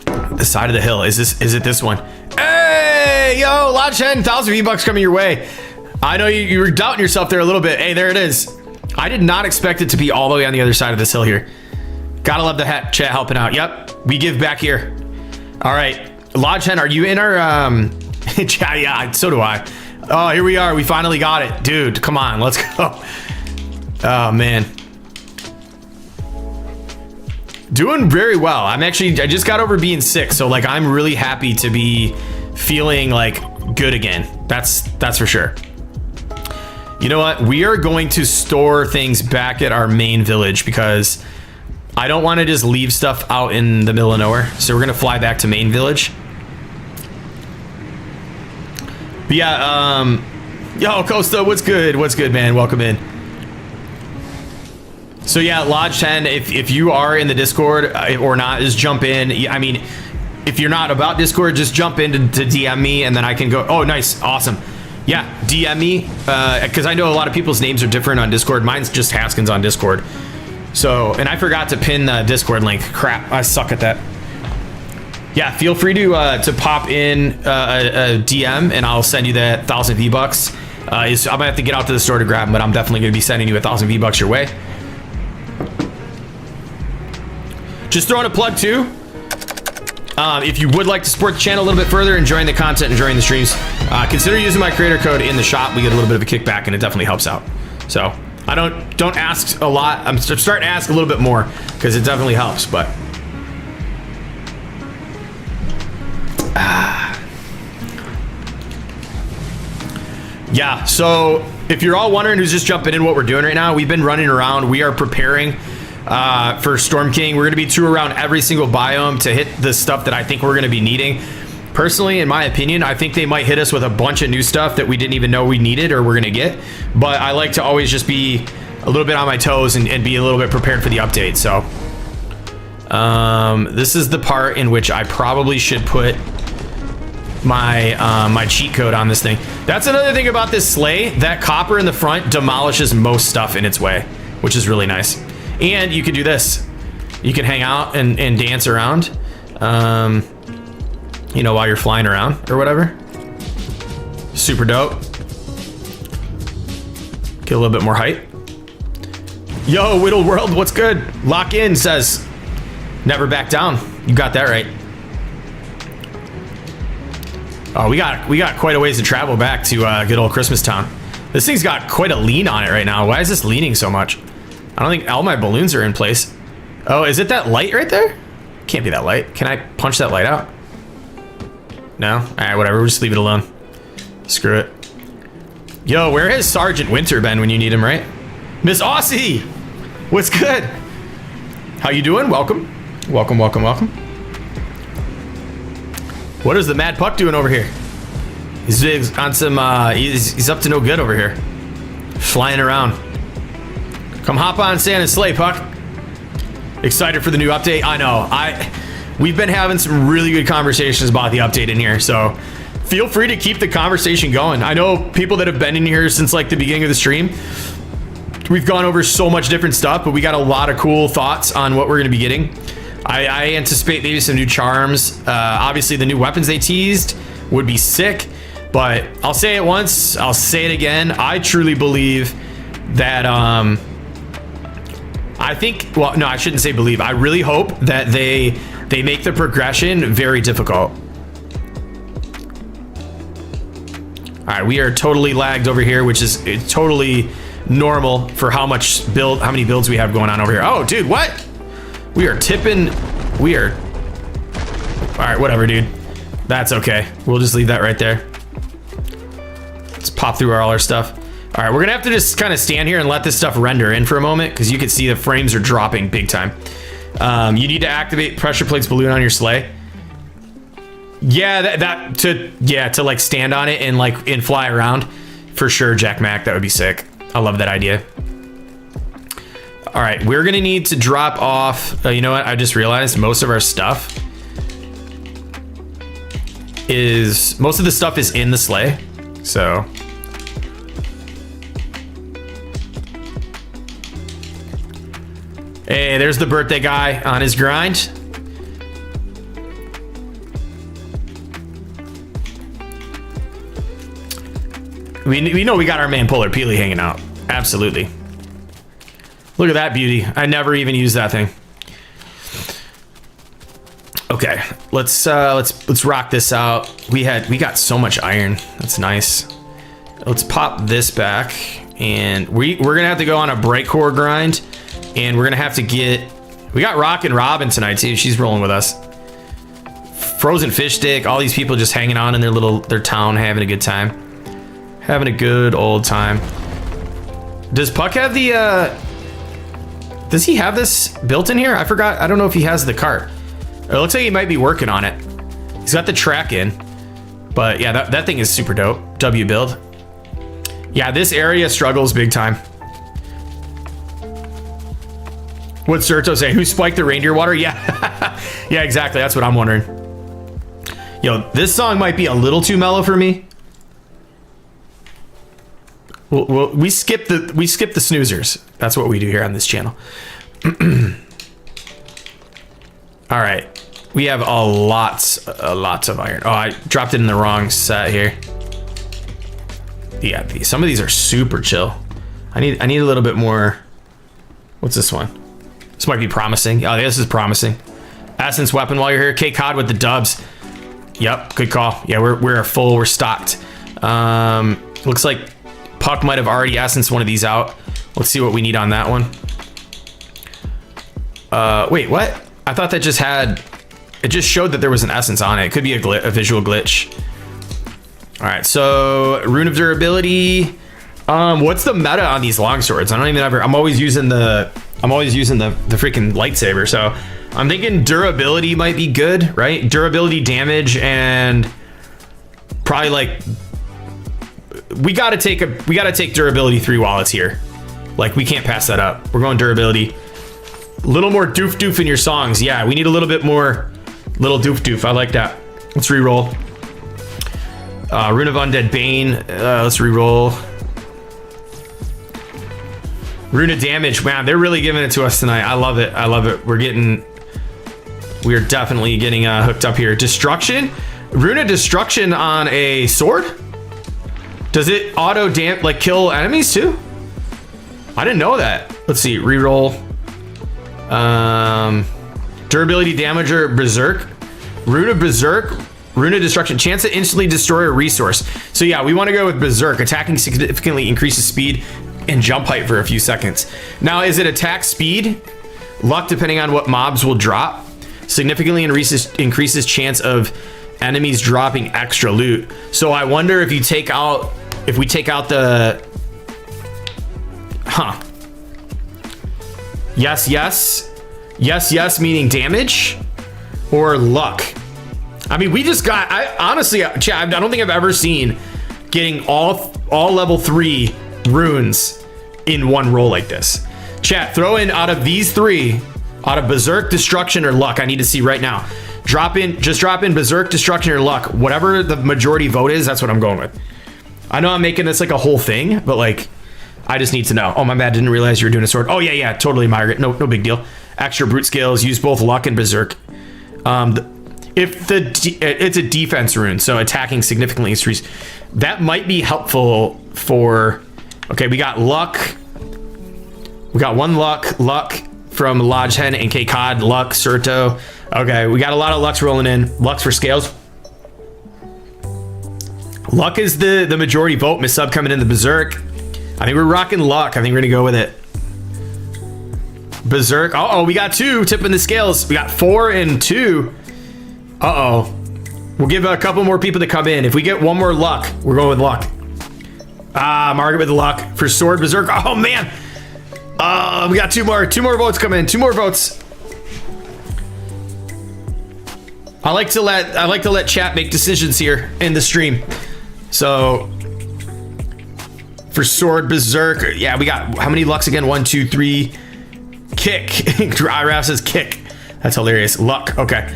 The side of the hill. Is it this one? Hey, yo, Lodge 10, 1,000 V-Bucks coming your way. I know you were doubting yourself there a little bit. Hey, there it is. I did not expect it to be all the way on the other side of this hill here. Gotta love the chat helping out. Yep, we give back here. All right, Lodge 10, are you in our chat? Yeah, so do I. Oh, here we are. We finally got it. Dude, come on, let's go. Oh, man. Doing very well. I just got over being sick, so like I'm really happy to be feeling like good again. That's for sure. You know what? We are going to store things back at our main village because I don't want to just leave stuff out in the middle of nowhere. So we're gonna fly back to main village. But yeah, yo, Costa, what's good? What's good, man? Welcome in. So yeah, Lodge 10, if you are in the Discord or not, just jump in. I mean, if you're not about Discord, just jump in to DM me and then I can go. Oh, nice. Awesome. Yeah, DM me because I know a lot of people's names are different on Discord. Mine's just Haskins on Discord. So, and I forgot to pin the Discord link. Crap, I suck at that. Yeah, feel free to pop in a DM and I'll send you that 1,000 V-Bucks. I might have to get out to the store to grab them, but I'm definitely going to be sending you 1,000 V-Bucks your way. Just throwing a plug too. If you would like to support the channel a little bit further, enjoying the content, enjoying the streams, consider using my creator code in the shop. We get a little bit of a kickback and it definitely helps out. So I don't ask a lot. I'm starting to ask a little bit more because it definitely helps, but yeah, so if you're all wondering who's just jumping in what we're doing right now, we've been running around. We are preparing for Storm King. We're going to be touring around every single biome to hit the stuff that I think we're going to be needing. Personally, in my opinion, I think they might hit us with a bunch of new stuff that we didn't even know we needed or we're going to get. But I like to always just be a little bit on my toes and be a little bit prepared for the update. So this is the part in which I probably should put my my cheat code on this thing. That's another thing about this sleigh. That copper in the front demolishes most stuff in its way, which is really nice. And you can do this. You can hang out and dance around, you know, while you're flying around or whatever. Super dope. Get a little bit more height. Yo, Whittled World, what's good? Lock in says, never back down. You got that right. Oh, we got quite a ways to travel back to good old Christmas Town. This thing's got quite a lean on it right now. Why is this leaning so much? I don't think all my balloons are in place. Oh, is it that light right there? Can't be that light. Can I punch that light out? No? All right, whatever. We'll just leave it alone. Screw it. Yo, where has Sergeant Winter been when you need him, right? Miss Aussie! What's good? How you doing? Welcome. Welcome, welcome, welcome. What is the Mad Puck doing over here? He's on some, he's up to no good over here. Flying around. Come hop on Santa's sleigh, Puck. Excited for the new update? I know. We've been having some really good conversations about the update in here, so feel free to keep the conversation going. I know people that have been in here since like the beginning of the stream. We've gone over so much different stuff, but we got a lot of cool thoughts on what we're going to be getting. I anticipate maybe some new charms. Obviously, the new weapons they teased would be sick, but I'll say it once, I'll say it again. I truly believe that I think, well, no, I shouldn't say believe. I really hope that they make the progression very difficult. All right, we are totally lagged over here, which is totally normal for how many builds we have going on over here. Oh, dude, what? We are tipping. We are. All right, whatever, dude. That's okay. We'll just leave that right there. Let's pop through all our stuff. All right, we're gonna have to just kind of stand here and let this stuff render in for a moment because you can see the frames are dropping big time. You need to activate pressure plates balloon on your sleigh. Yeah, to like stand on it and fly around for sure, Jack Mac. That would be sick. I love that idea. All right, we're gonna need to drop off. You know what? I just realized most of our stuff is most of the stuff is in the sleigh. So hey, there's the birthday guy on his grind. We know we got our man Polar Peely hanging out. Absolutely. Look at that beauty. I never even used that thing. Okay, let's rock this out. We got so much iron. That's nice. Let's pop this back, and we're gonna have to go on a bright core grind, and we're gonna have to get. We got Rockin' Robin tonight too. She's rolling with us. Frozen Fish Stick. All these people just hanging on in their town, having a good time. Having a good old time. Does Puck have the, does he have this built in here? I forgot. I don't know if he has the cart. It looks like he might be working on it. He's got the track in. But yeah, that thing is super dope. W build. Yeah, this area struggles big time. What's Serto say? Who spiked the reindeer water? Yeah. Yeah, exactly. That's what I'm wondering. Yo, this song might be a little too mellow for me. We skip the snoozers. That's what we do here on this channel. All right, we have a lots of iron. Oh, I dropped it in the wrong set here. Yeah, some of these are super chill. I need a little bit more. What's this one? This might be promising. Oh, this is promising. Essence weapon while you're here. K-Cod with the dubs. Yep, good call. Yeah, we're full. We're stocked. Looks like Puck might have already essence one of these out. Let's see what we need on that one. Wait, what? I thought that just had, it just showed that there was an essence on it. It could be a visual glitch. All right, so rune of durability. What's the meta on these longswords? I don't even ever. I'm always using the freaking lightsaber. So I'm thinking durability might be good, right? Durability, damage, and probably like. We gotta take durability 3 while it's here. Like, we can't pass that up. We're going durability. A little more doof in your songs. Yeah, we need a little bit more little doof. I like that. Let's re-roll. Rune of Undead Bane. Let's re-roll. Rune of Damage. Man, they're really giving it to us tonight. I love it. We are definitely getting hooked up here. Destruction. Rune of Destruction on a sword. Does it auto kill enemies too? I didn't know that. Let's see, reroll. Durability damager, Berserk. Rune of Berserk, Rune of Destruction. Chance to instantly destroy a resource. So yeah, we want to go with Berserk. Attacking significantly increases speed and jump height for a few seconds. Now, is it attack speed? Luck, depending on what mobs will drop. Significantly increases chance of enemies dropping extra loot. So I wonder if we take out the yes meaning damage or luck. I mean, we just got, honestly, Chad, I don't think I've ever seen getting all level 3 runes in one roll like this. Chat, throw in out of these 3, out of Berserk, Destruction, or Luck. I need to see right now. Just drop in Berserk, Destruction, or Luck. Whatever the majority vote is, that's what I'm going with. I know I'm making this like a whole thing, but like, I just need to know. Oh, my bad, didn't realize you were doing a sword. Oh yeah, totally, Margaret. No big deal. Extra brute scales, use both Luck and Berserk. It's a defense rune, so attacking significantly increases. That might be helpful for. Okay, we got Luck. We got 1 Luck from Lodge Hen and K-Cod, Luck, Serto. Okay, we got a lot of Lucks rolling in. Lucks for scales. Luck is the majority vote. Miss Sub coming in the Berserk. I think we're rocking Luck. I think we're gonna go with it. Berserk. Uh-oh, we got 2 tipping the scales. We got 4 and 2. Uh-oh. We'll give a couple more people to come in. If we get 1 more Luck, we're going with Luck. Margaret with the Luck for sword, Berserk. Oh man. We got 2 more votes come in. 2 more votes. I like to let chat make decisions here in the stream. So for sword, Berserk, yeah, we got how many Lucks again? 1, 2, 3. Kick. Iraf says kick. That's hilarious. Luck. Okay.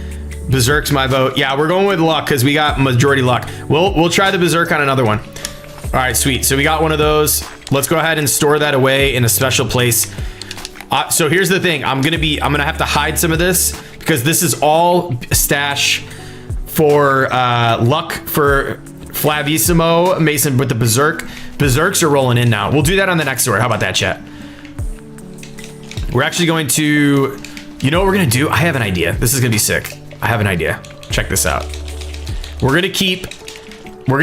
Berserk's my vote. Yeah, we're going with luck because we got majority luck. We'll try the Berserk on another one. All right, sweet. So we got one of those. Let's go ahead and store that away in a special place. So here's the thing. I'm gonna have to hide some of this because this is all stash for luck for Flavissimo Mason with the Berserk. Berserks are rolling in now. We'll do that on the next sword. How about that, chat? We're actually going to, you know what we're gonna do? I have an idea. This is gonna be sick. I have an idea. Check this out. We're gonna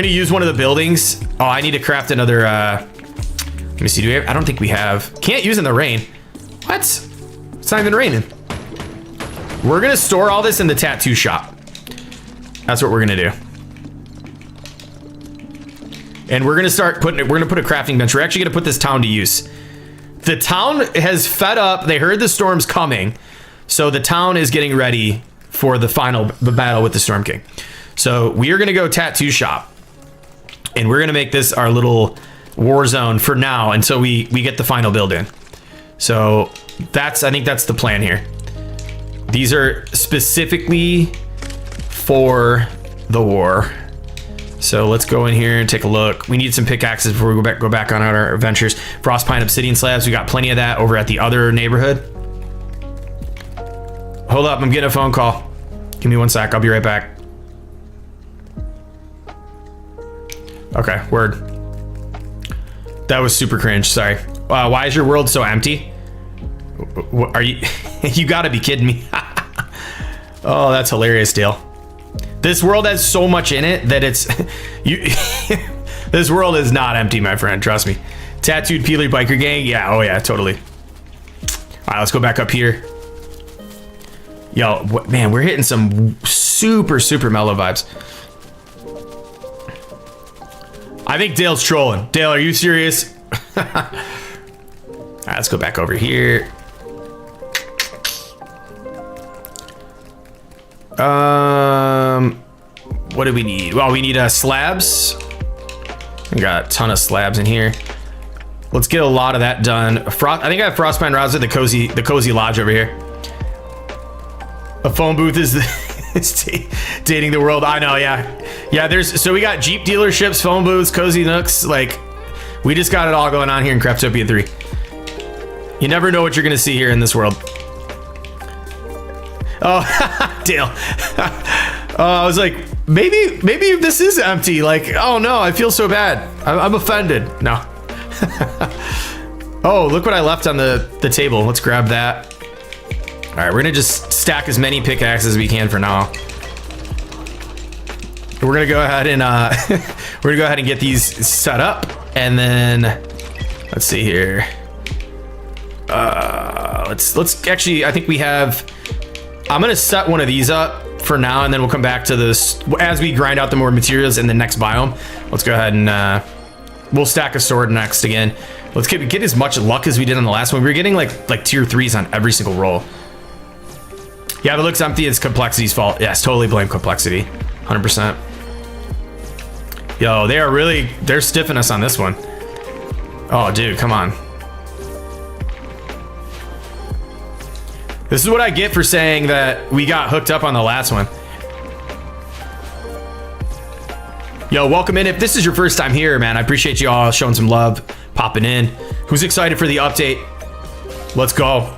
use one of the buildings. Oh, I need to craft another, let me see, do we have, I don't think we have. Can't use in the rain. What? It's not even raining. We're gonna store all this in the tattoo shop. That's what we're gonna do. And we're gonna start putting it, we're gonna put a crafting bench. We're actually gonna put this town to use. The town has fed up. They heard the storm's coming. So the town is getting ready for the battle with the Storm King. So we are gonna go tattoo shop. And we're gonna make this our little war zone for now until we get the final build in. So I think that's the plan here. These are specifically for the war. So let's go in here and take a look. We need some pickaxes before we go back on our adventures. Frostpine obsidian slabs. We got plenty of that over at the other neighborhood. Hold up, I'm getting a phone call. Give me 1 sec, I'll be right back. Okay, word. That was super cringe, sorry. Why is your world so empty? Are you, you gotta be kidding me. Oh, that's hilarious, Dale. This world has so much in it that it's, this world is not empty, my friend, trust me. Tattooed Peeler Biker Gang, yeah, oh yeah, totally. All right, let's go back up here. Yo, man, we're hitting some super, super mellow vibes. I think Dale's trolling. Dale, are you serious? All right, let's go back over here. What do we need? Well, we need slabs. We got a ton of slabs in here. Let's get a lot of that done. I think I have Frostpine rods at the cozy lodge over here. A phone booth is dating the world. I know, yeah. So we got Jeep dealerships, phone booths, cozy nooks. Like, we just got it all going on here in Craftopia 3. You never know what you're gonna see here in this world. Oh, Dale. Oh, I was like, maybe this is empty. Like, oh no, I feel so bad. I'm offended. No. Oh, look what I left on the table. Let's grab that. All right, we're gonna just stack as many pickaxes as we can for now. We're gonna go ahead and get these set up, and then let's see here. Let's actually, I think we have. I'm gonna set one of these up for now, and then we'll come back to this as we grind out the more materials in the next biome. Let's go ahead and we'll stack a sword next again. Let's get as much luck as we did on the last one. We were getting like tier 3s on every single roll. Yeah, if it looks empty, it's complexity's fault. Yes, totally blame complexity. 100%. Yo, they're stiffing us on this one. Oh, dude, come on. This is what I get for saying that we got hooked up on the last one. Yo, welcome in. If this is your first time here, man, I appreciate you all showing some love, popping in. Who's excited for the update? Let's go.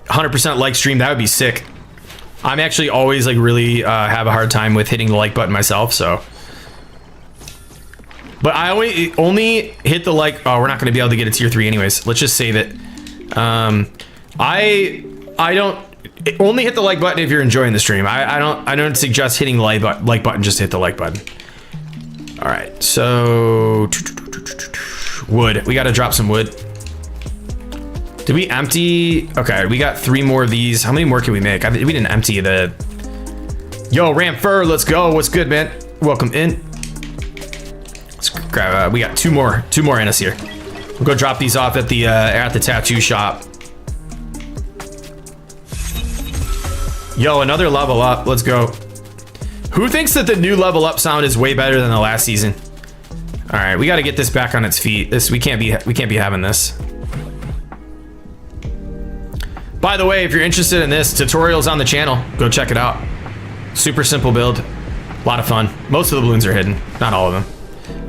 100% like stream, that would be sick. I'm actually always like really have a hard time with hitting the like button myself, so. But I only hit the like, oh, we're not gonna be able to get a tier 3 anyways. Let's just save it. I don't only hit the like button if you're enjoying the stream. I don't suggest hitting the like button, just hit the like button. All right, so wood, we got to drop some wood. Did we empty? Okay, we got 3 more of these. How many more can we make? We didn't empty the. Yo, Ramfur, let's go. What's good, man? Welcome in. Let's grab. We got two more in us here. We'll go drop these off at the tattoo shop. Yo, another level up. Let's go. Who thinks that the new level up sound is way better than the last season? All right, we got to get this back on its feet. We can't be having this. By the way, if you're interested in this, tutorials on the channel, go check it out. Super simple build, a lot of fun. Most of the balloons are hidden, not all of them.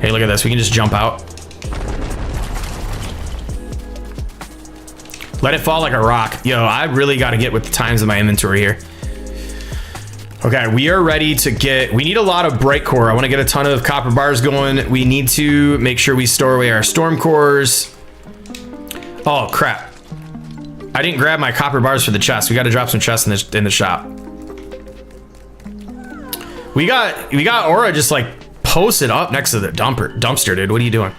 Hey, look at this, we can just jump out. Let it fall like a rock. Yo, I really got to get with the times of my inventory here. Okay, we are ready to get, we need a lot of bright core. I want to get a ton of copper bars going. We need to make sure we store away our storm cores. Oh crap. I didn't grab my copper bars for the chest. We got to drop some chests in the shop. We got Aura just like posted up next to the dumpster, dude. What are you doing?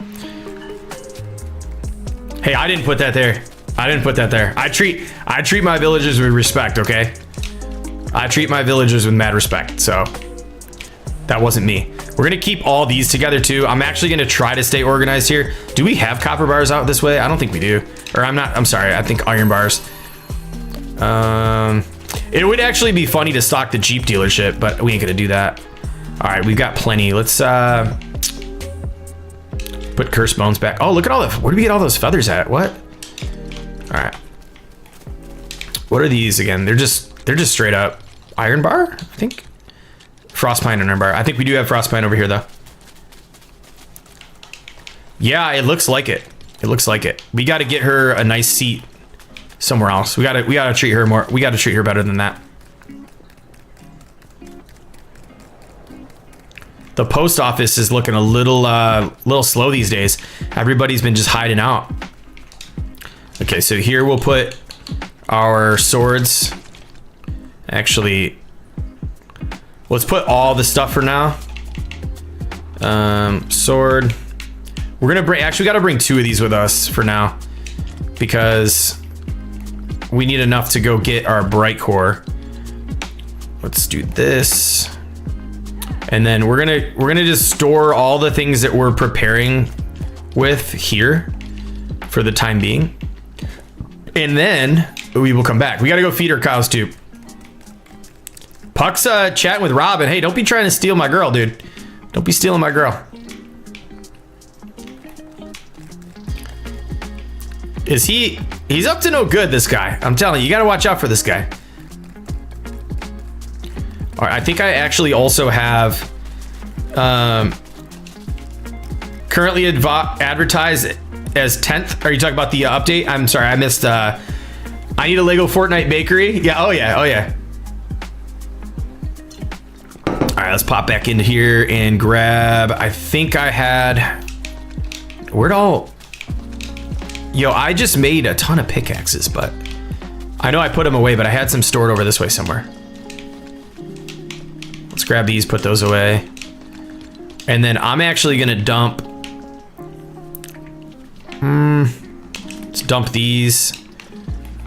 Hey, I didn't put that there. I didn't put that there. I treat my villagers with respect, okay? I treat my villagers with mad respect, so that wasn't me. We're gonna keep all these together too. I'm actually gonna try to stay organized here. Do we have copper bars out this way? I don't think we do. Or I'm sorry, I think iron bars. It would actually be funny to stock the Jeep dealership, but we ain't gonna do that. All right, we've got plenty. Let's put curse bones back. Oh, look at all the, where do we get all those feathers at? What? All right. What are these again? They're just straight up iron bar, I think. Frostpine iron bar. I think we do have frostpine over here though. Yeah, it looks like it. It looks like it. We got to get her a nice seat somewhere else. We got to treat her more. We got to treat her better than that. The post office is looking a little slow these days. Everybody's been just hiding out. Okay, so here we'll put our swords. Actually, let's put all the stuff for now. Sword. We're gonna bring, actually we gotta bring 2 of these with us for now because we need enough to go get our bright core. Let's do this. And then we're gonna just store all the things that we're preparing with here for the time being. And then we will come back. We gotta go feed our cows too. Puck's chatting with Robin. Hey, don't be trying to steal my girl, dude. Don't be stealing my girl. He's up to no good, this guy. I'm telling you, you gotta watch out for this guy. All right, I think I actually also have currently advertised as 10th. Are you talking about the update? I'm sorry, I missed. I need a Lego Fortnite bakery. Yeah, oh yeah, oh yeah. All right, let's pop back into here and grab, I think I had, where'd all, yo, I just made a ton of pickaxes, but I know I put them away, but I had some stored over this way somewhere. Let's grab these, put those away. And then I'm actually gonna dump, let's dump these.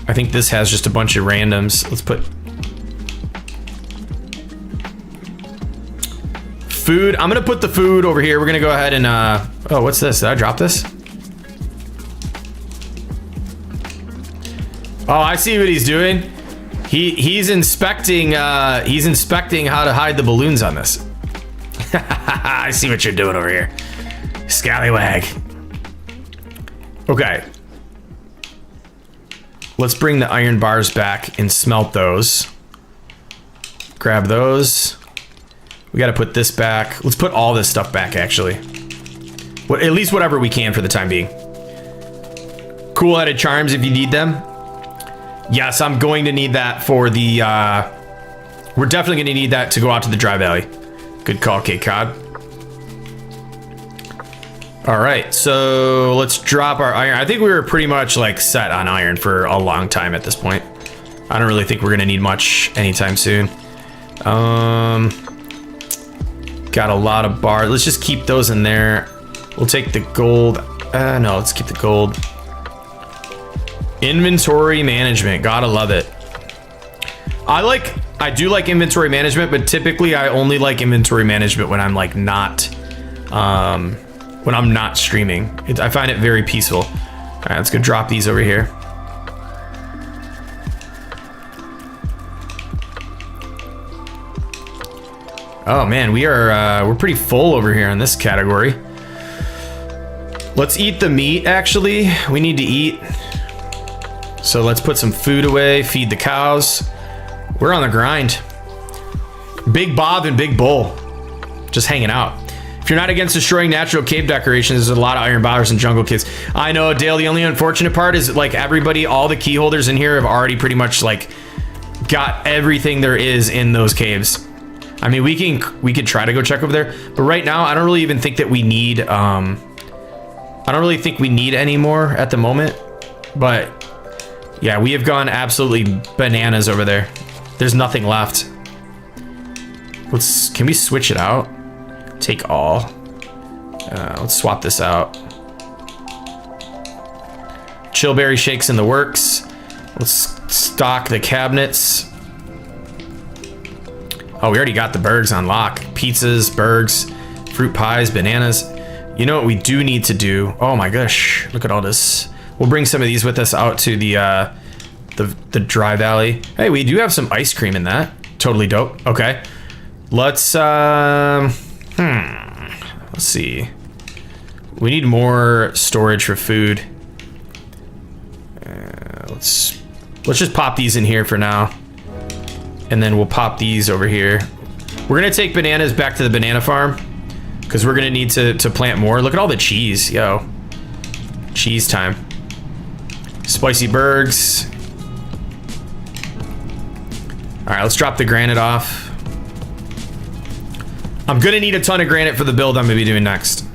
I think this has just a bunch of randoms. Let's put food. I'm gonna put the food over here. We're gonna go ahead and, oh, what's this? Did I drop this? Oh, I see what he's doing. He's inspecting how to hide the balloons on this. I see what you're doing over here, scallywag. Okay. Let's bring the iron bars back and smelt those. Grab those. We got to put this back. Let's put all this stuff back, actually. At least whatever we can for the time being. Cool-headed charms if you need them. Yes, I'm going to need that for the, we're definitely going to need that to go out to the dry valley. Good call, K-Cod. All right, so let's drop our iron. I think we were pretty much like set on iron for a long time at this point. I don't really think we're going to need much anytime soon. Got a lot of bars. Let's just keep those in there. We'll take the gold. No, let's keep the gold. Inventory management, gotta love it. I do like inventory management, but typically I only like inventory management when I'm like not, when I'm not streaming. I find it very peaceful. All right, let's go drop these over here. Oh man, we're pretty full over here in this category. Let's eat the meat, actually. We need to eat. So let's put some food away, feed the cows. We're on the grind. Big Bob and Big Bull just hanging out. If you're not against destroying natural cave decorations, there's a lot of iron bowers and jungle kids. I know, Dale, the only unfortunate part is like everybody, all the key holders in here have already pretty much like got everything there is in those caves. I mean, we could try to go check over there, but right now I don't really even think that we need I don't really think we need any more at the moment. But yeah, we have gone absolutely bananas over there. There's nothing left. Can we switch it out? Take all. Let's swap this out. Chillberry shakes in the works. Let's stock the cabinets. Oh, we already got the burgers on lock. Pizzas, burgers, fruit pies, bananas. You know what we do need to do? Oh my gosh, look at all this. We'll bring some of these with us out to the dry valley. Hey, we do have some ice cream in that. Totally dope. Okay. Let's let's see. We need more storage for food. Let's just pop these in here for now. And then we'll pop these over here. We're gonna take bananas back to the banana farm because we're gonna need to plant more. Look at all the cheese, yo. Cheese time. Spicy burgers. All right, let's drop the granite off. I'm gonna need a ton of granite for the build I'm gonna be doing next.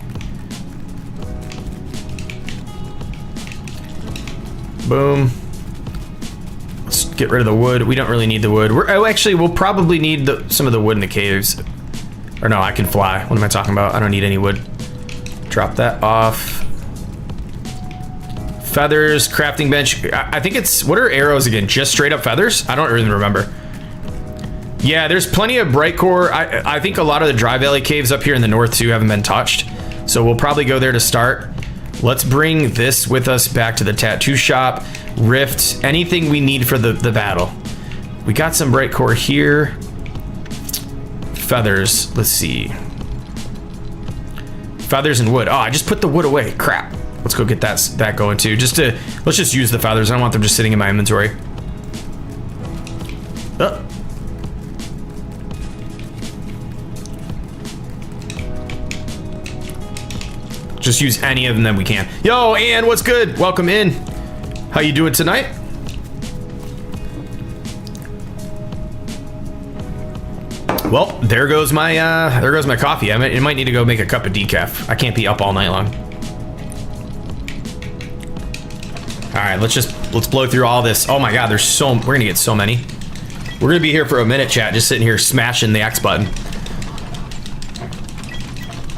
Boom. Let's get rid of the wood. We don't really need the wood. We'll probably need some of the wood in the caves. Or no, I can fly. What am I talking about? I don't need any wood. Drop that off. Feathers, crafting bench. I think it's, what are arrows again? Just straight up feathers? I don't even remember. Yeah, there's plenty of bright core. I think a lot of the dry valley caves up here in the north too haven't been touched. So we'll probably go there to start. Let's bring this with us back to the tattoo shop. Rift, anything we need for the battle. We got some bright core here. Feathers, let's see. Feathers and wood. Oh, I just put the wood away, crap. Let's go get that going too. Let's just use the feathers. I don't want them just sitting in my inventory. Just use any of them that we can. Yo, Ann, what's good? Welcome in. How you doing tonight? Well, there goes my coffee. It might need to go make a cup of decaf. I can't be up all night long. All right, let's blow through all this. Oh my God, we're gonna get so many. We're gonna be here for a minute, chat, just sitting here smashing the X button.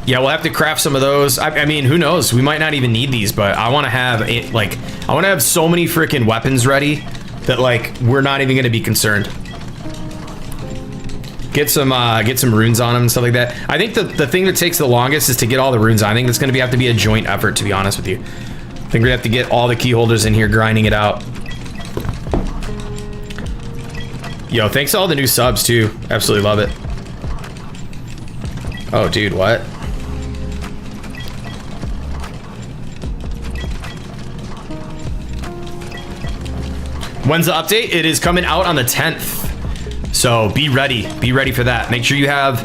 Yeah, we'll have to craft some of those. I mean, who knows? We might not even need these, but I want to have it, like, I want to have so many freaking weapons ready that, like, we're not even going to be concerned. Get some runes on them and stuff like that. I think the thing that takes the longest is to get all the runes on. I think that's going to have to be a joint effort, to be honest with you. I think we have to get all the key holders in here grinding it out. Yo, thanks to all the new subs too. Absolutely love it. Oh, dude, what? When's the update? It is coming out on the 10th. So be ready for that. Make sure you have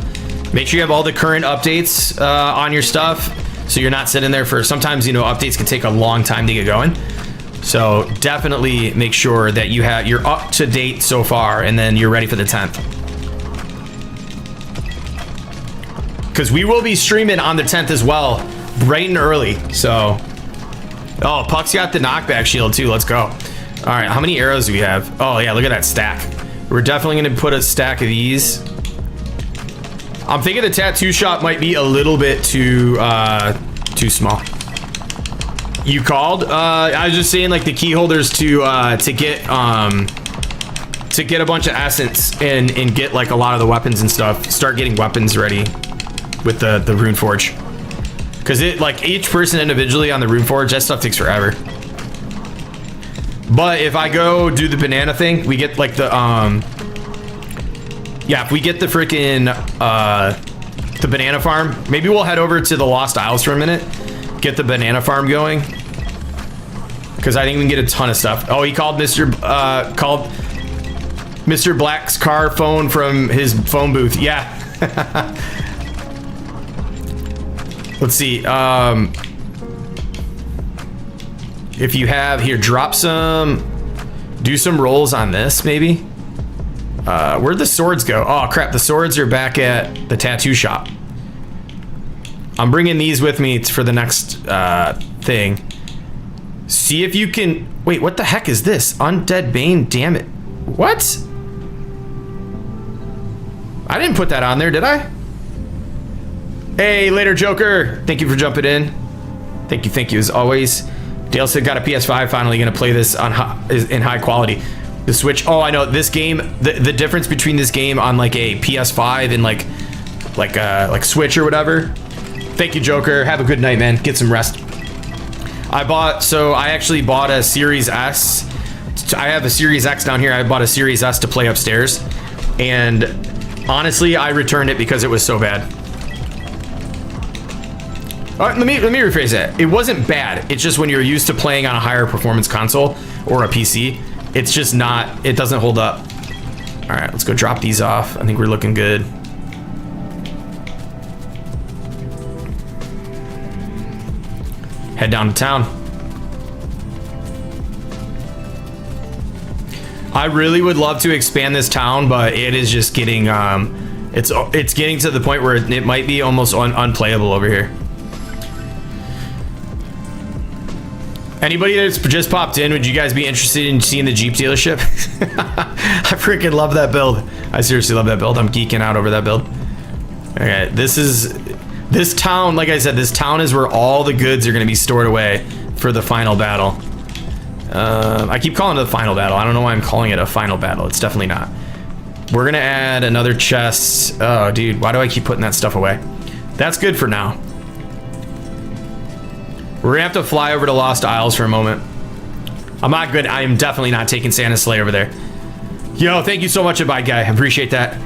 all the current updates on your stuff, so you're not sitting there for, sometimes, you know, updates can take a long time to get going. So definitely make sure that you're up to date so far, and then you're ready for the 10th. Because we will be streaming on the 10th as well, bright and early. So, oh, Puck's got the knockback shield too. Let's go. All right, how many arrows do we have? Oh yeah, look at that stack. We're definitely gonna put a stack of these. I'm thinking the tattoo shop might be a little bit too small. You called? I was just saying, like, the key holders to get a bunch of essence and get, like, a lot of the weapons and stuff. Start getting weapons ready with the rune forge, because it, like, each person individually on the rune forge, that stuff takes forever. But if I go do the banana thing, we get, like, the yeah, if we get the freaking the banana farm, maybe we'll head over to the Lost Isles for a minute, get the banana farm going. because I think we can get a ton of stuff. Oh, he called Mr. Black's car phone from his phone booth. Yeah. Let's see. If you have here, drop some. Do some rolls on this, maybe. Where'd the swords go? Oh crap! The swords are back at the tattoo shop. I'm bringing these with me for the next thing. See if you can... Wait, what the heck is this? Undead Bane, damn it. What? I didn't put that on there, did I? Hey, later, Joker. Thank you for jumping in. Thank you, as always. Dale said, got a PS5, finally gonna play this on in high quality. The Switch, oh, I know, this game, the difference between this game on like a PS5 and like Switch or whatever. Thank you, Joker. Have a good night, man. Get some rest. I actually bought a Series S. I have a Series X down here. I bought a Series S to play upstairs. And honestly, I returned it because it was so bad. All right, let me rephrase that. It wasn't bad. It's just when you're used to playing on a higher performance console or a PC, it's just not, it doesn't hold up. All right, let's go drop these off. I think we're looking good. Head down to town. I really would love to expand this town, but it is just getting it's getting to the point where it might be almost unplayable over here. Anybody that's just popped in, would you guys be interested in seeing the Jeep dealership? I freaking love that build. I seriously love that build. I'm geeking out over that build. Okay, this town, like I said, this town is where all the goods are going to be stored away for the final battle. I keep calling it the final battle. I don't know why I'm calling it a final battle. It's definitely not. We're going to add another chest. Oh, dude, why do I keep putting that stuff away? That's good for now. We're going to have to fly over to Lost Isles for a moment. I'm not good. I am definitely not taking Santa's sleigh over there. Yo, thank you so much, Abide Guy. I appreciate that.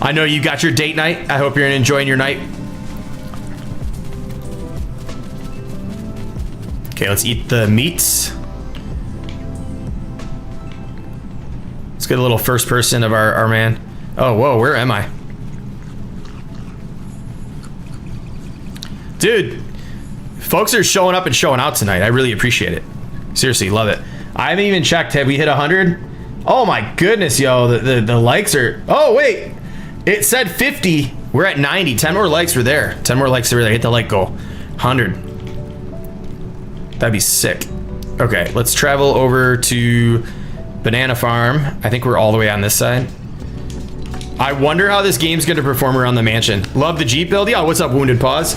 I know you got your date night. I hope you're enjoying your night. Okay, let's eat the meats. Let's get a little first person of our man. Oh, whoa, where am I? Dude, folks are showing up and showing out tonight. I really appreciate it. Seriously, love it. I haven't even checked. Have we hit 100? Oh my goodness, yo, the likes are... Oh, wait. It said 50. We're at 90. 10 more likes were there. 10 more likes were there. Hit the like goal. 100. That'd be sick. Okay, let's travel over to Banana Farm. I think we're all the way on this side. I wonder how this game's going to perform around the mansion. Love the Jeep build. Yeah, what's up, Wounded Paws?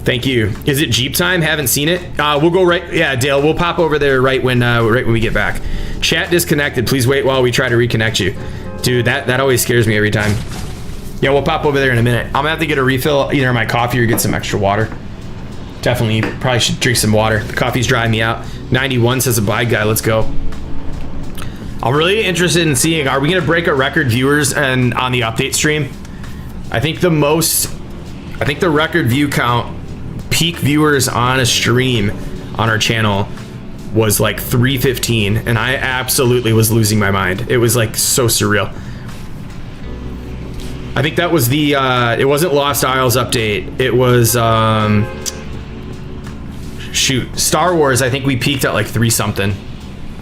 Thank you. Is it Jeep time? Haven't seen it. We'll go right. Yeah, Dale, we'll pop over there right when we get back. Chat disconnected. Please wait while we try to reconnect you. Dude, that always scares me every time. Yeah, we'll pop over there in a minute. I'm gonna have to get a refill, either on my coffee or get some extra water. Definitely, probably should drink some water. The coffee's drying me out. 91 says Abide Guy. Let's go. I'm really interested in seeing, are we gonna break a record viewers and on the update stream? I think the record view count, peak viewers on a stream on our channel was like 315, and I absolutely was losing my mind. It was like so surreal. I think that was the it wasn't Lost Isles update. It was shoot, Star Wars. I think we peaked at like 3 something.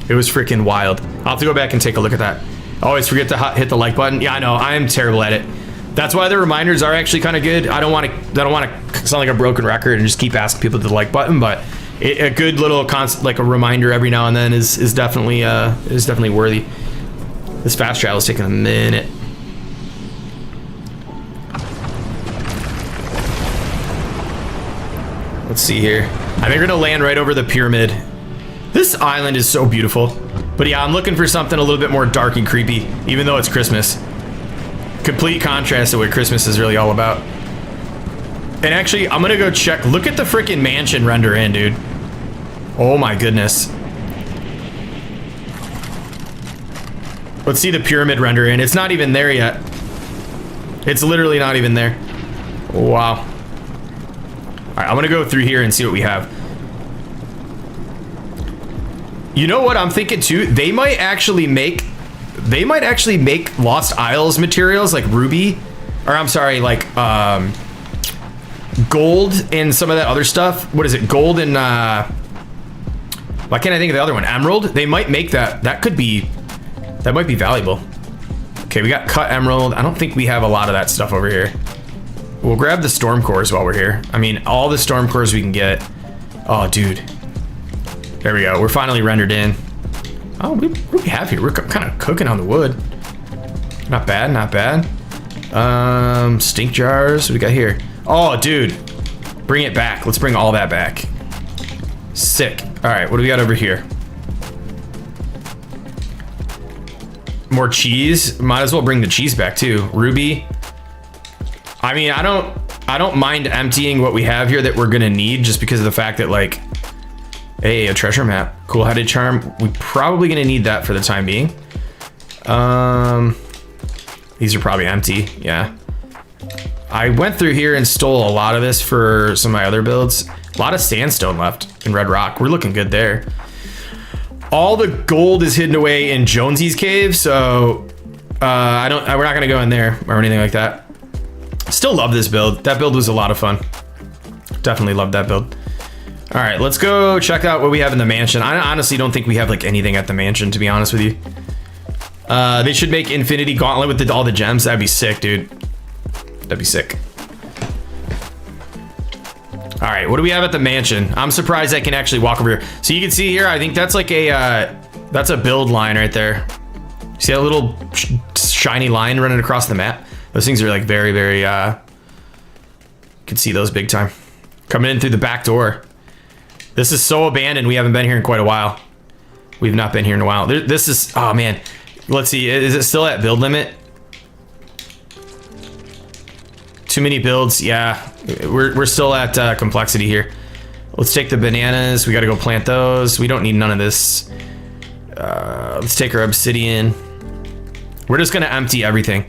It was freaking wild. I'll have to go back and take a look at that. Always forget to hit the like button. Yeah, I know. I am terrible at it. That's why the reminders are actually kind of good. I don't want to sound like a broken record and just keep asking people to the like button, but a good little like a reminder every now and then is definitely worthy. This fast travel is taking a minute. Let's see here. I think we're gonna land right over the pyramid. This island is so beautiful. But yeah, I'm looking for something a little bit more dark and creepy, even though it's Christmas. Complete contrast to what Christmas is really all about. And actually, I'm gonna go check. Look at the freaking mansion render in, dude. Oh my goodness. Let's see the pyramid render in. It's not even there yet. It's literally not even there. Wow. All right, I'm gonna go through here and see what we have. You know what I'm thinking too? They might actually make Lost Isles materials like ruby, or I'm sorry, like gold and some of that other stuff. What is it? Gold and why can't I think of the other one? Emerald. They might make that. That might be valuable. Okay, we got cut emerald. I don't think we have a lot of that stuff over here. We'll grab the storm cores while we're here. I mean, all the storm cores we can get. Oh, dude. There we go. We're finally rendered in. Oh, what do we have here? We're kind of cooking on the wood. Not bad, not bad. Stink jars. What do we got here? Oh, dude. Bring it back. Let's bring all that back. Sick. All right, what do we got over here? More cheese. Might as well bring the cheese back too. Ruby. I mean, I don't mind emptying what we have here that we're gonna need, just because of the fact that, like, hey, a treasure map, cool-headed charm. We're probably gonna need that for the time being. These are probably empty. Yeah. I went through here and stole a lot of this for some of my other builds. A lot of sandstone left in Red Rock. We're looking good there. All the gold is hidden away in Jonesy's cave, so we're not gonna go in there or anything like that. Still love this build. That build was a lot of fun. Definitely love that build. All right, let's go check out what we have in the mansion. I honestly don't think we have like anything at the mansion, to be honest with you. They should make Infinity Gauntlet with all the gems. That'd be sick, dude. That'd be sick. All right, what do we have at the mansion? I'm surprised I can actually walk over here. So you can see here, I think that's like that's a build line right there. See that little shiny line running across the map? Those things are like very, very, you can see those big time. Coming in through the back door. This is so abandoned, we haven't been here in quite a while. We've not been here in a while. This is, oh man. Let's see, is it still at build limit? Too many builds, yeah. We're still at complexity here. Let's take the bananas, we gotta go plant those. We don't need none of this. Let's take our obsidian. We're just gonna empty everything.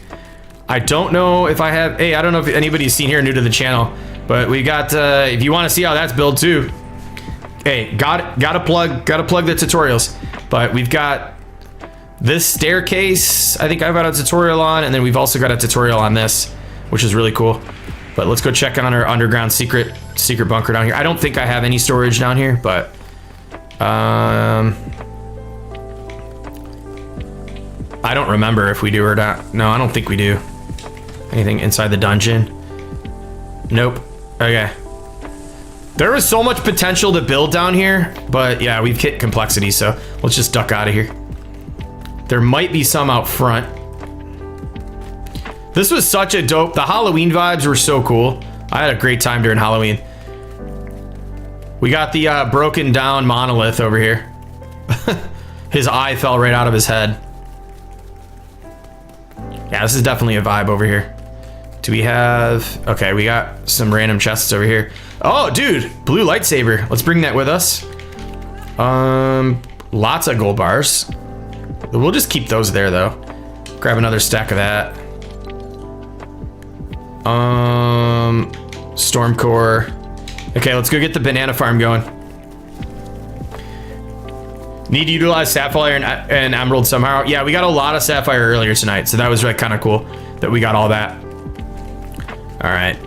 I don't know if I have, hey, I don't know if anybody's seen here new to the channel, but we got, if you wanna see how that's built too, hey, gotta plug the tutorials. But we've got this staircase, I think I've got a tutorial on, and then we've also got a tutorial on this, which is really cool. But let's go check on our underground secret bunker down here. I don't think I have any storage down here, but I don't remember if we do or not. No, I don't think we do. Anything inside the dungeon? Nope. Okay. There was so much potential to build down here, but yeah, we've hit complexity, so let's just duck out of here. There might be some out front. This was such a dope, the Halloween vibes were so cool. I had a great time during Halloween. We got the broken down monolith over here. His eye fell right out of his head. Yeah, this is definitely a vibe over here. Do we have, okay, we got some random chests over here. Oh, dude, blue lightsaber. Let's bring that with us. Lots of gold bars. We'll just keep those there though. Grab another stack of that. Storm core. Okay, let's go get the banana farm going. Need to utilize sapphire and emerald somehow. Yeah, we got a lot of sapphire earlier tonight, so that was like kind of cool that we got all that. All right.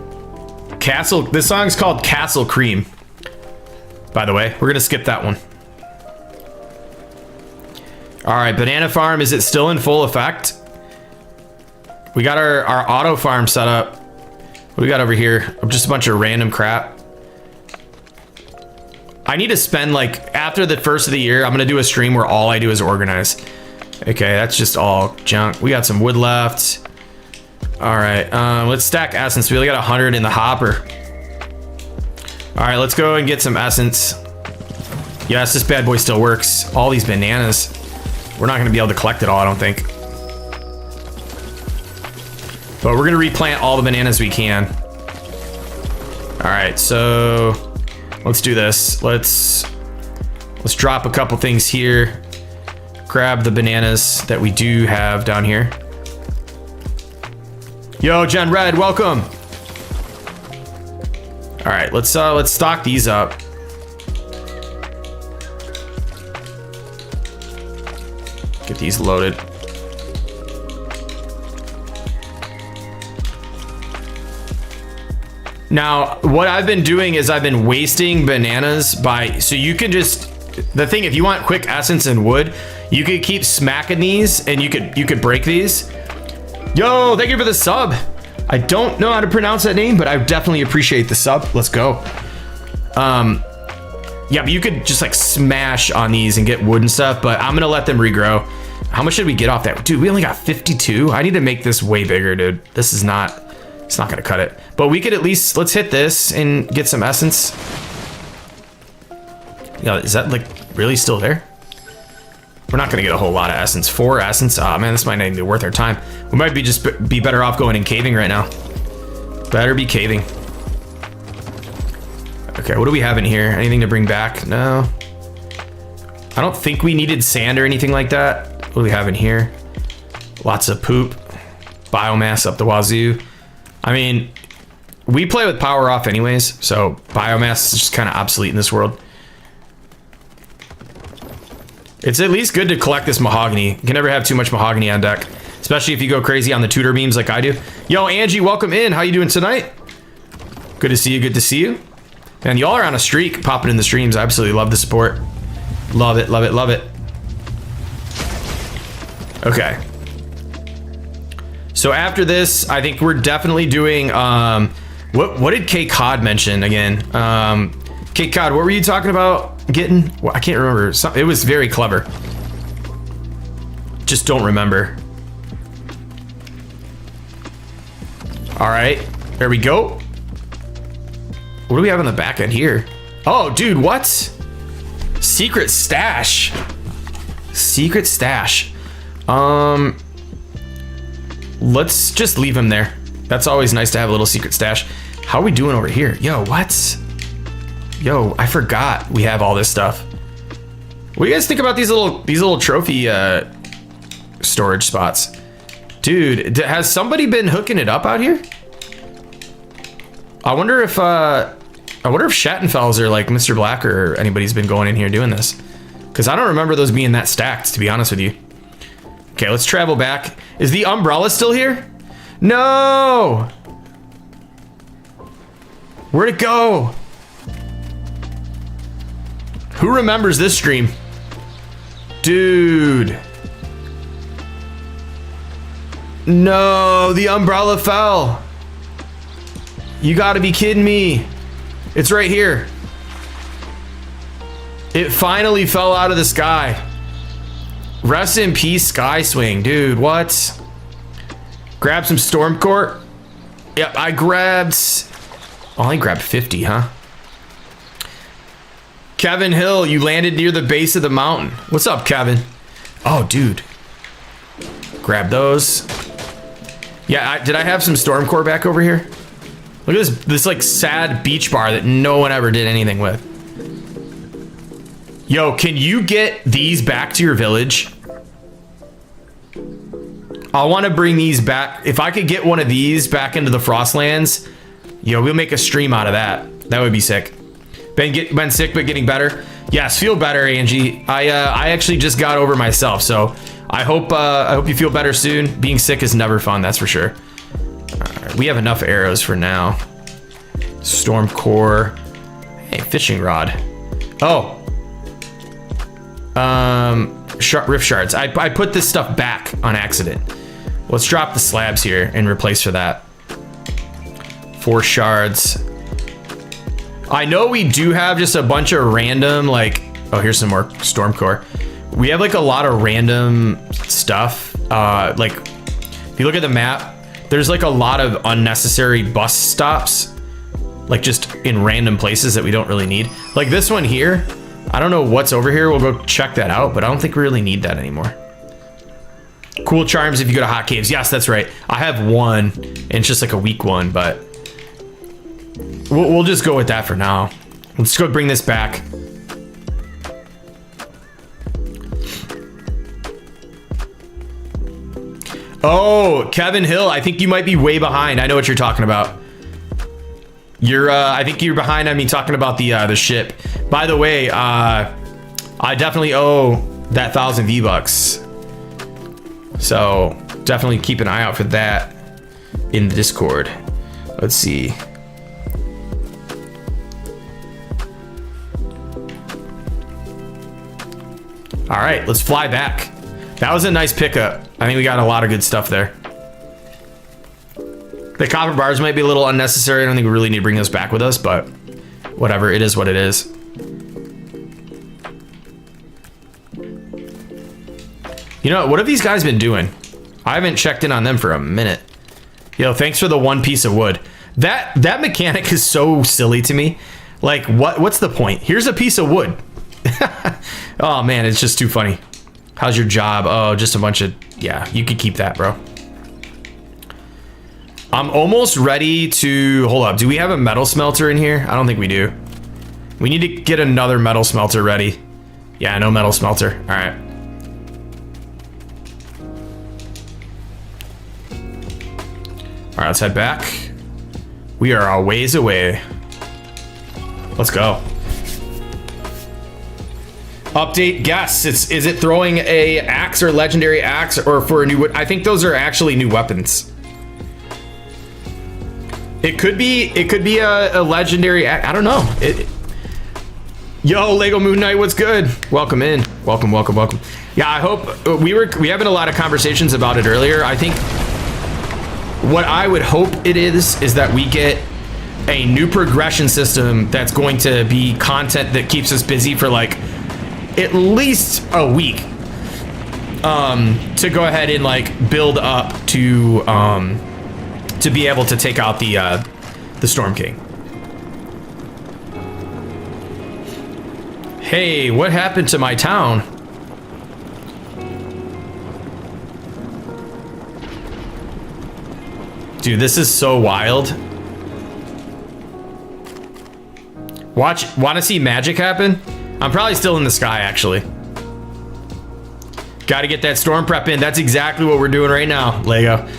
Castle, this song's called Castle Cream. By the way, we're gonna skip that one. All right, banana farm, is it still in full effect? We got our auto farm set up. What do we got over here? Just a bunch of random crap. I need to spend, like, after the first of the year, I'm gonna do a stream where all I do is organize. Okay, that's just all junk. We got some wood left. All right, let's stack essence. We only got 100 in the hopper. All right, let's go and get some essence. Yes, this bad boy still works. All these bananas. We're not gonna be able to collect it all, I don't think. But we're gonna replant all the bananas we can. All right, so let's do this. Let's drop a couple things here. Grab the bananas that we do have down here. Yo, Gen Red, welcome. All right, let's stock these up. Get these loaded. Now, what I've been doing is I've been wasting bananas by, so you can just, the thing, if you want quick essence and wood, you could keep smacking these and you could break these. Yo, thank you for the sub. I don't know how to pronounce that name, but I definitely appreciate the sub. Let's go. Yeah, but you could just like smash on these and get wood and stuff, but I'm gonna let them regrow. How much should we get off that? Dude, we only got 52. I need to make this way bigger, dude. This is not, it's not gonna cut it. But we could at least, let's hit this and get some essence. Yeah, is that like really still there? We're not gonna get a whole lot of essence. 4 essence, oh man, this might not even be worth our time. We might be just be better off going and caving right now. Better be caving. Okay, what do we have in here? Anything to bring back? No. I don't think we needed sand or anything like that. What do we have in here? Lots of poop. Biomass up the wazoo. I mean, we play with power off anyways, so biomass is just kind of obsolete in this world. It's at least good to collect this mahogany. You can never have too much mahogany on deck, especially if you go crazy on the tutor beams like I do. Yo, Angie, welcome in. How you doing tonight? Good to see you. Good to see you. And y'all are on a streak, popping in the streams. I absolutely love the support. Love it, love it, love it. Okay. So after this, I think we're definitely doing, what did K Cod mention again? K Cod, what were you talking about getting? Well, I can't remember. It was very clever. Just don't remember. All right, there we go. What do we have on the back end here? Oh, dude, what? Secret stash. Secret stash. Let's just leave him there. That's always nice to have a little secret stash. How are we doing over here? Yo, what? Yo, I forgot we have all this stuff. What do you guys think about these little trophy storage spots? Dude, has somebody been hooking it up out here? I wonder if Schattenfels or like Mr. Black or anybody's been going in here doing this. Because I don't remember those being that stacked, to be honest with you. Okay, let's travel back. Is the umbrella still here? No! Where'd it go? Who remembers this stream? Dude. No, the umbrella fell. You gotta be kidding me. It's right here. It finally fell out of the sky. Rest in peace, Sky Swing. Dude, what? Grab some Stormcore. Yep, I only grabbed 50, huh? Kevin Hill, you landed near the base of the mountain. What's up, Kevin? Oh, dude. Grab those. Yeah, did I have some Stormcore back over here? Look at this like sad beach bar that no one ever did anything with. Yo, can you get these back to your village? I want to bring these back. If I could get one of these back into the Frostlands, yo, we'll make a stream out of that. That would be sick. Been sick, but getting better. Yes, feel better, Angie. I actually just got over myself, so I hope you feel better soon. Being sick is never fun, that's for sure. All right, we have enough arrows for now. Storm core. Hey, fishing rod. Oh. Rift shards. I put this stuff back on accident. Let's drop the slabs here and replace for that. 4 shards. I know we do have just a bunch of random, like, oh, here's some more storm core. We have like a lot of random stuff. Like, if you look at the map, there's like a lot of unnecessary bus stops, like just in random places that we don't really need. Like this one here, I don't know what's over here. We'll go check that out, but I don't think we really need that anymore. Cool charms if you go to hot caves. Yes, that's right. I have one, and it's just like a weak one, but we'll just go with that for now. Let's go bring this back. Oh, Kevin Hill, I think you might be way behind. I know what you're talking about. I think you're behind on me talking about the ship. By the way, I definitely owe that 1,000 V-Bucks. So definitely keep an eye out for that in the Discord. Let's see. All right, let's fly back. That was a nice pickup. I think we got a lot of good stuff there. The copper bars might be a little unnecessary. I don't think we really need to bring those back with us, but whatever, it is what it is. You know, what have these guys been doing? I haven't checked in on them for a minute. Yo, thanks for the one piece of wood. That mechanic is so silly to me. Like, what's the point? Here's a piece of wood. Oh man, it's just too funny. How's your job? Oh, just a bunch of, yeah, you could keep that, bro. I'm almost ready to, hold up. Do we have a metal smelter in here? I don't think we do. We need to get another metal smelter ready. Yeah, no metal smelter. All right. All right, let's head back. We are a ways away. Let's go. Update, guess. Is it throwing a axe or legendary axe or for a new, I think those are actually new weapons. It could be a legendary axe. I don't know. Yo, Lego Moon Knight, what's good? Welcome in. Welcome. Yeah, I hope we having a lot of conversations about it earlier. I think what I would hope it is that we get a new progression system that's going to be content that keeps us busy for like at least a week, to go ahead and like build up to be able to take out the Storm King. Hey, what happened to my town? Dude, this is so wild. Want to see magic happen? I'm probably still in the sky, actually. Got to get that storm prep in. That's exactly what we're doing right now, Lego.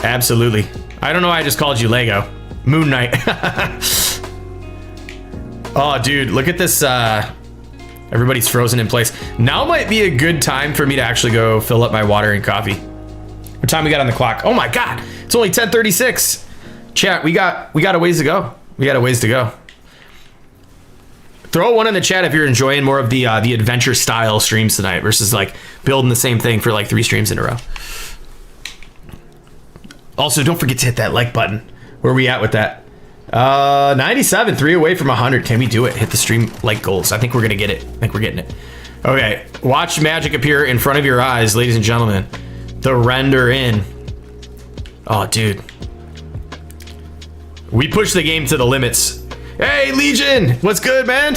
Absolutely. I don't know why I just called you Lego. Moon Knight. Oh, dude, look at this. Everybody's frozen in place. Now might be a good time for me to actually go fill up my water and coffee. What time we got on the clock? Oh my God, it's only 10:36. Chat, we got a ways to go. We got a ways to go. Throw one in the chat if you're enjoying more of the adventure style streams tonight versus like building the same thing for like 3 streams in a row. Also, don't forget to hit that like button. Where are we at with that? 97, 3 away from 100. Can we do it? Hit the stream like goals. I think we're gonna get it. I think we're getting it. Okay, watch magic appear in front of your eyes, ladies and gentlemen. The render in. Oh, dude. We push the game to the limits. Hey, Legion, what's good, man?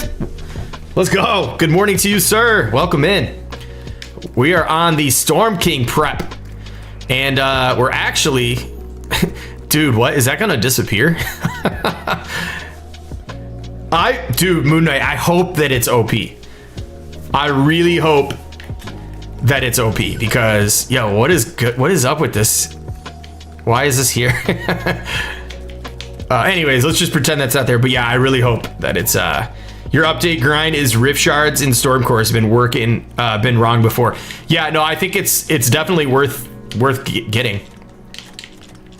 Let's go. Good morning to you, sir. Welcome in. We are on the Storm King prep. And we're actually... Dude, what? Is that gonna disappear? Dude, Moon Knight, I hope that it's OP. I really hope that it's OP because, yo, what is good? What is up with this? Why is this here? Anyways, let's just pretend that's not there. But yeah, I really hope that it's your update grind is rift shards in Stormcore has been working, been wrong before. Yeah, no, I think it's definitely worth getting.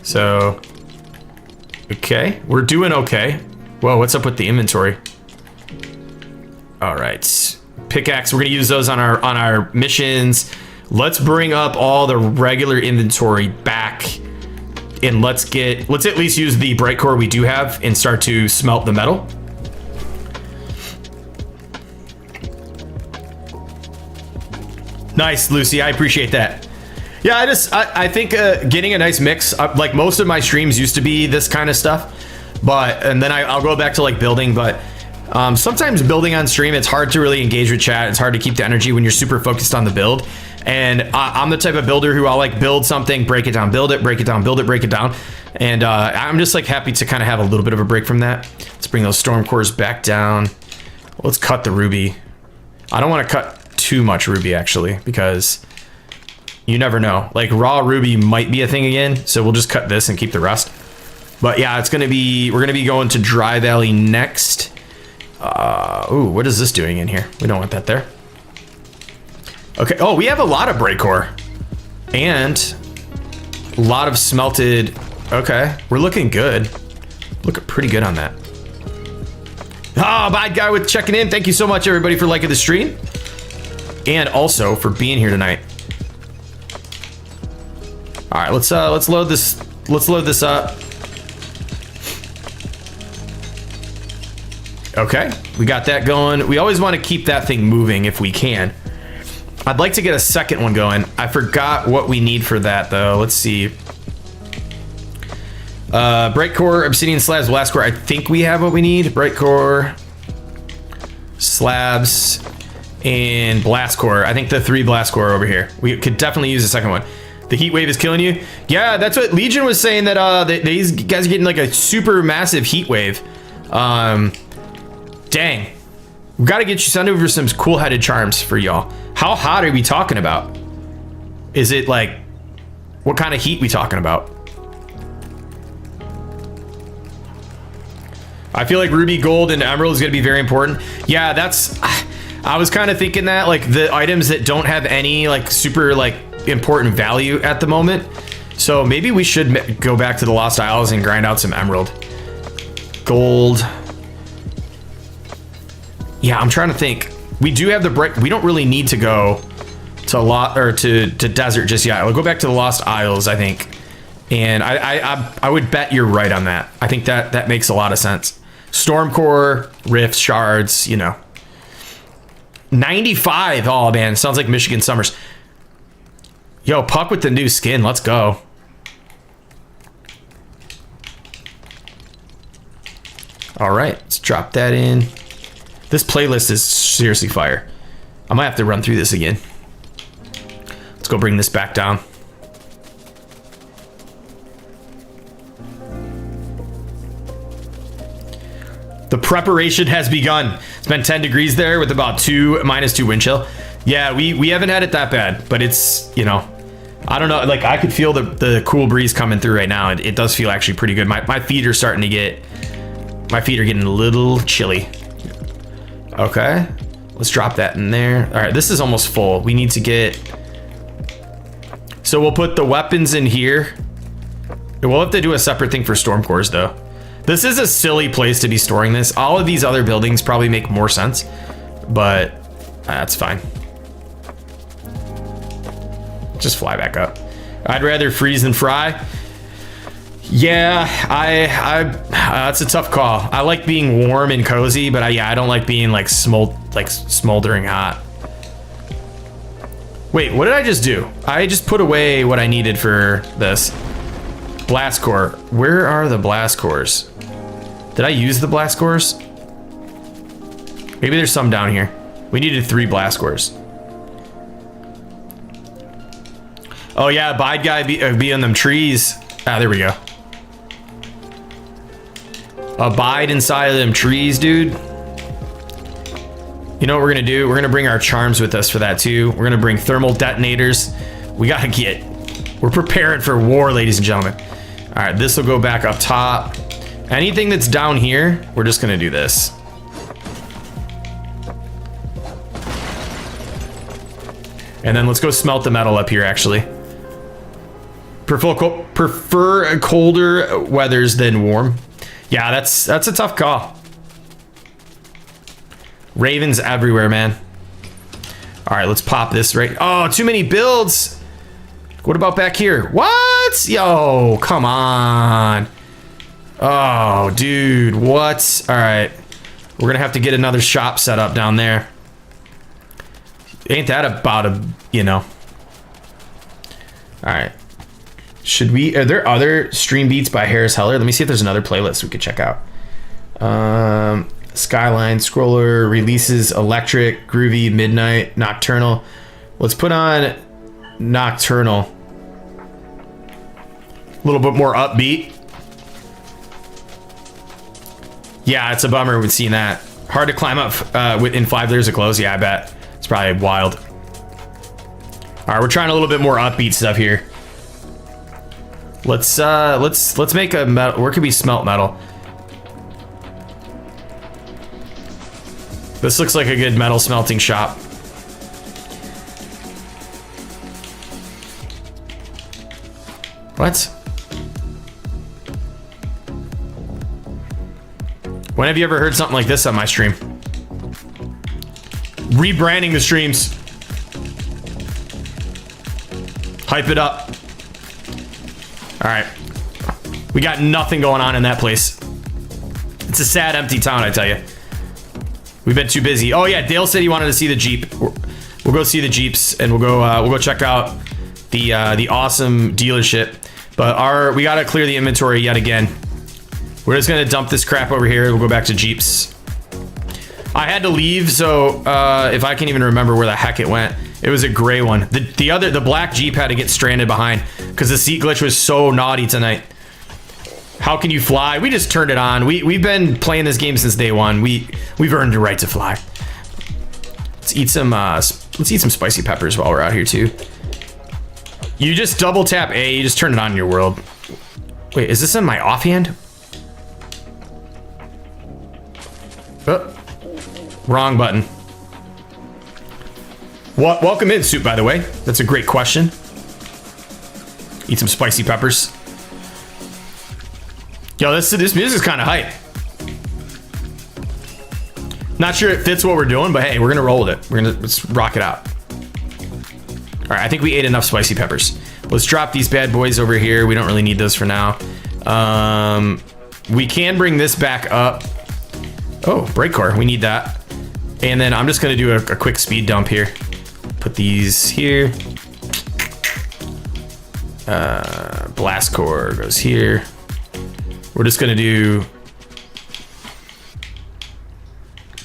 So, okay, we're doing okay. Whoa, what's up with the inventory? All right, pickaxe. We're gonna use those on our missions. Let's bring up all the regular inventory back. And let's at least use the bright core we do have and start to smelt the metal. Nice, Lucy, I appreciate that. Yeah, I think getting a nice mix, like most of my streams used to be this kind of stuff, and then I'll go back to like building, but sometimes building on stream, it's hard to really engage with chat. It's hard to keep the energy when you're super focused on the build. And I'm the type of builder who I'll like build something, break it down, build it, break it down, build it, break it down. And I'm just like happy to kind of have a little bit of a break from that. Let's bring those storm cores back down. Let's cut the ruby. I don't want to cut too much ruby actually, because you never know. Like raw ruby might be a thing again. So we'll just cut this and keep the rest. But yeah, we're going to be going to Dry Valley next. Ooh, what is this doing in here? We don't want that there. Okay. Oh, we have a lot of break core. And a lot of smelted. Okay, we're looking good. Looking pretty good on that. Ah, bad guy with checking in. Thank you so much, everybody, for liking the stream. And also for being here tonight. All right, let's load this. Let's load this up. Okay, we got that going. We always want to keep that thing moving if we can. I'd like to get a second one going. I forgot what we need for that though. Let's see. Bright core, obsidian slabs, blast core. I think we have what we need. Bright core, slabs, and blast core. I think the 3 blast core over here. We could definitely use the second one. The heat wave is killing you. Yeah, that's what Legion was saying, that these guys are getting like a super massive heat wave. Dang. We gotta get you sent over some cool headed charms for y'all. How hot are we talking about? Is it like, what kind of heat we talking about? I feel like ruby, gold, and emerald is gonna be very important. Yeah, that's, I was kind of thinking that, like the items that don't have any like super like important value at the moment. So maybe we should go back to the Lost Isles and grind out some emerald. Gold. Yeah, I'm trying to think. We do have the bright, we don't really need to go to to desert just yet. We'll go back to the Lost Isles, I think. And I would bet you're right on that. I think that makes a lot of sense. Storm core, rifts, shards, you know. 95. Oh man, sounds like Michigan summers. Yo, Puck with the new skin. Let's go. All right, let's drop that in. This playlist is seriously fire. I might have to run through this again. Let's go bring this back down. The preparation has begun. It's been 10 degrees there with about -2 wind chill. Yeah, we haven't had it that bad, but it's, you know, I don't know. Like I could feel the cool breeze coming through right now. It does feel actually pretty good. My feet are starting to get, my feet are getting a little chilly. Okay, let's drop that in there. All right, this is almost full. We need to get, so we'll put the weapons in here. We'll have to do a separate thing for storm cores though. This is a silly place to be storing this. All of these other buildings probably make more sense, but that's fine. Just fly back up. I'd rather freeze than fry. Yeah, that's a tough call. I like being warm and cozy, but I don't like being like smoldering hot. Wait, what did I just do? I just put away what I needed for this. Blast core. Where are the blast cores? Did I use the blast cores? Maybe there's some down here. We needed 3 blast cores. Oh yeah, bide guy be on them trees. Ah, there we go. Abide inside of them trees, dude. You know what we're gonna do? We're gonna bring our charms with us for that too. We're gonna bring thermal detonators. We gotta get, we're preparing for war, ladies and gentlemen. All right, this will go back up top. Anything that's down here, we're just gonna do this. And then let's go smelt the metal up here, actually. Prefer colder weathers than warm. Yeah, that's a tough call. Ravens everywhere, man. All right, let's pop this right. Oh, too many builds. What about back here? What? Yo, come on. Oh, dude, what? All right, we're gonna have to get another shop set up down there. Ain't that about a, you know. All right. Should we, are there other stream beats by Harris Heller? Let me see if there's another playlist we could check out. Skyline, Scroller, Releases, Electric, Groovy, Midnight, Nocturnal. Let's put on Nocturnal. A little bit more upbeat. Yeah, it's a bummer with seeing that. Hard to climb up in 5 layers of clothes. Yeah, I bet. It's probably wild. All right, we're trying a little bit more upbeat stuff here. Let's make a metal. Where could we smelt metal? This looks like a good metal smelting shop. What? When have you ever heard something like this on my stream? Rebranding the streams. Hype it up. All right. We got nothing going on in that place. It's a sad, empty town, I tell you. We've been too busy. Oh yeah, Dale said he wanted to see the Jeep. We'll go see the Jeeps, and we'll go check out the awesome dealership. But we gotta clear the inventory yet again. We're just gonna dump this crap over here. We'll go back to Jeeps. I had to leave, so if I can even remember where the heck it went. It was a gray one. The black Jeep had to get stranded behind because the seat glitch was so naughty tonight. How can you fly? We just turned it on. We've been playing this game since day one. We've earned the right to fly. Let's eat some spicy peppers while we're out here too. You just double tap A. You just turn it on in your world. Wait, is this in my offhand? Oh, wrong button. Welcome in, Soup, by the way. That's a great question. Eat some spicy peppers. Yo, this music's kind of hype. Not sure it fits what we're doing, but hey, we're gonna roll with it. Let's rock it out. All right, I think we ate enough spicy peppers. Let's drop these bad boys over here. We don't really need those for now. We can bring this back up. Oh, brake core, we need that. And then I'm just gonna do a quick speed dump here. Put these here. Blast core goes here. We're just gonna do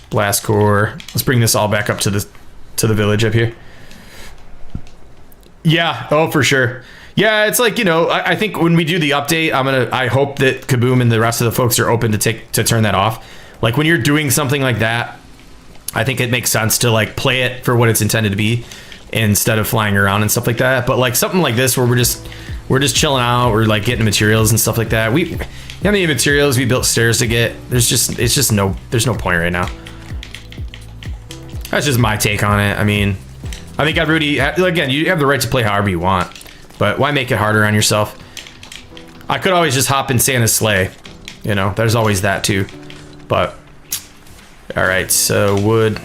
blast core. Let's bring this all back up to the village up here. Yeah, oh for sure. Yeah, it's like, you know, I think when we do the update, I hope that Kaboom and the rest of the folks are open to turn that off. Like when you're doing something like that, I think it makes sense to like play it for what it's intended to be instead of flying around and stuff like that. But like something like this where we're just chilling out, we're like getting materials and stuff like that. How many materials we built stairs to get? There's no point right now. That's just my take on it. I mean, I think everybody, again, you have the right to play however you want, but why make it harder on yourself? I could always just hop in Santa's sleigh, you know, there's always that too. But all right, so wood.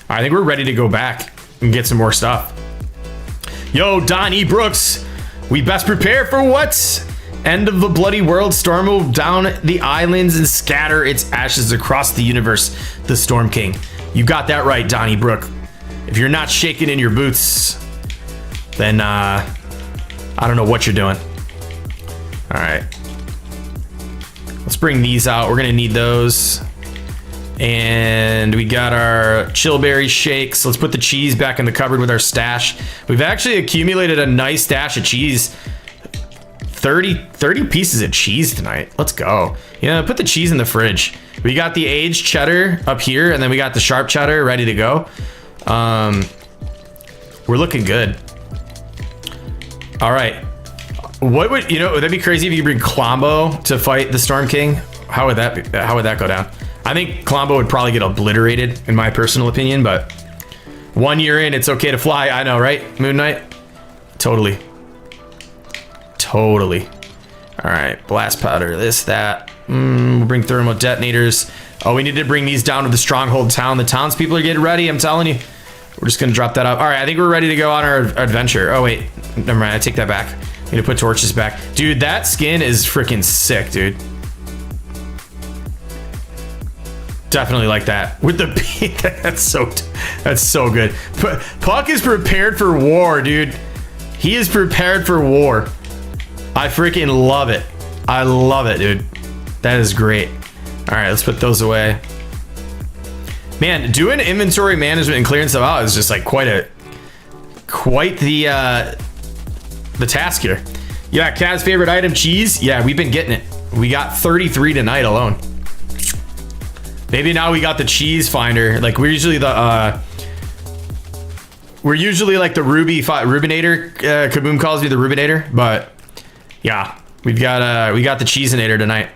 I think we're ready to go back and get some more stuff. Yo, Don E. Brooks, we best prepare for what? End of the bloody world. Storm will down the islands and scatter its ashes across the universe. The Storm King. You got that right, Donnie Brook. If you're not shaking in your boots, then I don't know what you're doing. All right. Let's bring these out. We're gonna need those. And we got our chillberry shakes. Let's put the cheese back in the cupboard with our stash. We've actually accumulated a nice stash of cheese. 30 pieces of cheese tonight. Let's go. Yeah, put the cheese in the fridge. We got the aged cheddar up here, and then we got the sharp cheddar ready to go. We're looking good. All right. What would that'd be crazy if you bring Klombo to fight the Storm King. How would that go down? I think Klombo would probably get obliterated in my personal opinion, but 1 year in, it's okay to fly. I know, right? Moon Knight? Totally. All right, blast powder, this, that. We'll bring thermal detonators. Oh, we need to bring these down to the Stronghold town. The townspeople are getting ready, I'm telling you. We're just gonna drop that up. All right, I think we're ready to go on our adventure. Oh wait, never mind, I take that back. Need to put torches back. Dude, that skin is freaking sick, dude. Definitely like that. With the beat, that's so good. Puck is prepared for war, dude. He is prepared for war. I freaking love it. I love it, dude. That is great. All right, let's put those away. Man, doing inventory management and clearing stuff out is just like quite the task here. Yeah, Cat's favorite item, cheese. Yeah, we've been getting it. We got 33 tonight alone. Maybe now we got the cheese finder. Like we're usually like the Rubinator. Kaboom calls me the Rubinator, but yeah, we got the cheesinator tonight.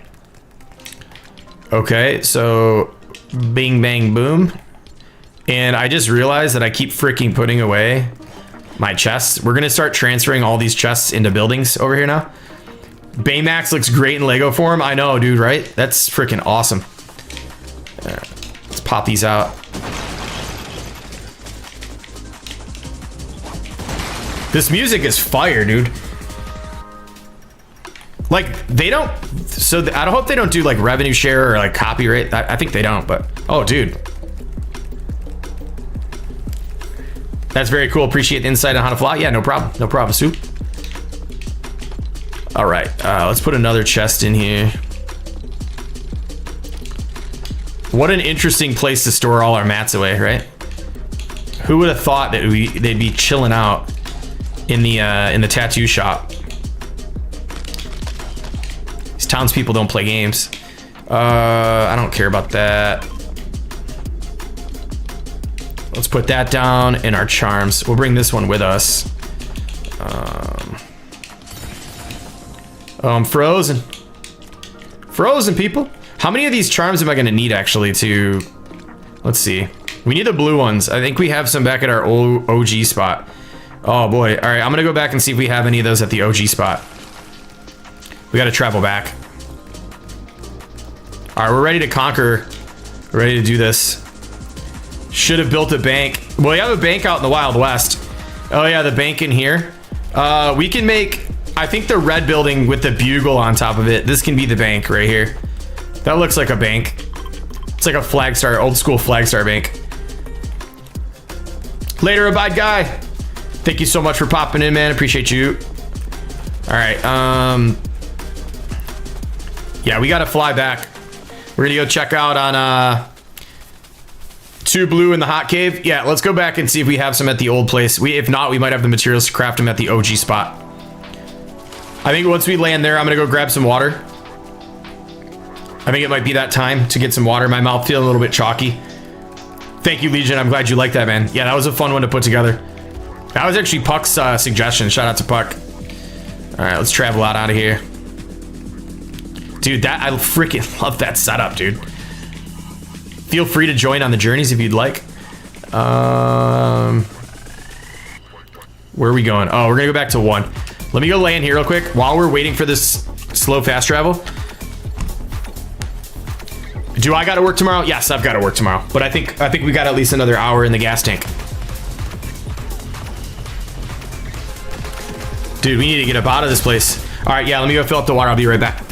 Okay, so bing bang boom. And I just realized that I keep freaking putting away my chests. We're gonna start transferring all these chests into buildings over here now. Baymax looks great in Lego form. I know, dude, right? That's freaking awesome. Let's pop these out. This music is fire, dude. Like, they don't... So, I hope they don't do, like, revenue share or, like, copyright. I think they don't, but... Oh, dude. That's very cool. Appreciate the insight on how to fly. Yeah, no problem. No problem, Soup. All right, let's put another chest in here. What an interesting place to store all our mats away, right? Who would have thought that they'd be chilling out in the tattoo shop? These townspeople don't play games. I don't care about that. Let's put that down in our charms. We'll bring this one with us. Oh, I'm frozen. Frozen, people. How many of these charms am I gonna need actually to... Let's see. We need the blue ones. I think we have some back at our old OG spot. Oh boy. All right, I'm gonna go back and see if we have any of those at the OG spot. We gotta travel back. All right, we're ready to conquer. We're ready to do this. Should have built a bank. Well, we have a bank out in the Wild West. Oh yeah, the bank in here. We can make, I think, the red building with the bugle on top of it. This can be the bank right here. That looks like a bank. It's like a flag star, old school flag star bank. Later, Abide Guy. Thank you so much for popping in, man. Appreciate you. All right. Yeah, we got to fly back. We're gonna go check out on 2 blue in the hot cave. Yeah, let's go back and see if we have some at the old place. If not, we might have the materials to craft them at the OG spot. I think once we land there, I'm gonna go grab some water. I think it might be that time to get some water. My mouth feeling a little bit chalky. Thank you, Legion. I'm glad you liked that, man. Yeah, that was a fun one to put together. That was actually Puck's suggestion. Shout out to Puck. All right, let's travel out of here. Dude, I freaking love that setup, dude. Feel free to join on the journeys if you'd like. Where are we going? Oh, we're gonna go back to 1. Let me go land here real quick while we're waiting for this slow fast travel. Do I gotta work tomorrow? Yes, I've gotta work tomorrow. But I think we got at least another hour in the gas tank. Dude, we need to get up out of this place. All right, yeah, let me go fill up the water. I'll be right back.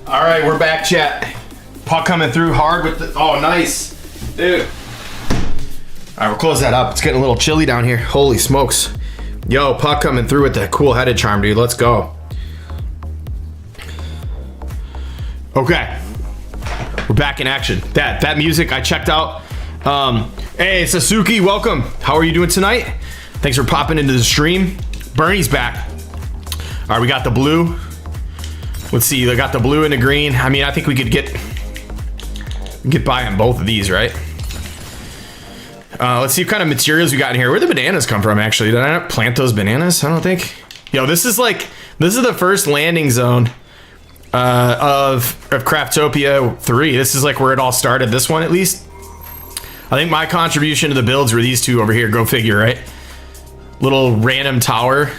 All right, we're back, chat. Puck coming through hard with the... Oh, nice. Dude. All right, we'll close that up. It's getting a little chilly down here. Holy smokes. Yo, Puck coming through with the cool headed charm, dude. Let's go. Okay. We're back in action. That music I checked out. Hey, Sasuke, welcome. How are you doing tonight? Thanks for popping into the stream. Bernie's back. All right, we got the blue. Let's see, I got the blue and the green. I mean, I think we could get by on both of these, right? Let's see what kind of materials we got in here. Where the bananas come from, actually? Did I not plant those bananas? I don't think. Yo, this is the first landing zone of Craftopia 3. This is like where it all started, this one at least. I think my contribution to the builds were these two over here. Go figure, right? Little random tower.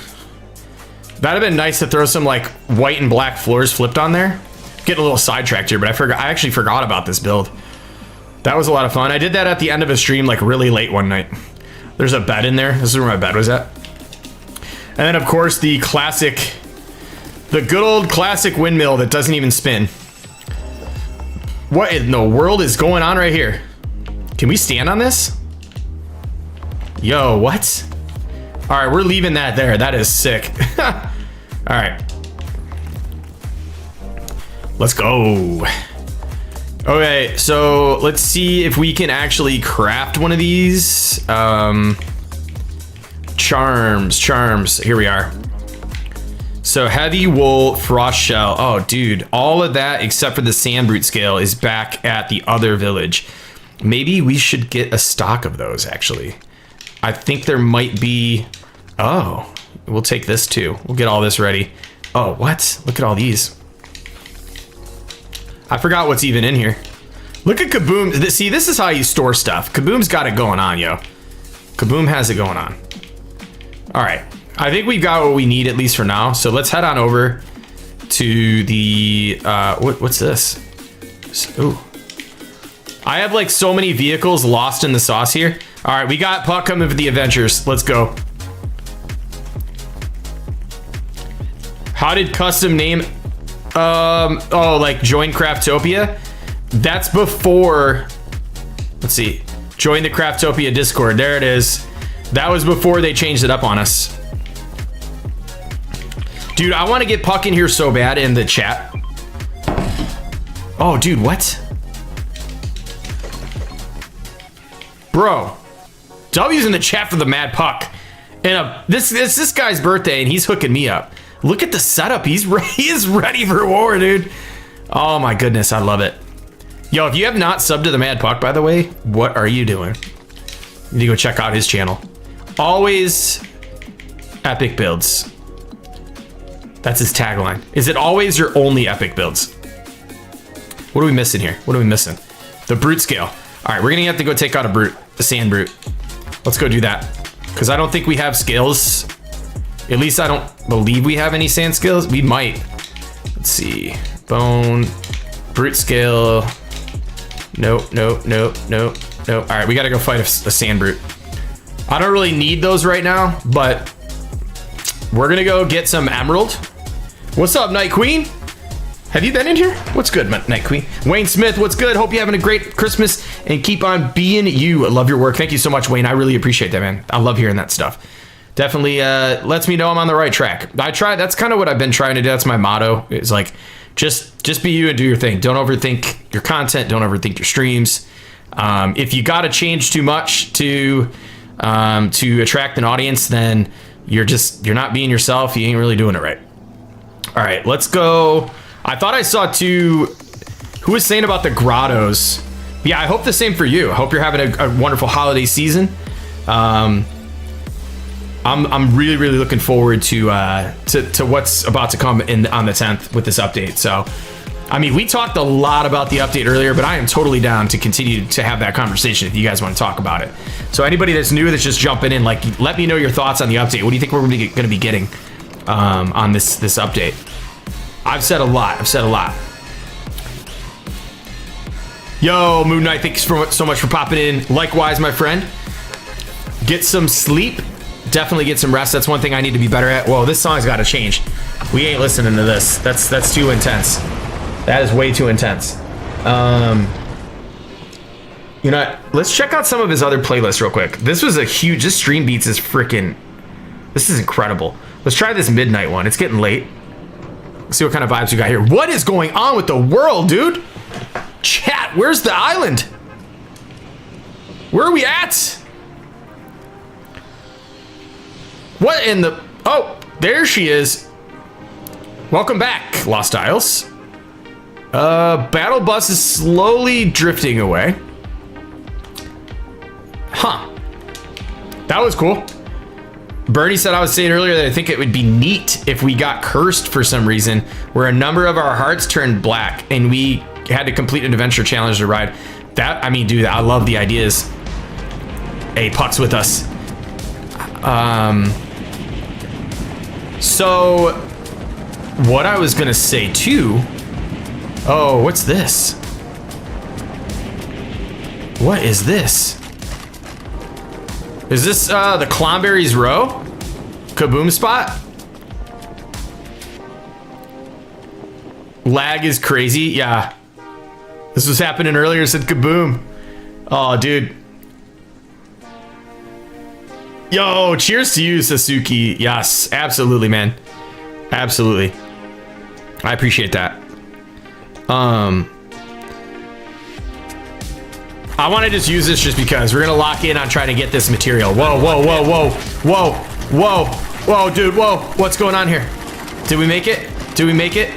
That'd have been nice to throw some like white and black floors flipped on there. Getting a little sidetracked here, but I actually forgot about this build. That was a lot of fun. I did that at the end of a stream like really late one night. There's a bed in there. This is where my bed was at. And then of course the good old classic windmill that doesn't even spin. What in the world is going on right here? Can we stand on this? Yo, what? All right, we're leaving that there. That is sick. All right. Let's go. Okay, so let's see if we can actually craft one of these. Charms. Here we are. So heavy wool, frost shell. Oh, dude, all of that except for the sand brute scale is back at the other village. Maybe we should get a stock of those, actually. I think there might be... Oh, we'll take this too. We'll get all this ready. Oh, what? Look at all these. I forgot what's even in here. Look at Kaboom. See, this is how you store stuff. Kaboom's got it going on, yo. Kaboom has it going on. All right. I think we've got what we need, at least for now. So let's head on over to the... what's this? Ooh. I have like so many vehicles lost in the sauce here. All right, we got Puck coming for the adventures. Let's go. How did custom name... oh, like join Craftopia? That's before... Let's see. Join the Craftopia Discord. There it is. That was before they changed it up on us. Dude, I want to get Puck in here so bad in the chat. Oh, dude, what? Bro, W's in the chat for the Mad Puck. And this guy's birthday, and he's hooking me up. Look at the setup. He is ready for war, dude. Oh my goodness, I love it. Yo, if you have not subbed to the Mad Puck, by the way, what are you doing? You need to go check out his channel. Always epic builds. That's his tagline. Is it always your only epic builds? What are we missing here? What are we missing? The brute scale. All right, we're gonna have to go take out a sand brute. Let's go do that. Because I don't think we have scales. At least I don't believe we have any sand scales. We might. Let's see. Bone, brute scale. Nope. All right, we gotta go fight a sand brute. I don't really need those right now, but we're gonna go get some emerald. What's up, Night Queen? Have you been in here? What's good, Night Queen? Wayne Smith, what's good? Hope you're having a great Christmas and keep on being you. I love your work. Thank you so much, Wayne. I really appreciate that, man. I love hearing that stuff. Definitely lets me know I'm on the right track. That's kind of what I've been trying to do. That's my motto. It's like, just be you and do your thing. Don't overthink your content. Don't overthink your streams. If you got to change too much to attract an audience, then you're not being yourself. You ain't really doing it right. All right, let's go. I thought I saw two. Who was saying about the grottos? Yeah, I hope the same for you. I hope you're having a wonderful holiday season. I'm really looking forward to what's about to come on the 10th with this update. So, I mean, we talked a lot about the update earlier, but I am totally down to continue to have that conversation if you guys want to talk about it. So anybody that's new that's just jumping in, like, let me know your thoughts on the update. What do you think we're going to be getting on this update? I've said a lot. Yo, Moon Knight, thanks so much for popping in. Likewise, my friend. Get some sleep. Definitely get some rest. That's one thing I need to be better at. Whoa, this song's got to change. We ain't listening to this. That's too intense. That is way too intense. You know, let's check out some of his other playlists real quick. This was a huge, this Stream Beats is freaking, this is incredible. Let's try this midnight one. It's getting late. Let's see what kind of vibes we got here. What is going on with the world, dude? Chat, where's the island? Where are we at? What in the, oh, there she is. Welcome back, Lost Isles. Battle bus is slowly drifting away. Huh. That was cool. Bernie said I was saying earlier that I think it would be neat if we got cursed for some reason, where a number of our hearts turned black and we had to complete an adventure challenge to ride. That, I mean, dude, I love the ideas. Hey, Puck's with us. So what I was gonna say too. Oh, what's this? What is this? Is this the Clonberries Row? Kaboom spot? Lag is crazy. Yeah. This was happening earlier, said Kaboom. Oh, dude. Yo, cheers to you, Sasuke. Yes, absolutely, man. Absolutely. I appreciate that. I want to just use this just because we're gonna lock in on trying to get this material. Whoa, whoa, whoa, whoa, whoa, whoa, whoa, dude, whoa. What's going on here? Did we make it? Did we make it?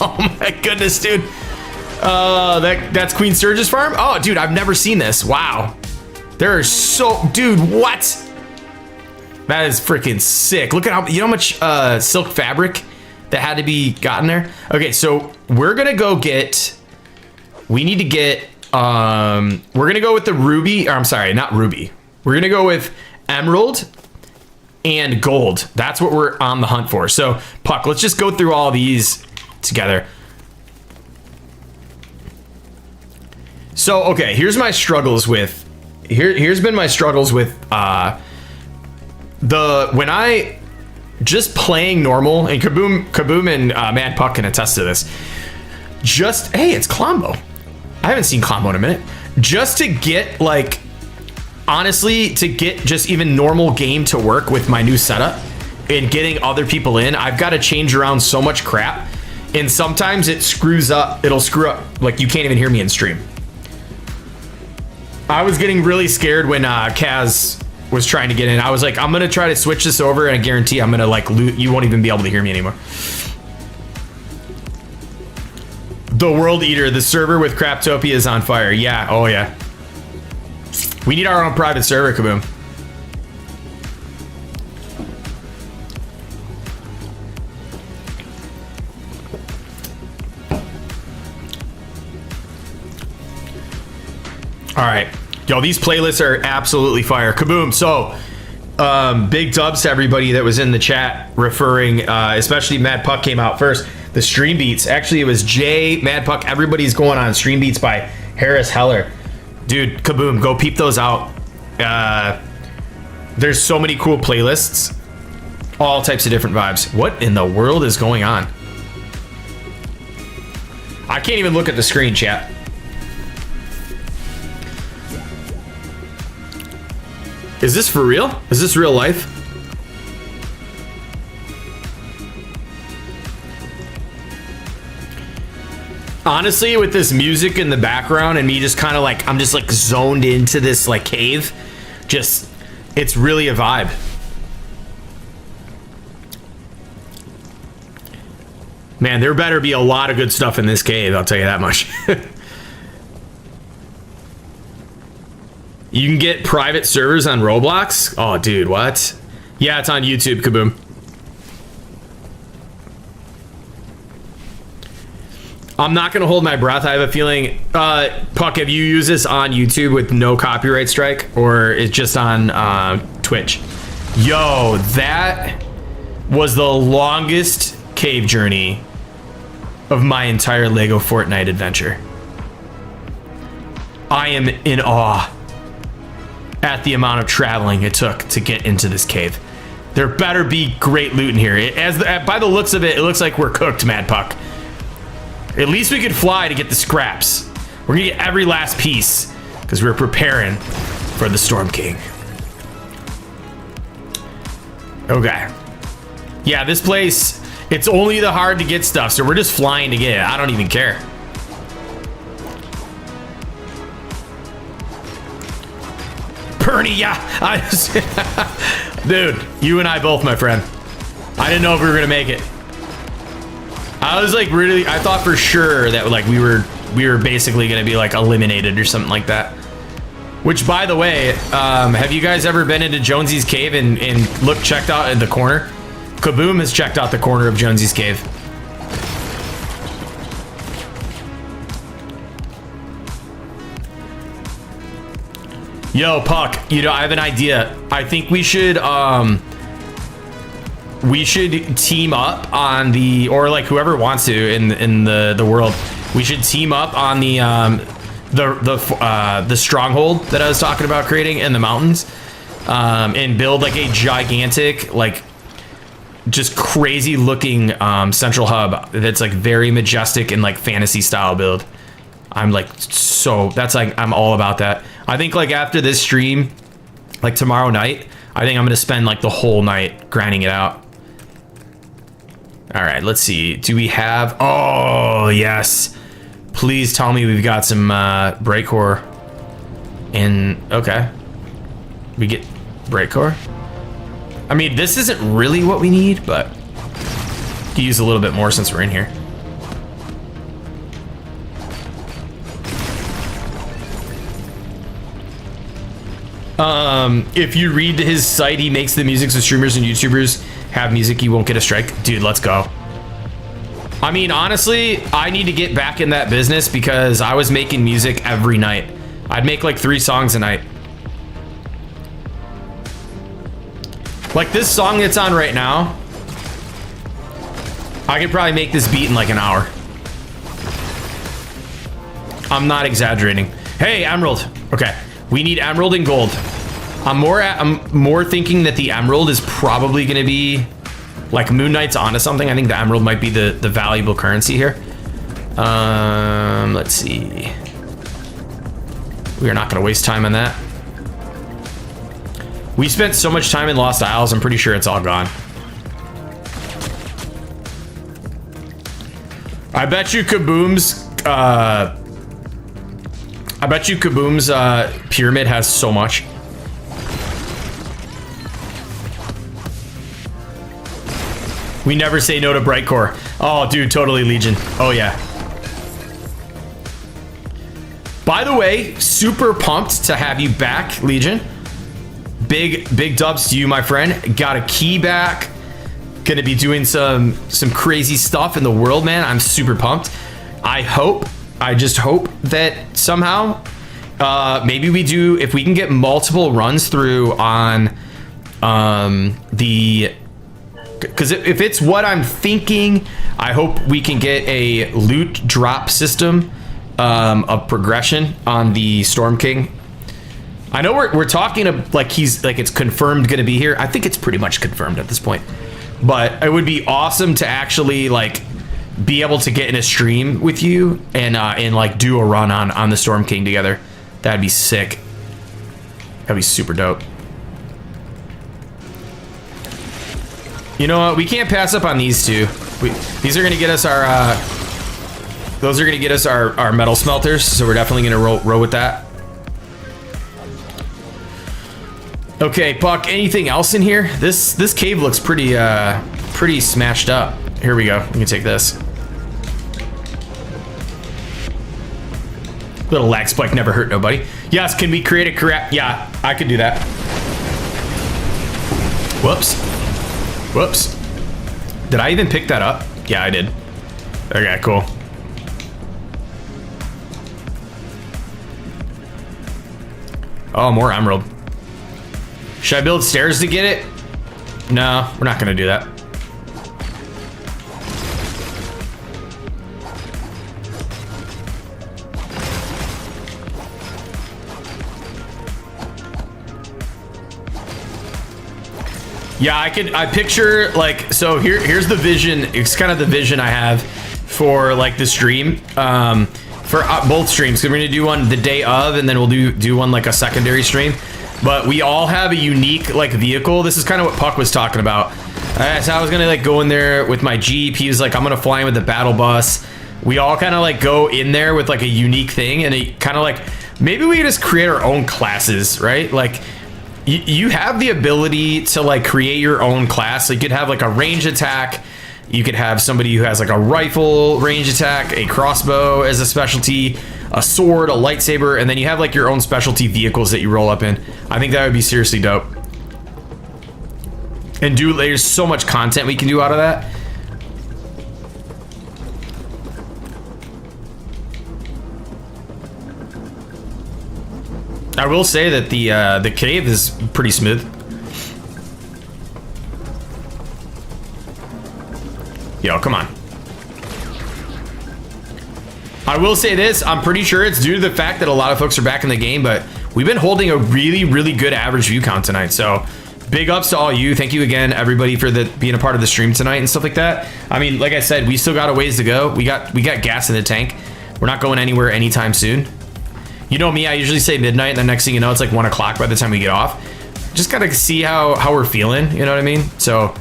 Oh my goodness, dude. That's Queen Sturgis Farm? Oh, dude, I've never seen this. Wow. There are so, dude, what? That is freaking sick. Look at how, you know how much silk fabric that had to be gotten there? Okay, so we're gonna go get, we need to get, we're gonna go with the ruby, or I'm sorry, not ruby. We're gonna go with emerald and gold. That's what we're on the hunt for. So Puck, let's just go through all these together. So, okay, here's my struggles with, here's been my struggles with when I just playing normal, and Kaboom and Mad Puck can attest to this. Just, hey, it's Klombo. I haven't seen Klombo in a minute. Just to get, like, honestly, to get just even normal game to work with my new setup and getting other people in, I've got to change around so much crap. And sometimes it screws up. It'll screw up. Like, you can't even hear me in stream. I was getting really scared when Kaz was trying to get in. I was like, I'm going to try to switch this over, and I guarantee I'm going to, like, you won't even be able to hear me anymore. The World Eater, the server with Craptopia is on fire. Yeah, oh yeah. We need our own private server, Kaboom. All right, yo, these playlists are absolutely fire. Kaboom. So, big dubs to everybody that was in the chat referring, especially Mad Puck came out first. The Stream Beats, actually it was Jay, Mad Puck, everybody's going on Stream Beats by Harris Heller. Dude, Kaboom, go peep those out. There's so many cool playlists, all types of different vibes. What in the world is going on? I can't even look at the screen, chat. Is this for real? Is this real life? Honestly, with this music in the background and me just kind of like, I'm just like zoned into this like cave, just, it's really a vibe. Man, there better be a lot of good stuff in this cave, I'll tell you that much. You can get private servers on Roblox? Oh, dude, what? Yeah, it's on YouTube, Kaboom. I'm not gonna hold my breath. I have a feeling, Puck, have you used this on YouTube with no copyright strike, or it's just on Twitch? Yo, that was the longest cave journey of my entire Lego Fortnite adventure. I am in awe at the amount of traveling it took to get into this cave. There better be great loot in here. By the looks of it, it looks like we're cooked, Mad Puck. At least we could fly to get the scraps. We're gonna get every last piece because we're preparing for the Storm King. Okay. Yeah, this place, it's only the hard to get stuff, so we're just flying to get it. I don't even care. Bernie, yeah. Dude, you and I both, my friend. I didn't know if we were gonna make it. I was like really, I thought for sure that like we were basically gonna be like eliminated or something like that. Which, by the way, have you guys ever been into Jonesy's cave and checked out in the corner? Kaboom has checked out the corner of Jonesy's cave. Yo, Puck, you know, I have an idea. I think we should team up on the, or like whoever wants to in the world, we should team up on the stronghold that I was talking about creating in the mountains, and build like a gigantic, like just crazy looking central hub that's like very majestic and like fantasy style build. I'm like, so that's like, I'm all about that. I think like after this stream, like tomorrow night, I think I'm gonna spend like the whole night grinding it out. All right, let's see. Do we have, oh yes. Please tell me we've got some break core in, okay. We get break core. I mean, this isn't really what we need, but could use a little bit more since we're in here. If you read his site, he makes the music so streamers and YouTubers have music, you won't get a strike. Dude, let's go. I mean, honestly, I need to get back in that business because I was making music every night. I'd make like 3 songs a night. Like this song that's on right now, I could probably make this beat in like an hour. I'm not exaggerating. Hey, emerald. Okay, we need emerald and gold. I'm more thinking that the emerald is probably gonna be like Moon Knight's onto something. I think the emerald might be the valuable currency here. Let's see. We are not gonna waste time on that. We spent so much time in Lost Isles, I'm pretty sure it's all gone. I bet you Kaboom's pyramid has so much. We never say no to Brightcore. Oh, dude, totally, Legion. Oh, yeah. By the way, super pumped to have you back, Legion. Big dubs to you, my friend. Got a key back. Gonna be doing some crazy stuff in the world, man. I'm super pumped. I just hope that somehow, maybe we do, if we can get multiple runs through on because if it's what I'm thinking, I hope we can get a loot drop system of progression on the Storm King. I know we're talking of like it's confirmed going to be here. I think it's pretty much confirmed at this point, but it would be awesome to actually like be able to get in a stream with you and like do a run on the Storm King together. That'd be sick. That'd be super dope. You know what? We can't pass up on these two. These are gonna get us our those are gonna get us our metal smelters, so we're definitely gonna roll with that. Okay, Puck, anything else in here? This cave looks pretty smashed up. Here we go. We can take this. Little lag spike never hurt nobody. Yes, can we create a correct? Yeah, I could do that. Whoops. Did I even pick that up? Yeah, I did. Okay, cool. Oh, more emerald. Should I build stairs to get it? No, we're not gonna do that. Yeah, I picture like, so here's the vision. It's kind of the vision I have for like the stream, for both streams. So we're gonna do one the day of, and then we'll do one like a secondary stream. But we all have a unique like vehicle. This is kind of what Puck was talking about. So I was gonna like go in there with my Jeep. He was like, I'm gonna fly in with the battle bus. We all kind of like go in there with like a unique thing, and it kind of like, maybe we could just create our own classes, right? Like you have the ability to like create your own class. So you could have like a range attack. You could have somebody who has like a rifle range attack, a crossbow as a specialty, a sword, a lightsaber, and then you have like your own specialty vehicles that you roll up in. I think that would be seriously dope. And dude, there's so much content we can do out of that. I will say that the cave is pretty smooth. Yo, come on. I will say this, I'm pretty sure it's due to the fact that a lot of folks are back in the game, but we've been holding a really good average view count tonight. So big ups to all you. Thank you again, everybody, for being a part of the stream tonight and stuff like that. I mean, like I said, we still got a ways to go. We got gas in the tank. We're not going anywhere anytime soon. You know me, I usually say midnight, and the next thing you know, it's like 1 o'clock by the time we get off. Just gotta see how we're feeling, you know what I mean? So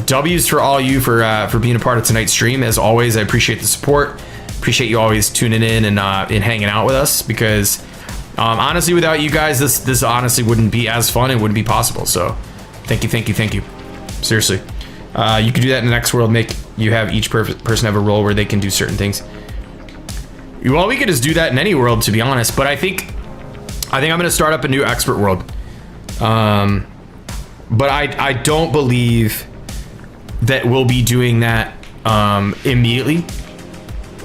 W's for all you for being a part of tonight's stream. As always, I appreciate the support. Appreciate you always tuning in and hanging out with us, because honestly, without you guys, this honestly wouldn't be as fun. It wouldn't be possible. So thank you. Seriously. You can do that in the next world. Make you have each person have a role where they can do certain things. Well, we could just do that in any world, to be honest. But I think I'm gonna start up a new expert world. But I don't believe that we'll be doing that immediately.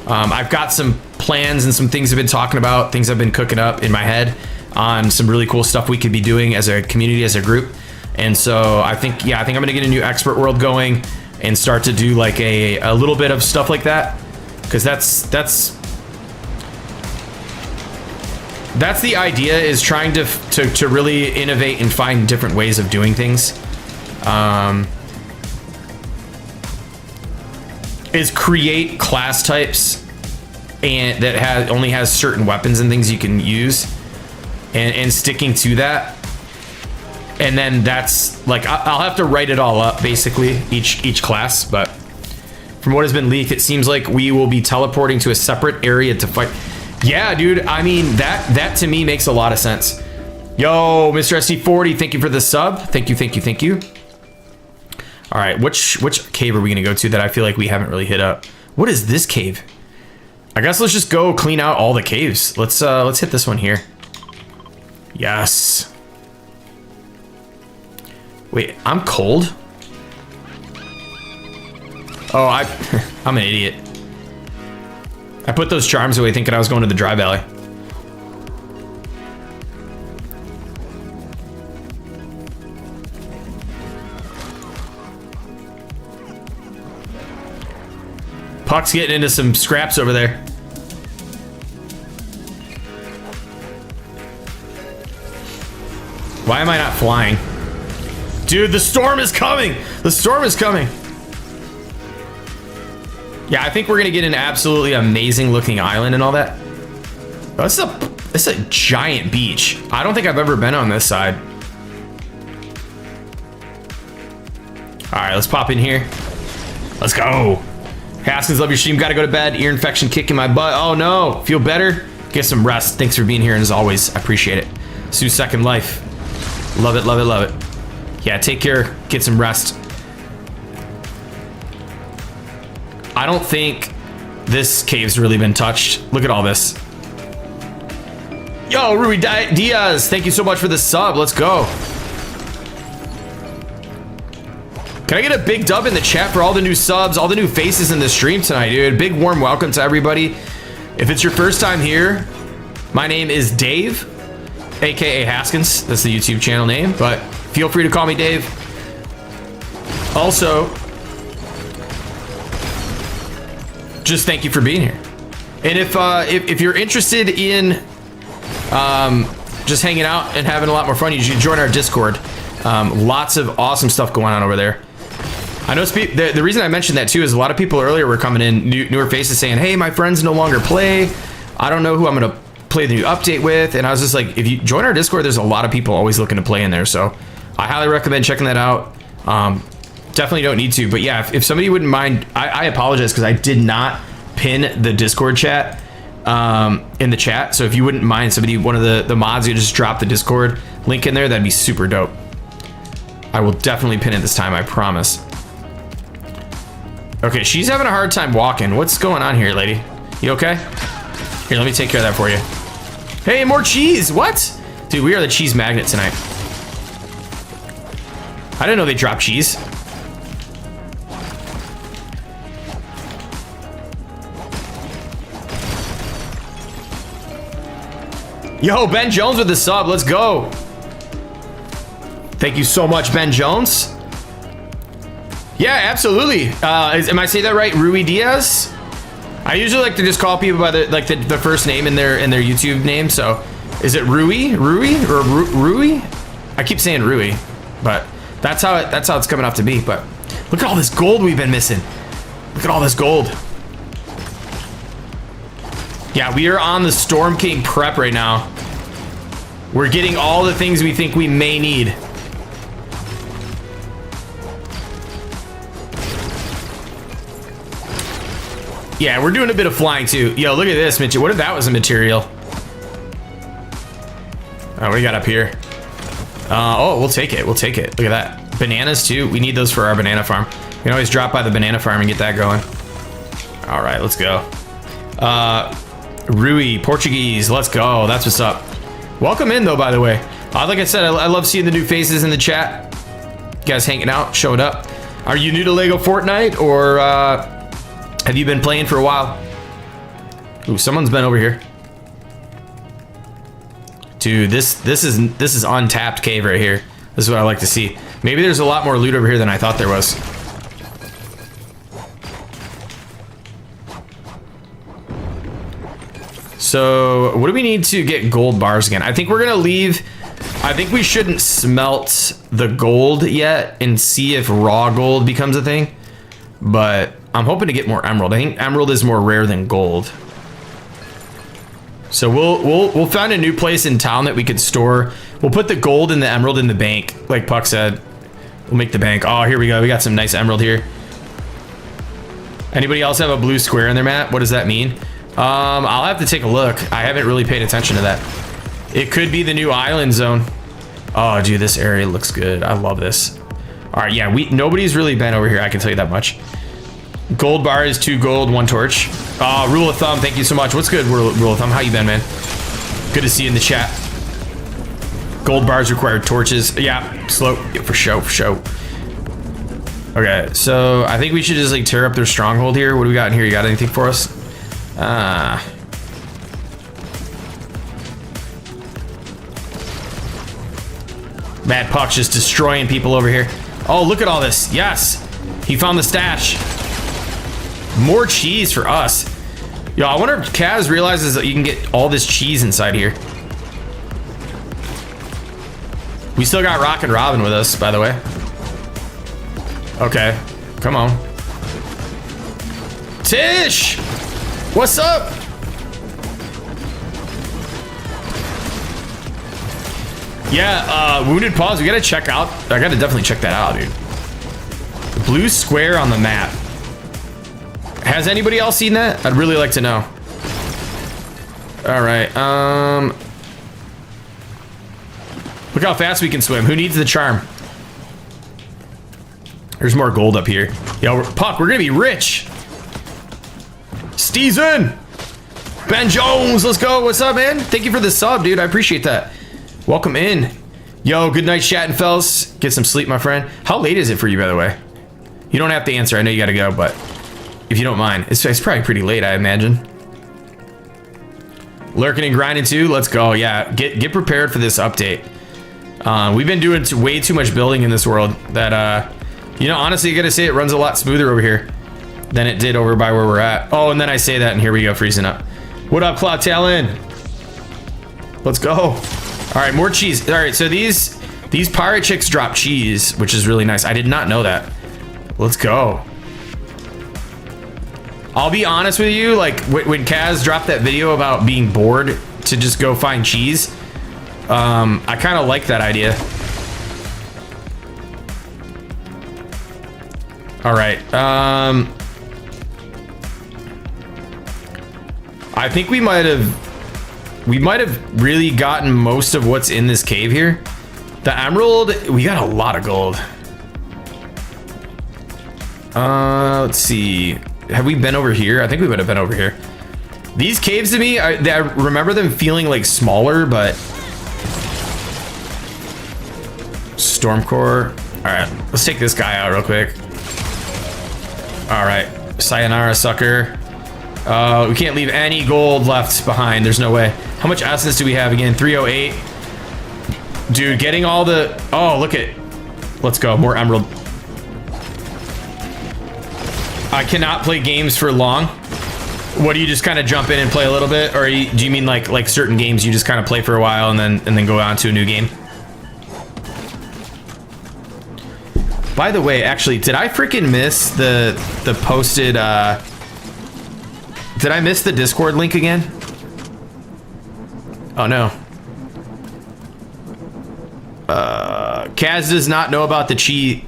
I've got some plans and some things I've been talking about, things I've been cooking up in my head on some really cool stuff we could be doing as a community, as a group. And so I think I'm gonna get a new expert world going and start to do like a little bit of stuff like that, because that's the idea, is trying to really innovate and find different ways of doing things. Is create class types and that only has certain weapons and things you can use, and sticking to that. And then that's like, I'll have to write it all up, basically, each class. But from what has been leaked, it seems like we will be teleporting to a separate area to fight. Yeah, dude, I mean, that to me makes a lot of sense. Yo, Mr. SC40, thank you for the sub. Thank you. All right, which cave are we gonna go to that I feel like we haven't really hit up? What is this cave? I guess let's just go clean out all the caves. Let's hit this one here. Yes. Wait, I'm cold? Oh, I'm an idiot. I put those charms away thinking I was going to the dry valley. Puck's getting into some scraps over there. Why am I not flying? Dude, the storm is coming! The storm is coming! Yeah, I think we're gonna get an absolutely amazing looking island and all that. Oh, this is a giant beach. I don't think I've ever been on this side. All right, let's pop in here. Let's go. Haskins, love your stream. Gotta go to bed. Ear infection kicking my butt. Oh no, feel better? Get some rest. Thanks for being here, and as always, I appreciate it. Sue Second Life. Love it. Yeah, take care. Get some rest. I don't think this cave's really been touched. Look at all this. Yo, Rui Diaz, thank you so much for the sub. Let's go. Can I get a big dub in the chat for all the new subs, all the new faces in the stream tonight, dude? Big warm welcome to everybody. If it's your first time here, my name is Dave, aka Haskins. That's the YouTube channel name, but feel free to call me Dave. Also, just thank you for being here. And if you're interested in just hanging out and having a lot more fun, you should join our Discord. Lots of awesome stuff going on over there. I know the reason I mentioned that too is a lot of people earlier were coming in, newer faces saying, hey, my friends no longer play. I don't know who I'm going to play the new update with. And I was just like, if you join our Discord, there's a lot of people always looking to play in there. So I highly recommend checking that out. Definitely don't need to. But yeah, if somebody wouldn't mind, I apologize because I did not pin the Discord chat in the chat. So if you wouldn't mind, one of the mods, you just drop the Discord link in there, that'd be super dope. I will definitely pin it this time, I promise. Okay, she's having a hard time walking. What's going on here, lady? You okay? Here, let me take care of that for you. Hey, more cheese! What? Dude, we are the cheese magnet tonight. I didn't know they dropped cheese. Yo, Ben Jones with the sub. Let's go. Thank you so much, Ben Jones. Yeah, absolutely. Am I saying that right? Rui Diaz? I usually like to just call people by the first name in their YouTube name. So, is it Rui? Rui? I keep saying Rui, but that's how it's coming off to be. But look at all this gold we've been missing. Look at all this gold. Yeah, we are on the Storm King prep right now. We're getting all the things we think we may need. Yeah, we're doing a bit of flying too. Yo, look at this, Mitchell. What if that was a material? Oh, what do we got up here? Oh, we'll take it. We'll take it. Look at that. Bananas too. We need those for our banana farm. We can always drop by the banana farm and get that going. All right, let's go. Rui, Portuguese. Let's go. That's what's up. Welcome in though, by the way. Like I said, I love seeing the new faces in the chat. You guys hanging out, showing up. Are you new to Lego Fortnite, or have you been playing for a while? Ooh, someone's been over here. Dude, this is untapped cave right here. This is what I like to see. Maybe there's a lot more loot over here than I thought there was. So, what do we need to get gold bars again? I think we're gonna leave. I think we shouldn't smelt the gold yet and see if raw gold becomes a thing. But I'm hoping to get more emerald. I think emerald is more rare than gold. So we'll find a new place in town that we could store. We'll put the gold and the emerald in the bank, like Puck said. We'll make the bank. Oh, here we go. We got some nice emerald here. Anybody else have a blue square in their map? What does that mean? I'll have to take a look. I haven't really paid attention to that. It could be the new island zone. Oh, dude, this area looks good. I love this. All right, yeah, nobody's really been over here. I can tell you that much. Gold bar is 2 gold, 1 torch. Rule of thumb, thank you so much. What's good, rule of thumb? How you been, man? Good to see you in the chat. Gold bars require torches. Yeah, slow. Yeah, for show, for show. Okay, so I think we should just like tear up their stronghold here. What do we got in here? You got anything for us? Mad Puck's just destroying people over here. Oh, look at all this. Yes, he found the stash. More cheese for us. Yo, I wonder if Kaz realizes that you can get all this cheese inside here. We still got Rock and Robin with us, by the way. Okay, come on. Tish! What's up? Yeah, Wounded Paws, we gotta check out. I gotta definitely check that out, dude. The blue square on the map. Has anybody else seen that? I'd really like to know. All right, look how fast we can swim. Who needs the charm? There's more gold up here. Yo, Puck, we're gonna be rich. Steven! Ben Jones, let's go. What's up, man? Thank you for the sub, dude. I appreciate that. Welcome in. Yo, good night, chatting fellas. Get some sleep, my friend. How late is it for you, by the way? You don't have to answer. I know you gotta go, but if you don't mind. It's probably pretty late, I imagine. Lurking and grinding too. Let's go. Yeah, get prepared for this update. We've been doing way too much building in this world that, you know, honestly, I gotta say it runs a lot smoother over here than it did over by where we're at. Oh, and then I say that, and here we go, freezing up. What up, Cloud Talon? Let's go. All right, more cheese. All right, so these These pirate chicks drop cheese, which is really nice. I did not know that. Let's go. I'll be honest with you, like when Kaz dropped that video about being bored to just go find cheese, I kind of like that idea. All right. I think we might have really gotten most of what's in this cave here. The emerald, we got a lot of gold. Let's see. Have we been over here? I think we would have been over here. These caves to me, I remember them feeling like smaller, but Stormcore. All right, let's take this guy out real quick. All right, sayonara, sucker. We can't leave any gold left behind. There's no way. How much essence do we have again? 308. Dude, getting all the... Oh, look at... Let's go. More emerald. I cannot play games for long. What, do you just kind of jump in and play a little bit? Or do you mean like certain games you just kind of play for a while and then go on to a new game? By the way, actually, did I freaking miss the posted... Did I miss the Discord link again? Oh no. Kaz does not know about the cheese.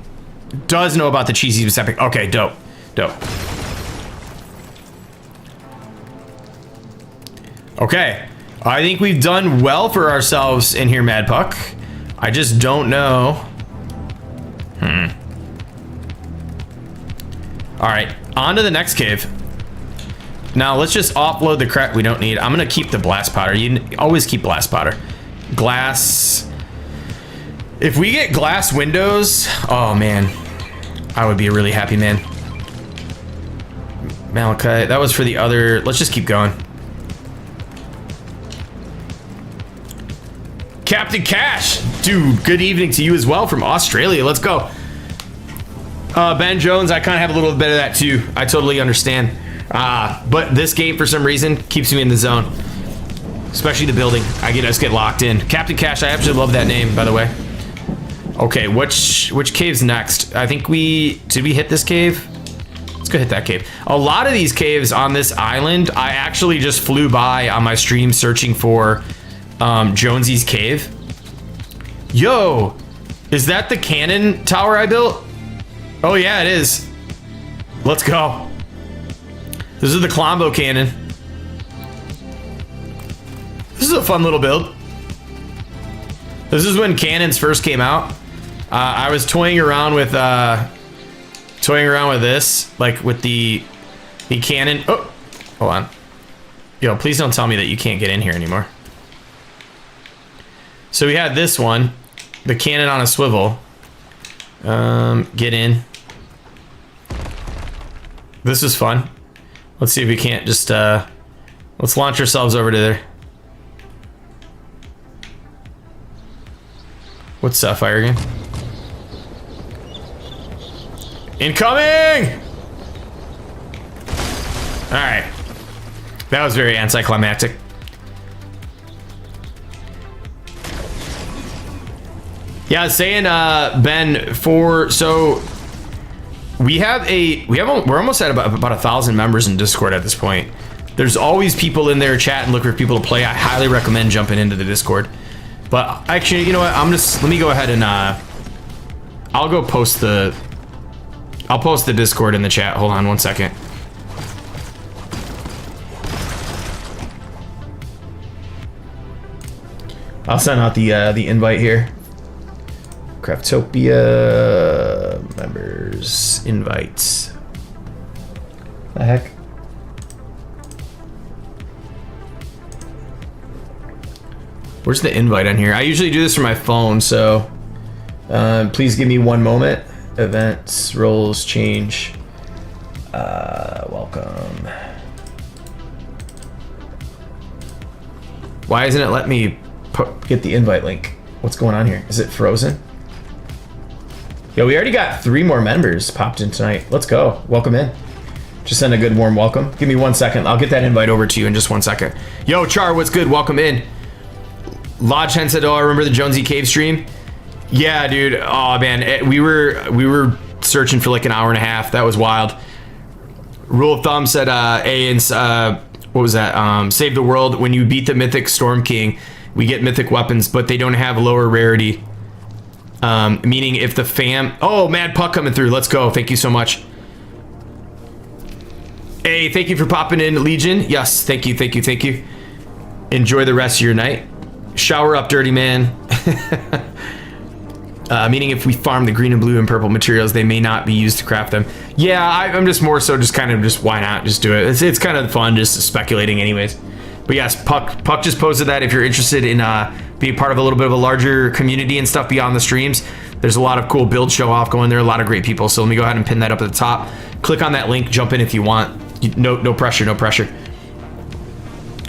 Does know about the cheesy epic. Okay, dope. Dope. Okay. I think we've done well for ourselves in here, Mad Puck. I just don't know. Alright, on to the next cave. Now let's just offload the crap we don't need. I'm gonna keep the blast powder. You always keep blast powder. Glass. If we get glass windows, oh man, I would be a really happy man. Malachite, that was for the other. Let's just keep going. Captain Cash, dude, good evening to you as well from Australia. Let's go. Ben Jones, I kind of have a little bit of that too. I totally understand. But this game, for some reason, keeps me in the zone. Especially the building. I just get locked in. Captain Cash, I absolutely love that name, by the way. Okay, which cave's next? I think did we hit this cave? Let's go hit that cave. A lot of these caves on this island, I actually just flew by on my stream searching for Jonesy's cave. Yo, is that the cannon tower I built? Oh yeah, it is. Let's go. This is the Colombo cannon. This is a fun little build. This is when cannons first came out. I was toying around with this, like with the cannon. Oh, hold on. Yo, please don't tell me that you can't get in here anymore. So we had this one, the cannon on a swivel. Get in. This is fun. Let's see if we can't just, let's launch ourselves over to there. What's that fire again? Incoming! Alright. That was very anticlimactic. Yeah, I was saying, Ben, so we're almost at about 1,000 members in Discord at this point. There's always people in there chatting, looking for people to play. I highly recommend jumping into the Discord. But actually, you know what? Let me go ahead and I'll post the Discord in the chat. Hold on one second. I'll send out the invite here. Craftopia members invites. The heck? Where's the invite on here? I usually do this from my phone, so please give me one moment. Events, roles, change. Welcome. Why isn't it letting me get the invite link? What's going on here? Is it frozen? Yo, we already got 3 more members popped in tonight. Let's go. Welcome in. Just send a good warm welcome. Give me 1 second. I'll get that invite over to you in just 1 second. Yo, Char, what's good? Welcome in. Lodge Hen said, oh, I remember the Jonesy Cave stream. Yeah, dude. Oh man, we were searching for like an hour and a half. That was wild. Rule of thumb said what was that? Save the world. When you beat the mythic Storm King, we get mythic weapons, but they don't have lower rarity. Meaning if the fam... Oh, Mad Puck coming through. Let's go. Thank you so much. Hey, thank you for popping in, Legion. Yes, thank you, thank you, thank you. Enjoy the rest of your night. Shower up, dirty man. Meaning if we farm the green and blue and purple materials, they may not be used to craft them. Yeah, I'm just more so just why not just do it. It's kind of fun just speculating anyways. But yes, Puck just posted that if you're interested in being part of a little bit of a larger community and stuff beyond the streams, there's a lot of cool build show off going there, a lot of great people. So let me go ahead and pin that up at the top. Click on that link, jump in if you want. No pressure, no pressure.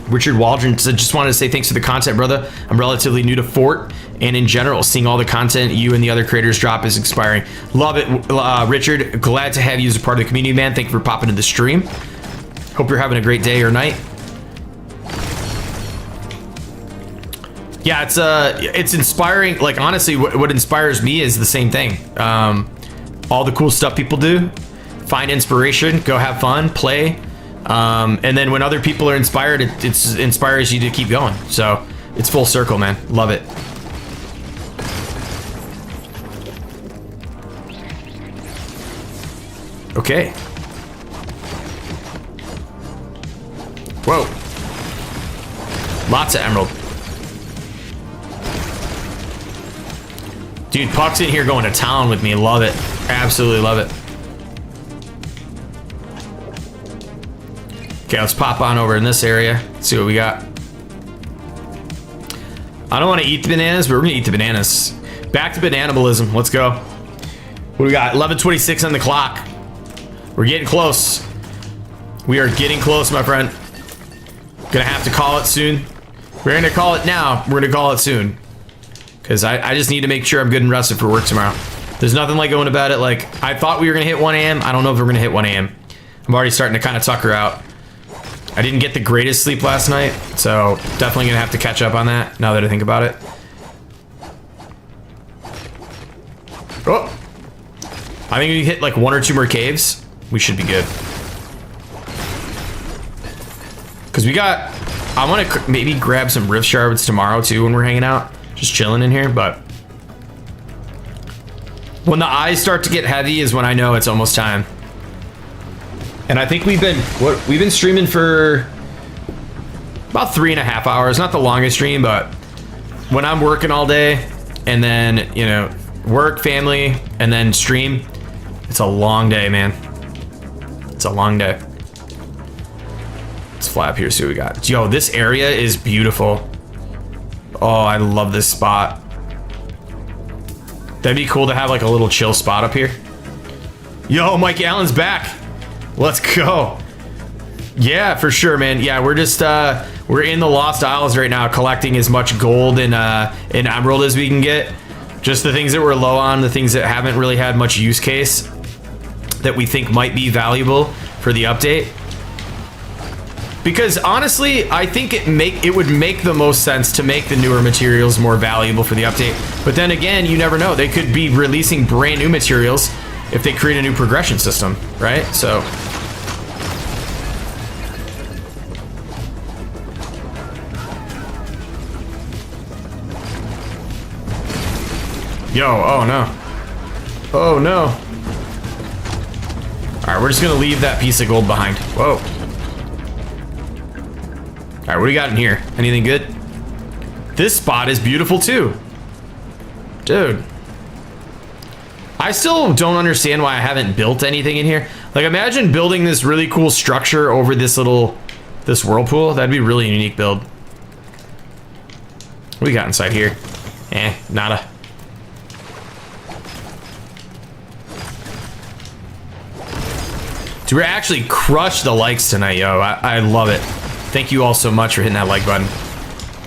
Richard Waldron said, just wanted to say thanks for the content, brother. I'm relatively new to Fort, and in general, seeing all the content you and the other creators drop is inspiring. Love it, Richard. Glad to have you as a part of the community, man. Thank you for popping to the stream. Hope you're having a great day or night. Yeah, it's inspiring. Like, honestly, what inspires me is the same thing. All the cool stuff people do. Find inspiration, go have fun, play. And then when other people are inspired, it inspires you to keep going. So it's full circle, man. Love it. Okay. Whoa. Lots of emerald. Dude, Puck's in here going to town with me. Love it. Absolutely love it. Okay, let's pop on over in this area. See what we got. I don't want to eat the bananas, but we're going to eat the bananas. Back to bananabalism. Let's go. What do we got? 11:26 on the clock. We're getting close. We are getting close, my friend. Gonna have to call it soon. We're gonna call it now. We're gonna call it soon. Because I just need to make sure I'm good and rested for work tomorrow. There's nothing like going to bed at like... I thought we were gonna hit 1 a.m. I don't know if we're gonna hit 1 a.m. I'm already starting to kind of tucker out. I didn't get the greatest sleep last night, so definitely gonna have to catch up on that now that I think about it. Oh! I think we hit like 1 or 2 more caves. We should be good. Because we got... I want to maybe grab some rift shards tomorrow too when we're hanging out. Just chilling in here, but... when the eyes start to get heavy is when I know it's almost time. And I think we've been streaming for about 3.5 hours. Not the longest stream, but when I'm working all day and then, you know, work, family, and then stream, it's a long day, man. It's a long day. Let's fly up here, see what we got. Yo, this area is beautiful. Oh, I love this spot. That'd be cool to have like a little chill spot up here. Yo, Mike Allen's back. Let's go. Yeah, for sure, man. Yeah, we're just we're in the Lost Isles right now, collecting as much gold and emerald as we can get. Just the things that we're low on, the things that haven't really had much use case that we think might be valuable for the update. Because honestly, I think it would make the most sense to make the newer materials more valuable for the update. But then again, you never know. They could be releasing brand new materials if they create a new progression system, right? So yo, oh no. Oh no. Alright, we're just gonna leave that piece of gold behind. Whoa. Alright, what do we got in here? Anything good? This spot is beautiful too. Dude. I still don't understand why I haven't built anything in here. Like, imagine building this really cool structure over this whirlpool. That'd be a really unique build. What do we got inside here? Nada. Dude, we're actually crushed the likes tonight, yo. I love it. Thank you all so much for hitting that like button.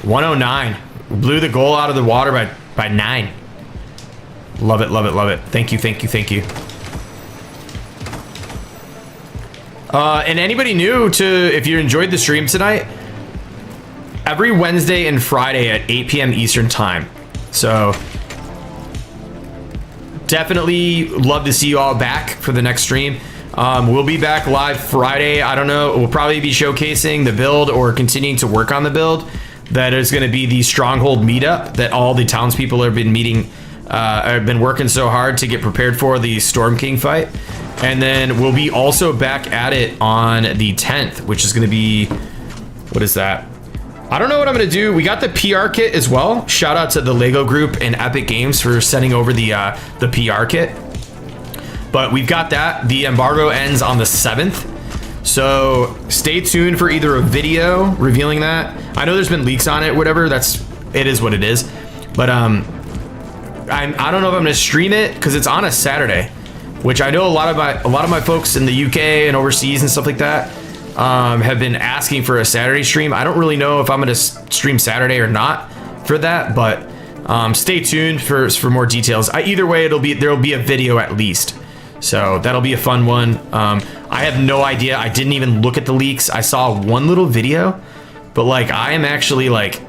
109. We blew the goal out of the water by 9. Love it, love it, love it. Thank you, thank you, thank you. And anybody new to, if you enjoyed the stream tonight, every Wednesday and Friday at 8 p.m. Eastern time. So definitely love to see you all back for the next stream. We'll be back live Friday. I don't know. We'll probably be showcasing the build or continuing to work on the build. That is going to be the Stronghold meetup that all the townspeople have been meeting. I've been working so hard to get prepared for the Storm King fight. And then we'll be also back at it on the 10th, which is going to be, what is that? I don't know what I'm going to do. We got the PR kit as well. Shout out to the Lego group and Epic Games for sending over the PR kit. But we've got that. The embargo ends on the 7th. So stay tuned for either a video revealing that. I know there's been leaks on it, whatever. It is what it is. But I don't know if I'm going to stream it because it's on a Saturday, which I know a lot of my folks in the UK and overseas and stuff like that have been asking for a Saturday stream. I don't really know if I'm going to stream Saturday or not for that, but stay tuned for more details. Either way, there'll be a video at least. So that'll be a fun one. I have no idea. I didn't even look at the leaks. I saw one little video, but like I am actually like,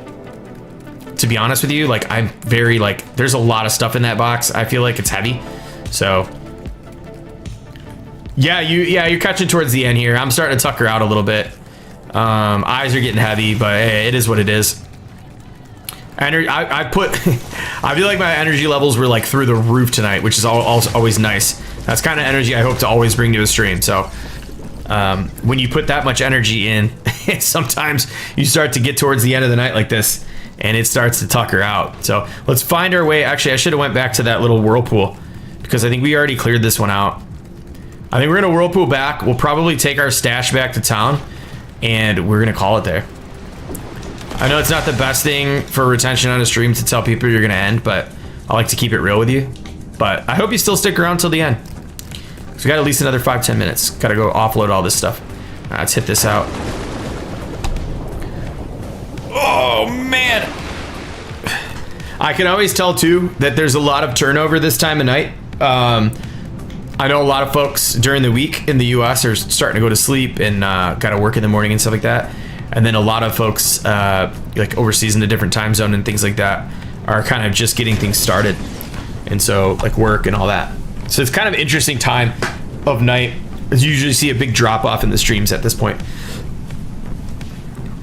to be honest with you, like I'm very like, there's a lot of stuff in that box. I feel like it's heavy. So yeah, you're catching towards the end here. I'm starting to tucker out a little bit. Eyes are getting heavy, but hey, it is what it is. I feel like my energy levels were like through the roof tonight, which is always nice. That's kind of energy I hope to always bring to a stream. So when you put that much energy in, sometimes you start to get towards the end of the night like this and it starts to tucker out. So let's find our way. Actually, I should have went back to that little whirlpool because I think we already cleared this one out. I think we're gonna whirlpool back. We'll probably take our stash back to town and we're gonna call it there. I know it's not the best thing for retention on a stream to tell people you're gonna end, but I like to keep it real with you. But I hope you still stick around till the end. So we got at least another 5-10 minutes. Gotta go offload all this stuff. All right, let's hit this out. Oh man. I can always tell too that there's a lot of turnover this time of night. I know a lot of folks during the week in the US are starting to go to sleep and gotta work in the morning and stuff like that. And then a lot of folks like overseas in a different time zone and things like that are kind of just getting things started. And so like work and all that. So it's kind of interesting time of night. You usually see a big drop off in the streams at this point.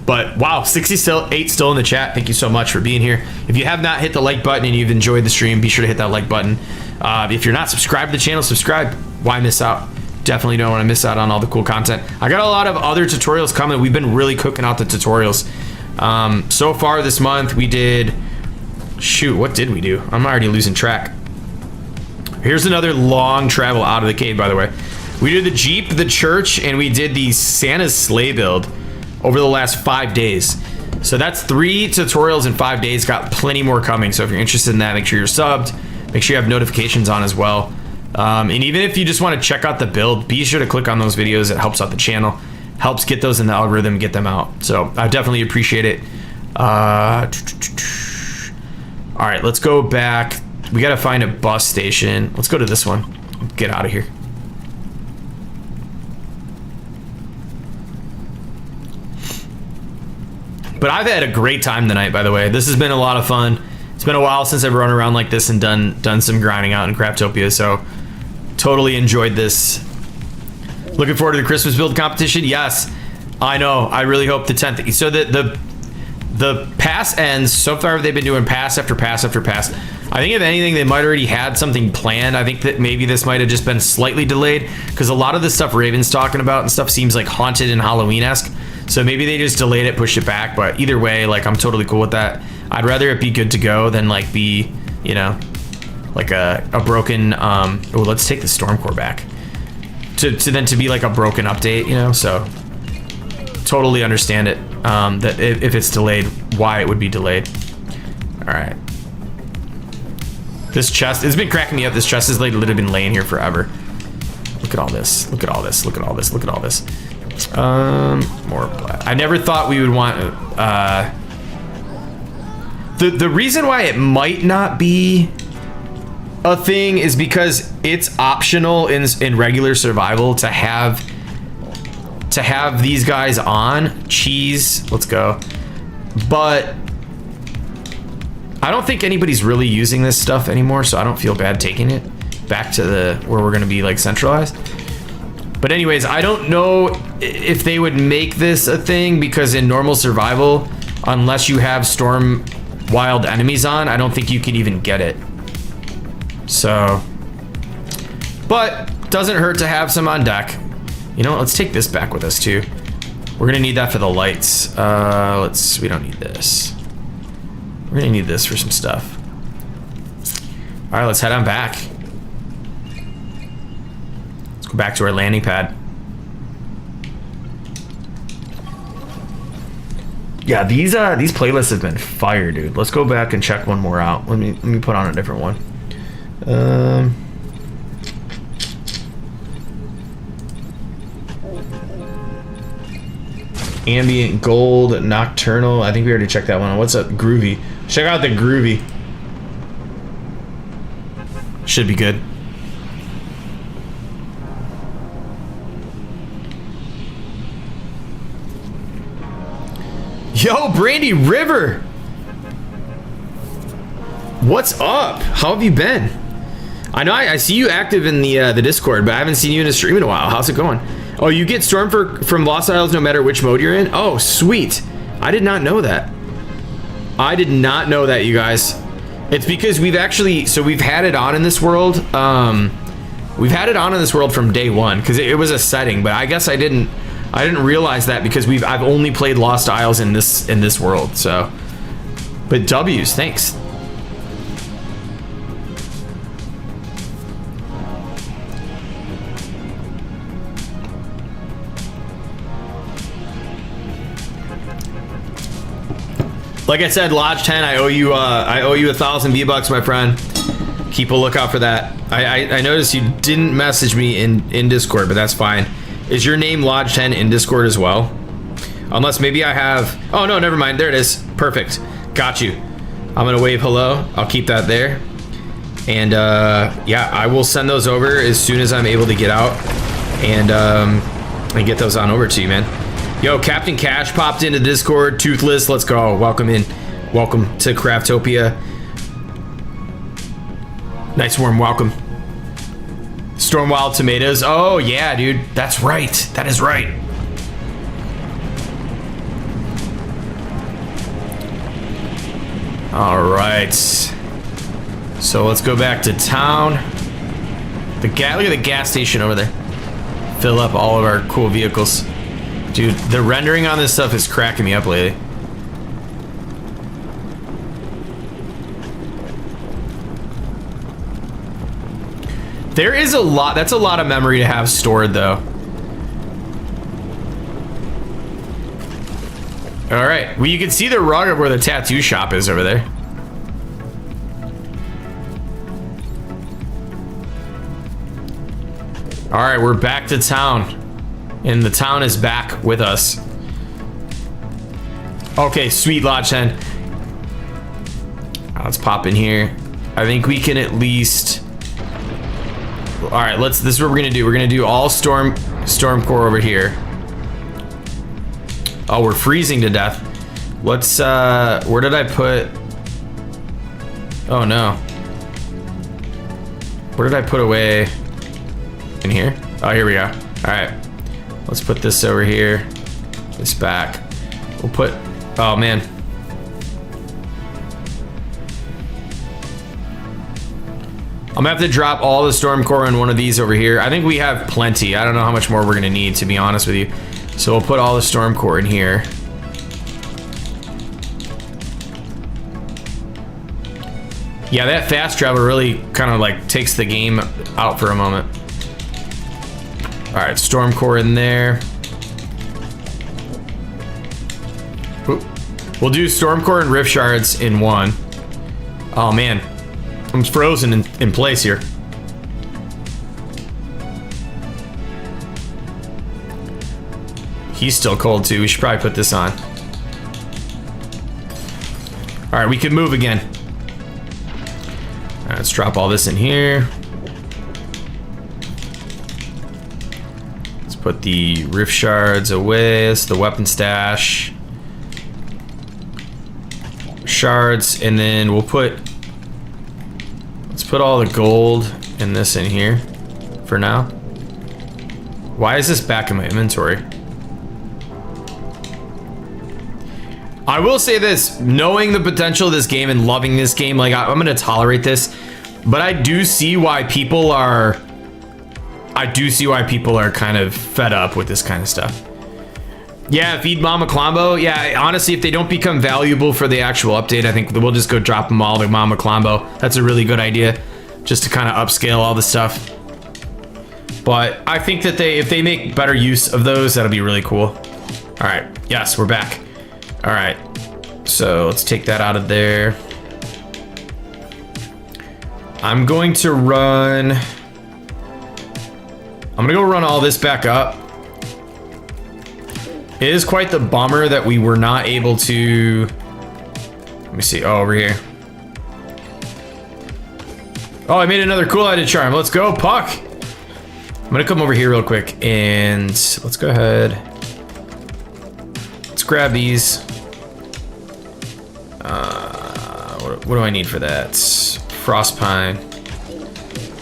But wow, 68 still in the chat. Thank you so much for being here. If you have not hit the like button and you've enjoyed the stream, be sure to hit that like button. If you're not subscribed to the channel, subscribe. Why miss out? Definitely don't want to miss out on all the cool content. I got a lot of other tutorials coming. We've been really cooking out the tutorials. So far this month we did, shoot, what did we do? I'm already losing track. Here's another long travel out of the cave, by the way. We did the Jeep, the church, and we did the Santa's sleigh build over the last 5 days. So that's 3 tutorials in 5 days. Got plenty more coming. So if you're interested in that, make sure you're subbed. Make sure you have notifications on as well. And even if you just want to check out the build, be sure to click on those videos. It helps out the channel, helps get those in the algorithm, get them out. So I definitely appreciate it. All right, let's go back. We got to find a bus station. Let's go to this one. Get out of here. But I've had a great time tonight, by the way. This has been a lot of fun. It's been a while since I've run around like this and done some grinding out in Craftopia, so totally enjoyed this. Looking forward to the Christmas build competition. Yes, I know. I really hope the 10th. So the pass ends. So far, they've been doing pass after pass after pass. I think if anything, they might already had something planned. I think that maybe this might have just been slightly delayed because a lot of the stuff Raven's talking about and stuff seems like haunted and Halloween-esque. So maybe they just delayed it, pushed it back. But either way, like I'm totally cool with that. I'd rather it be good to go than like be, you know, like a broken. Oh, let's take the Stormcore back. To be like a broken update, you know. So totally understand it. That if it's delayed, why it would be delayed. All right. This chest, it's been cracking me up. This chest has literally been laying here forever. Look at all this. Look at all this. Look at all this. Look at all this. More black. I never thought we would want. The reason why it might not be a thing is because it's optional in regular survival to have these guys on. Cheese, let's go. But I don't think anybody's really using this stuff anymore, so I don't feel bad taking it. back to where we're gonna be like centralized. But anyways, I don't know if they would make this a thing, because in normal survival, unless you have storm wild enemies on, I don't think you can even get it. So, but doesn't hurt to have some on deck. You know what, let's take this back with us too. We're gonna need that for the lights. We don't need this. We're gonna need this for some stuff. All right, let's head on back. Let's go back to our landing pad. Yeah, these playlists have been fire, dude. Let's go back and check one more out. Let me put on a different one. Ambient Gold, Nocturnal. I think we already checked that one. What's up, Groovy? Check out the Groovy. Should be good. Yo, Brandy River. What's up? How have you been? I know I see you active in the Discord, but I haven't seen you in a stream in a while. How's it going? Oh, you get Storm from Lost Isles no matter which mode you're in? Oh, sweet. I did not know that. I did not know that, you guys. It's because we've had it on in this world. We've had it on in this world from day one, because it was a setting, but I guess I didn't realize that, because I've only played Lost Isles in this world, so. But W's, thanks. Like I said, Lodge 10, I owe you 1,000 V-Bucks, my friend. Keep a lookout for that. I noticed you didn't message me in Discord, but that's fine. Is your name Lodge 10 in Discord as well? Unless maybe I have... Oh, no, never mind. There it is. Perfect. Got you. I'm going to wave hello. I'll keep that there. And, yeah, I will send those over as soon as I'm able to get out. And get those on over to you, man. Yo, Captain Cash popped into Discord. Toothless, let's go. Welcome in. Welcome to Craftopia. Nice warm welcome. Storm Wild Tomatoes. Oh, yeah, dude. That's right. That is right. All right. So let's go back to town. Look at the gas station over there. Fill up all of our cool vehicles. Dude, the rendering on this stuff is cracking me up lately. There is a lot, that's a lot of memory to have stored though. All right, well, you can see the rug of where the tattoo shop is over there. All right, we're back to town. And the town is back with us. Okay, sweet, Lodge 10. Let's pop in here. I think we can at least... All right, this is what we're gonna do. We're gonna do all storm core over here. Oh, we're freezing to death. Let's, where did I put... Oh, no. Where did I put away? In here? Oh, here we go. All right. Let's put this over here. This back. We'll put... Oh, man. I'm gonna have to drop all the storm core in one of these over here. I think we have plenty. I don't know how much more we're gonna need, to be honest with you. So we'll put all the storm core in here. Yeah, that fast travel really kind of like takes the game out for a moment. All right, storm core in there. We'll do storm core and rift shards in one. Oh man, I'm frozen in place here. He's still cold too. We should probably put this on. All right, we can move again. All right, let's drop all this in here. Let's put the rift shards away. That's the weapon stash. Shards, and then let's put all the gold and this in here for now. Why is this back in my inventory? I will say this, knowing the potential of this game and loving this game, like I'm gonna tolerate this, but I do see why people are kind of fed up with this kind of stuff. Yeah, feed Mama Klombo. Yeah, honestly, if they don't become valuable for the actual update, I think we'll just go drop them all to Mama Klombo. That's a really good idea, just to kind of upscale all the stuff. But I think that if they make better use of those, that'll be really cool. All right, yes, we're back. All right, so let's take that out of there. I'm going to go run all this back up. It is quite the bummer that we were not able to, let me see, oh, over here. Oh, I made another cool-headed charm. Let's go, Puck. I'm gonna come over here real quick and let's go ahead. Let's grab these. What do I need for that? Frost pine.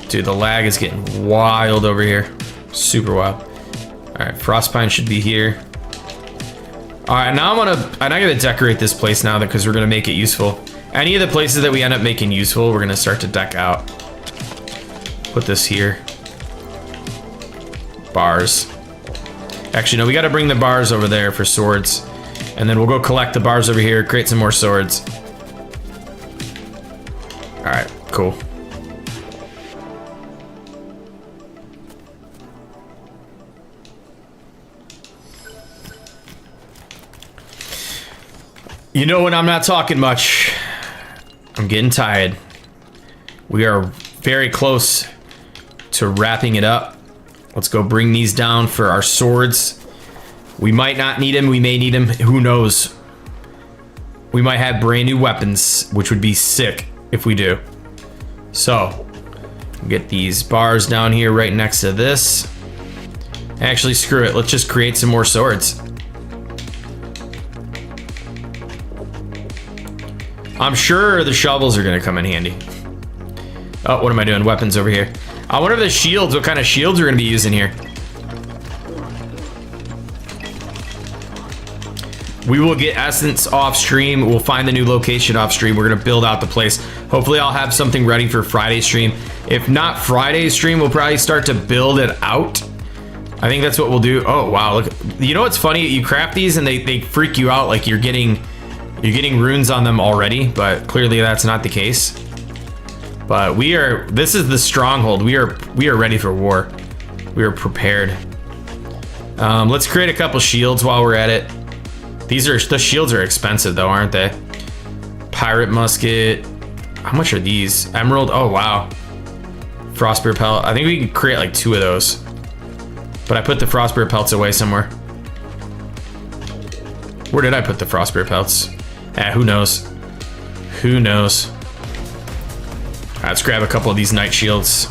Dude, the lag is getting wild over here. Super wild. All right, frost pine should be here. All right, now I'm gonna decorate this place now because we're gonna make it useful. Any of the places that we end up making useful, we're gonna start to deck out. Put this here. Bars. Actually, no, we gotta bring the bars over there for swords. And then we'll go collect the bars over here, create some more swords. All right, cool. You know when I'm not talking much, I'm getting tired. We are very close to wrapping it up. Let's go bring these down for our swords. We might not need them, we may need them, who knows? We might have brand new weapons, which would be sick if we do. So, get these bars down here right next to this. Actually, screw it, let's just create some more swords. I'm sure the shovels are gonna come in handy. Oh, what am I doing? Weapons over here. I wonder if the shields, what kind of shields we're gonna be using here. We will get essence off stream. We'll find the new location off stream. We're gonna build out the place. Hopefully I'll have something ready for Friday's stream. If not Friday's stream, we'll probably start to build it out. I think that's what we'll do. Oh, wow, look. You know what's funny? You craft these and they freak you out like you're getting runes on them already, but clearly that's not the case. But this is the Stronghold. We are ready for war. We are prepared. Let's create a couple shields while we're at it. The shields are expensive though, aren't they? Pirate musket. How much are these? Emerald, oh wow. Frostbeard pellet, I think we can create like 2 of those. But I put the frostbeard pelts away somewhere. Where did I put the frostbeard pelts? Who knows? Who knows? All right, let's grab a couple of these night shields.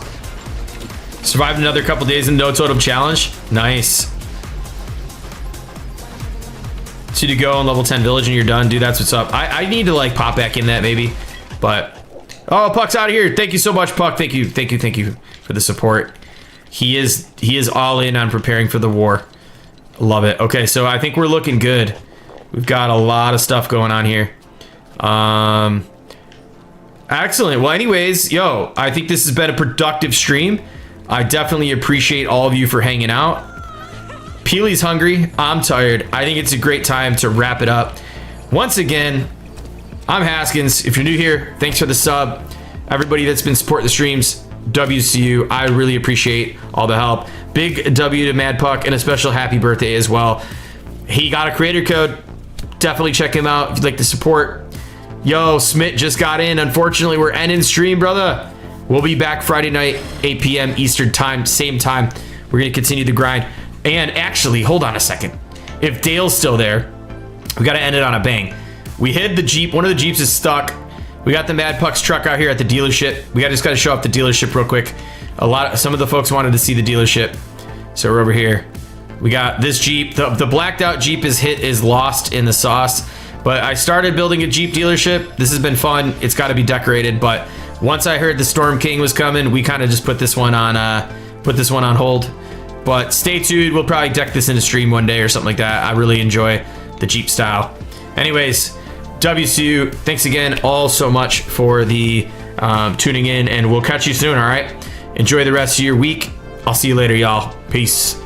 Survived another couple days in no totem challenge. Nice. 2 to go on level 10 village and you're done. Dude, that's what's up. I need to like pop back in that maybe. But, oh, Puck's out of here. Thank you so much, Puck. Thank you for the support. He is all in on preparing for the war. Love it. Okay, so I think we're looking good. We've got a lot of stuff going on here. Excellent. Well, anyways, yo, I think this has been a productive stream. I definitely appreciate all of you for hanging out. Peely's hungry. I'm tired. I think it's a great time to wrap it up. Once again, I'm Haskins. If you're new here, thanks for the sub. Everybody that's been supporting the streams, WCU. I really appreciate all the help. Big W to Mad Puck and a special happy birthday as well. He got a creator code. Definitely check him out if you'd like to support. Yo, Smith just got in. Unfortunately, we're ending stream, brother. We'll be back Friday night, 8 p.m. Eastern time, same time. We're gonna continue the grind. And actually, hold on a second. If Dale's still there, we gotta end it on a bang. We hid the Jeep. One of the Jeeps is stuck. We got the Mad Puck's truck out here at the dealership. We just gotta show up the dealership real quick. Some of the folks wanted to see the dealership. So we're over here. We got this Jeep. The blacked out Jeep is lost in the sauce. But I started building a Jeep dealership. This has been fun. It's got to be decorated, but Once I heard the Storm King was coming, we kind of just put this one on hold. But stay tuned. We'll probably deck this in a stream one day or something like that. I really enjoy the Jeep style. Anyways, WCU, thanks again all so much for the tuning in, and we'll catch you soon. All right, enjoy the rest of your week. I'll see you later, y'all. Peace.